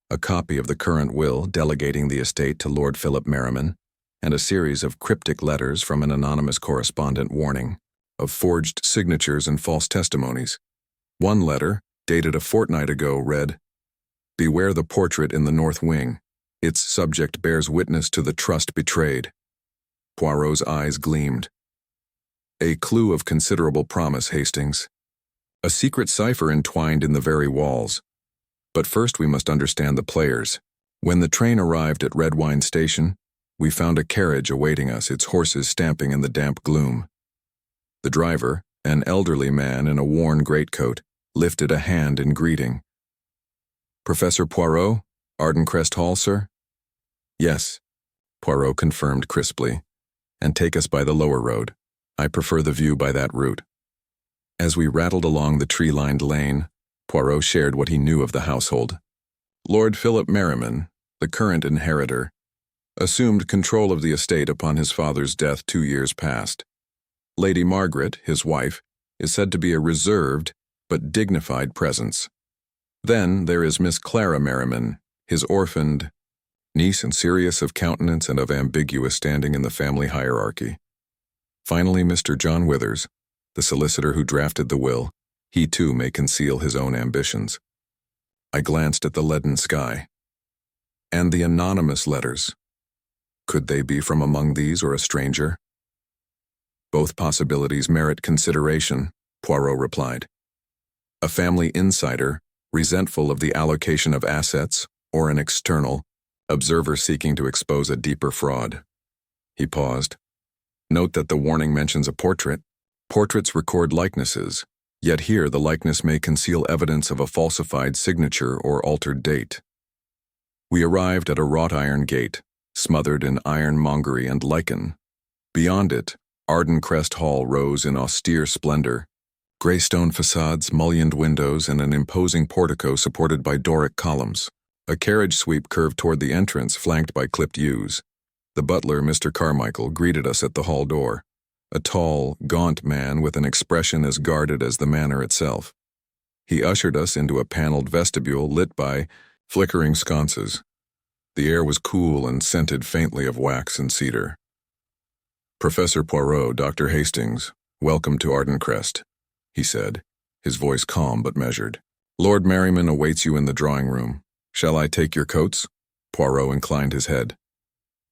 Speaker 2: a copy of the current will delegating the estate to Lord Philip Merriman, and a series of cryptic letters from an anonymous correspondent warning of forged signatures and false testimonies. One letter, dated a fortnight ago, read, "Beware the portrait in the north wing. Its subject bears witness to the trust betrayed." Poirot's eyes gleamed. "A clue of considerable promise, Hastings. A secret cipher entwined in the very walls. But first we must understand the players." When the train arrived at Red Wine Station, we found a carriage awaiting us, its horses stamping in the damp gloom. The driver, an elderly man in a worn greatcoat, lifted a hand in greeting. "Professor Poirot, Ardenrest Hall, sir?" "Yes," Poirot confirmed crisply. "And take us by the lower road. I prefer the view by that route." As we rattled along the tree-lined lane, Poirot shared what he knew of the household. Lord Philip Merriman, the current inheritor, assumed control of the estate upon his father's death 2 years past. Lady Margaret, his wife, is said to be a reserved but dignified presence. Then there is Miss Clara Merriman, his orphaned niece, and serious of countenance and of ambiguous standing in the family hierarchy. Finally, Mr. John Withers, the solicitor who drafted the will. He too may conceal his own ambitions. I glanced at the leaden sky. And the anonymous letters. Could they be from among these or a stranger? "Both possibilities merit consideration," Poirot replied. "A family insider, resentful of the allocation of assets, or an external observer seeking to expose a deeper fraud." He paused. "Note that the warning mentions a portrait. Portraits record likenesses, yet here the likeness may conceal evidence of a falsified signature or altered date." We arrived at a wrought iron gate, smothered in ironmongery and lichen. Beyond it, Ardenrest Hall rose in austere splendor, gray stone facades, mullioned windows, and an imposing portico supported by Doric columns. A carriage sweep curved toward the entrance, flanked by clipped yews. The butler, Mr. Carmichael, greeted us at the hall door, a tall, gaunt man with an expression as guarded as the manor itself. He ushered us into a paneled vestibule lit by flickering sconces. The air was cool and scented faintly of wax and cedar. "Professor Poirot, Dr. Hastings, welcome to Ardenrest," he said, his voice calm but measured. "Lord Merriman awaits you in the drawing room. Shall I take your coats?" Poirot inclined his head.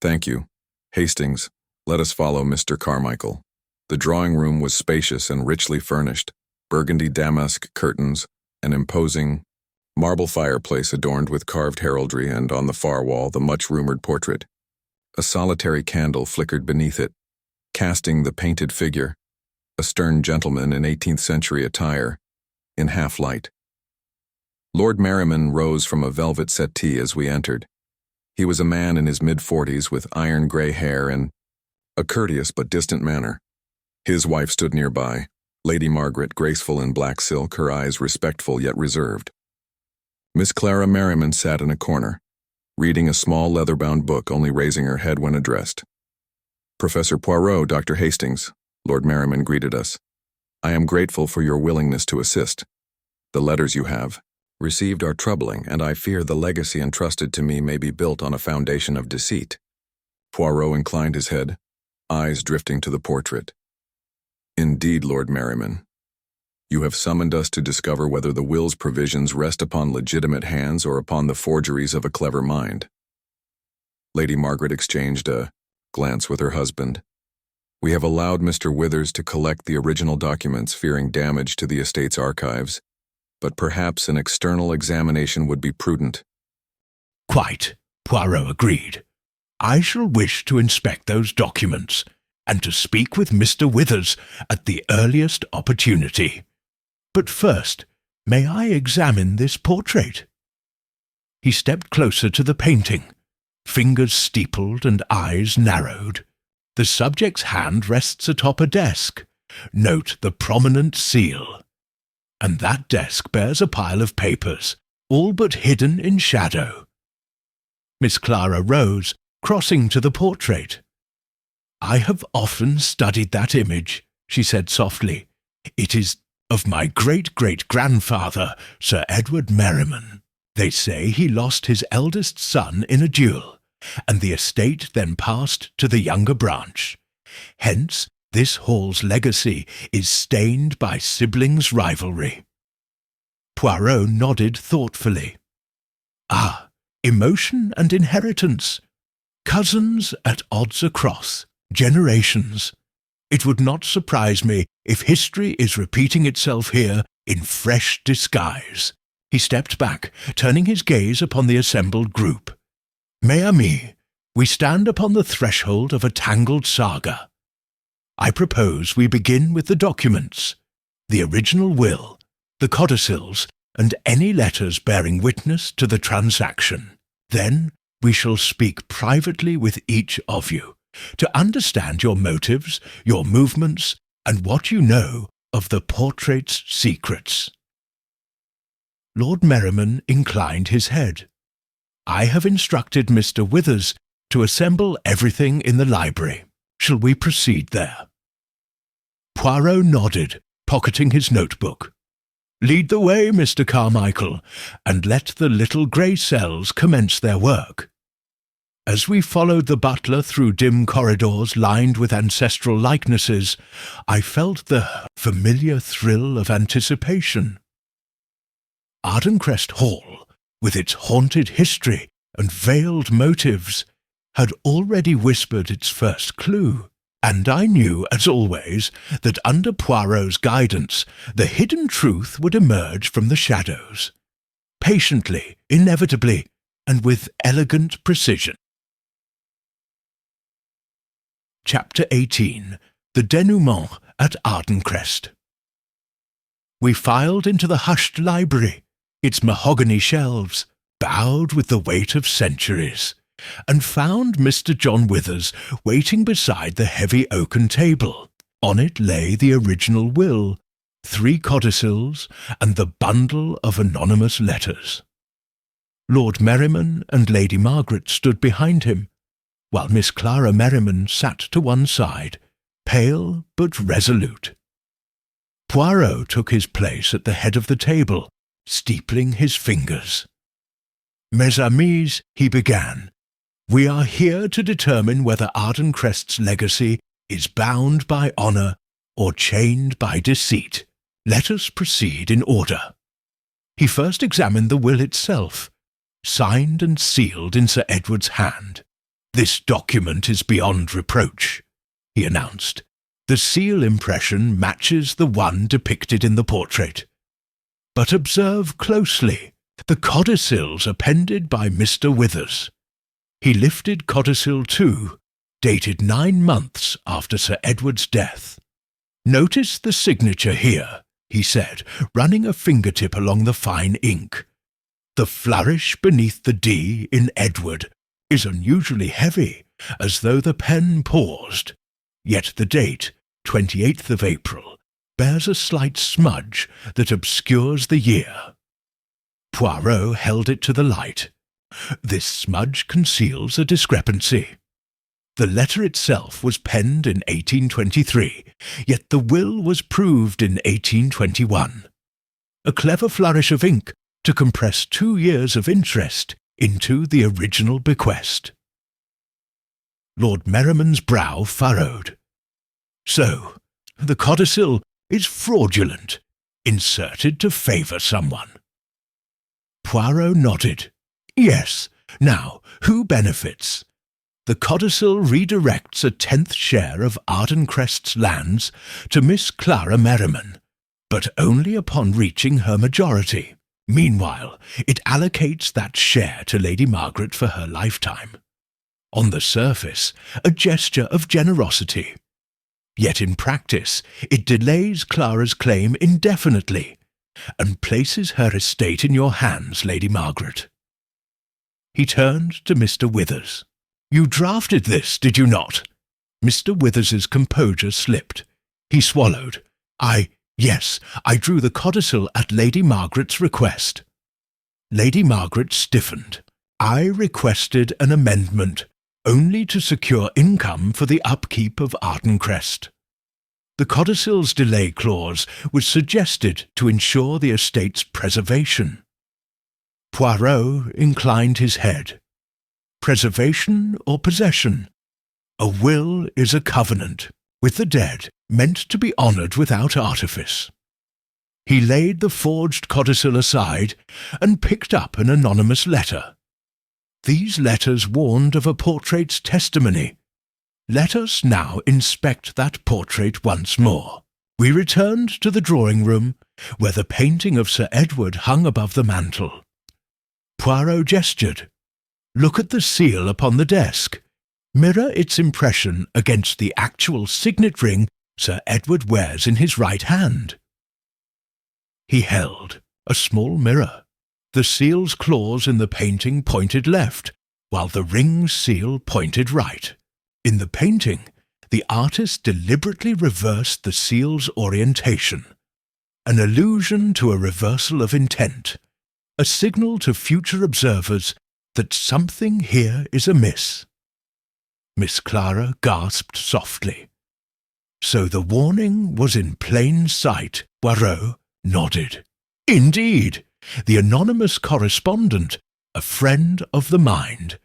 Speaker 2: "Thank you. Hastings, let us follow Mr. Carmichael." The drawing room was spacious and richly furnished, burgundy damask curtains, an imposing marble fireplace adorned with carved heraldry, and on the far wall the much-rumored portrait. A solitary candle flickered beneath it, casting the painted figure, a stern gentleman in 18th century attire, in half-light. Lord Merriman rose from a velvet settee as we entered. He was a man in his mid-40s with iron-gray hair and a courteous but distant manner. His wife stood nearby, Lady Margaret, graceful in black silk, her eyes respectful yet reserved. Miss Clara Merriman sat in a corner, reading a small leather-bound book, only raising her head when addressed. "Professor Poirot, Dr. Hastings," Lord Merriman greeted us. "I am grateful for your willingness to assist. The letters you have received are troubling, and I fear the legacy entrusted to me may be built on a foundation of deceit." Poirot inclined his head, eyes drifting to the portrait. "Indeed, Lord Merriman. You have summoned us to discover whether the will's provisions rest upon legitimate hands or upon the forgeries of a clever mind." Lady Margaret exchanged a glance with her husband. "We have allowed Mr. Withers to collect the original documents, fearing damage to the estate's archives, but perhaps an external examination would be prudent."
Speaker 1: "Quite. Poirot agreed. "I shall wish to inspect those documents, and to speak with Mr. Withers at the earliest opportunity. But first, may I examine this portrait?" He stepped closer to the painting, fingers steepled and eyes narrowed. The subject's hand rests atop a desk. Note the prominent seal. And that desk bears a pile of papers, all but hidden in shadow. Miss Clara rose, crossing to the portrait. "I have often studied that image," she said softly. "It is of my great-great-grandfather, Sir Edward Merriman. They say he lost his eldest son in a duel, and the estate then passed to the younger branch. Hence, this hall's legacy is stained by siblings' rivalry." Poirot nodded thoughtfully. "Ah, emotion and inheritance. Cousins at odds across, generations. It would not surprise me if history is repeating itself here in fresh disguise." He stepped back, turning his gaze upon the assembled group. "Mes amis, we stand upon the threshold of a tangled saga. I propose we begin with the documents, the original will, the codicils, and any letters bearing witness to the transaction. Then we shall speak privately with each of you, to understand your motives, your movements, and what you know of the portrait's secrets." Lord Merriman inclined his head. "I have instructed Mr. Withers to assemble everything in the library. Shall we proceed there?" Poirot nodded, pocketing his notebook. "Lead the way, Mr. Carmichael, and let the little grey cells commence their work." As we followed the butler through dim corridors lined with ancestral likenesses, I felt the familiar thrill of anticipation. Ardenrest Hall, with its haunted history and veiled motives, had already whispered its first clue, and I knew, as always, that under Poirot's guidance the hidden truth would emerge from the shadows, patiently, inevitably, and with elegant precision. Chapter 18. The Denouement at Ardenrest. We filed into the hushed library, its mahogany shelves bowed with the weight of centuries, and found Mr. John Withers waiting beside the heavy oaken table. On it lay the original will, 3 codicils, and the bundle of anonymous letters. Lord Merriman and Lady Margaret stood behind him, while Miss Clara Merriman sat to one side, pale but resolute. Poirot took his place at the head of the table, steepling his fingers. "Mes amis," he began, "we are here to determine whether Ardenrest's legacy is bound by honour or chained by deceit. Let us proceed in order." He first examined the will itself, signed and sealed in Sir Edward's hand. "This document is beyond reproach," he announced. "The seal impression matches the one depicted in the portrait. But observe closely the codicils appended by Mr. Withers." He lifted Codicil 2, dated 9 months after Sir Edward's death. "Notice the signature here," he said, running a fingertip along the fine ink. "The flourish beneath the D in Edward is unusually heavy, as though the pen paused. Yet the date, 28th of April, bears a slight smudge that obscures the year." Poirot held it to the light. "This smudge conceals a discrepancy. The letter itself was penned in 1823, yet the will was proved in 1821. A clever flourish of ink to compress 2 years of interest into the original bequest." Lord Merriman's brow furrowed. "So, the codicil is fraudulent, inserted to favour someone." Poirot nodded. "Yes. Now, who benefits? The codicil redirects a 10th share of Ardenrest's lands to Miss Clara Merriman, but only upon reaching her majority. Meanwhile, it allocates that share to Lady Margaret for her lifetime. On the surface, a gesture of generosity. Yet in practice, it delays Clara's claim indefinitely and places her estate in your hands, Lady Margaret. He turned to Mr. Withers. "You drafted this, did you not?" Mr. Withers's composure slipped. He swallowed. Yes, I drew the codicil at Lady Margaret's request." Lady Margaret stiffened. "I requested an amendment only to secure income for the upkeep of Ardenrest. The codicil's delay clause was suggested to ensure the estate's preservation." Poirot inclined his head. "Preservation or possession? A will is a covenant with the dead, meant to be honoured without artifice." He laid the forged codicil aside and picked up an anonymous letter. These letters warned of a portrait's testimony. Let us now inspect that portrait once more. We returned to the drawing-room, where the painting of Sir Edward hung above the mantel. Poirot gestured. "Look at the seal upon the desk. Mirror its impression against the actual signet ring Sir Edward wears in his right hand." He held a small mirror. The seal's claws in the painting pointed left, while the ring's seal pointed right. In the painting, the artist deliberately reversed the seal's orientation, an allusion to a reversal of intent, a signal to future observers that something here is amiss. Miss Clara gasped softly. "So the warning was in plain sight." Poirot nodded. "Indeed, the anonymous correspondent, a friend of the mind,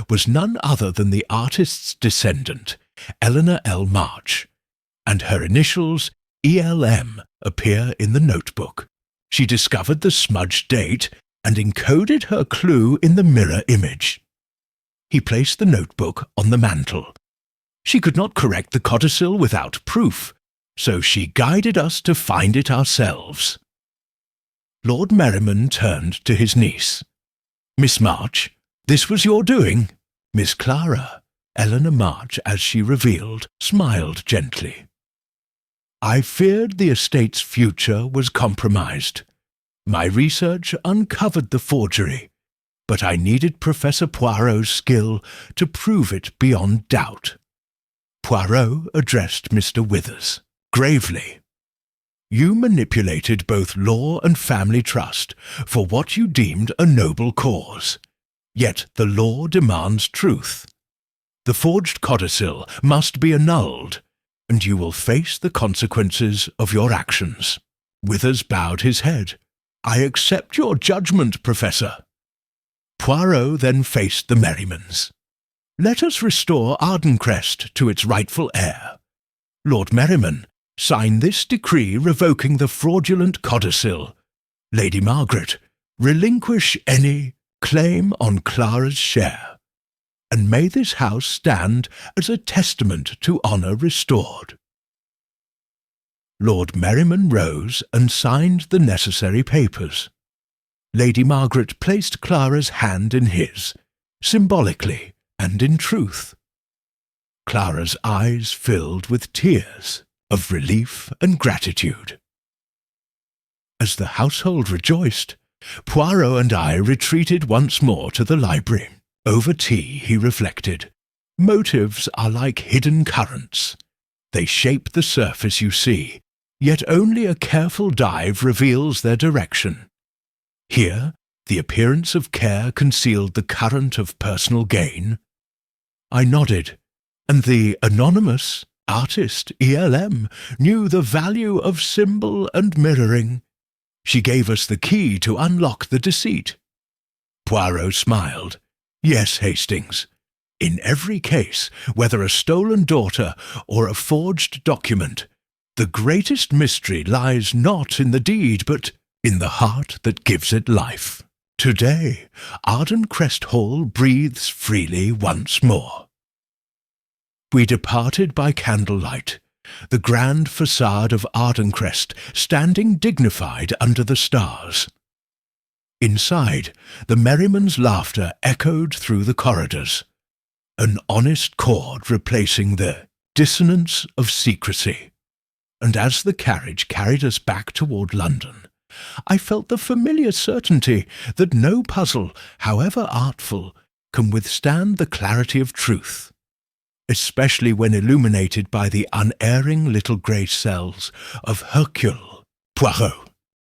Speaker 1: was none other than the artist's descendant, Eleanor L. March, and her initials, ELM, appear in the notebook. She discovered the smudged date and encoded her clue in the mirror image." He placed the notebook on the mantel. "She could not correct the codicil without proof, so she guided us to find it ourselves." Lord Merriman turned to his niece. "Miss March, this was your doing?" Miss Clara, Eleanor March, as she revealed, smiled gently. "I feared the estate's future was compromised. My research uncovered the forgery, but I needed Professor Poirot's skill to prove it beyond doubt." Poirot addressed Mr. Withers gravely. "You manipulated both law and family trust for what you deemed a noble cause. Yet the law demands truth. The forged codicil must be annulled, and you will face the consequences of your actions." Withers bowed his head. "I accept your judgment, Professor." Poirot then faced the Merrimans. "Let us restore Ardenrest to its rightful heir. Lord Merriman, sign this decree revoking the fraudulent codicil. Lady Margaret, relinquish any claim on Clara's share. And may this house stand as a testament to honour restored." Lord Merriman rose and signed the necessary papers. Lady Margaret placed Clara's hand in his, symbolically and in truth. Clara's eyes filled with tears of relief and gratitude. As the household rejoiced, Poirot and I retreated once more to the library. Over tea, he reflected, "Motives are like hidden currents. They shape the surface you see, yet only a careful dive reveals their direction. Here, the appearance of care concealed the current of personal gain." I nodded, and the anonymous artist, ELM, knew the value of symbol and mirroring. She gave us the key to unlock the deceit. Poirot smiled. "Yes, Hastings. In every case, whether a stolen daughter or a forged document, the greatest mystery lies not in the deed, but in the heart that gives it life. Today, Ardenrest Hall breathes freely once more." We departed by candlelight, the grand facade of Ardenrest standing dignified under the stars. Inside, the merriman's laughter echoed through the corridors, an honest chord replacing the dissonance of secrecy. And as the carriage carried us back toward London, I felt the familiar certainty that no puzzle, however artful, can withstand the clarity of truth, especially when illuminated by the unerring little grey cells of Hercule Poirot.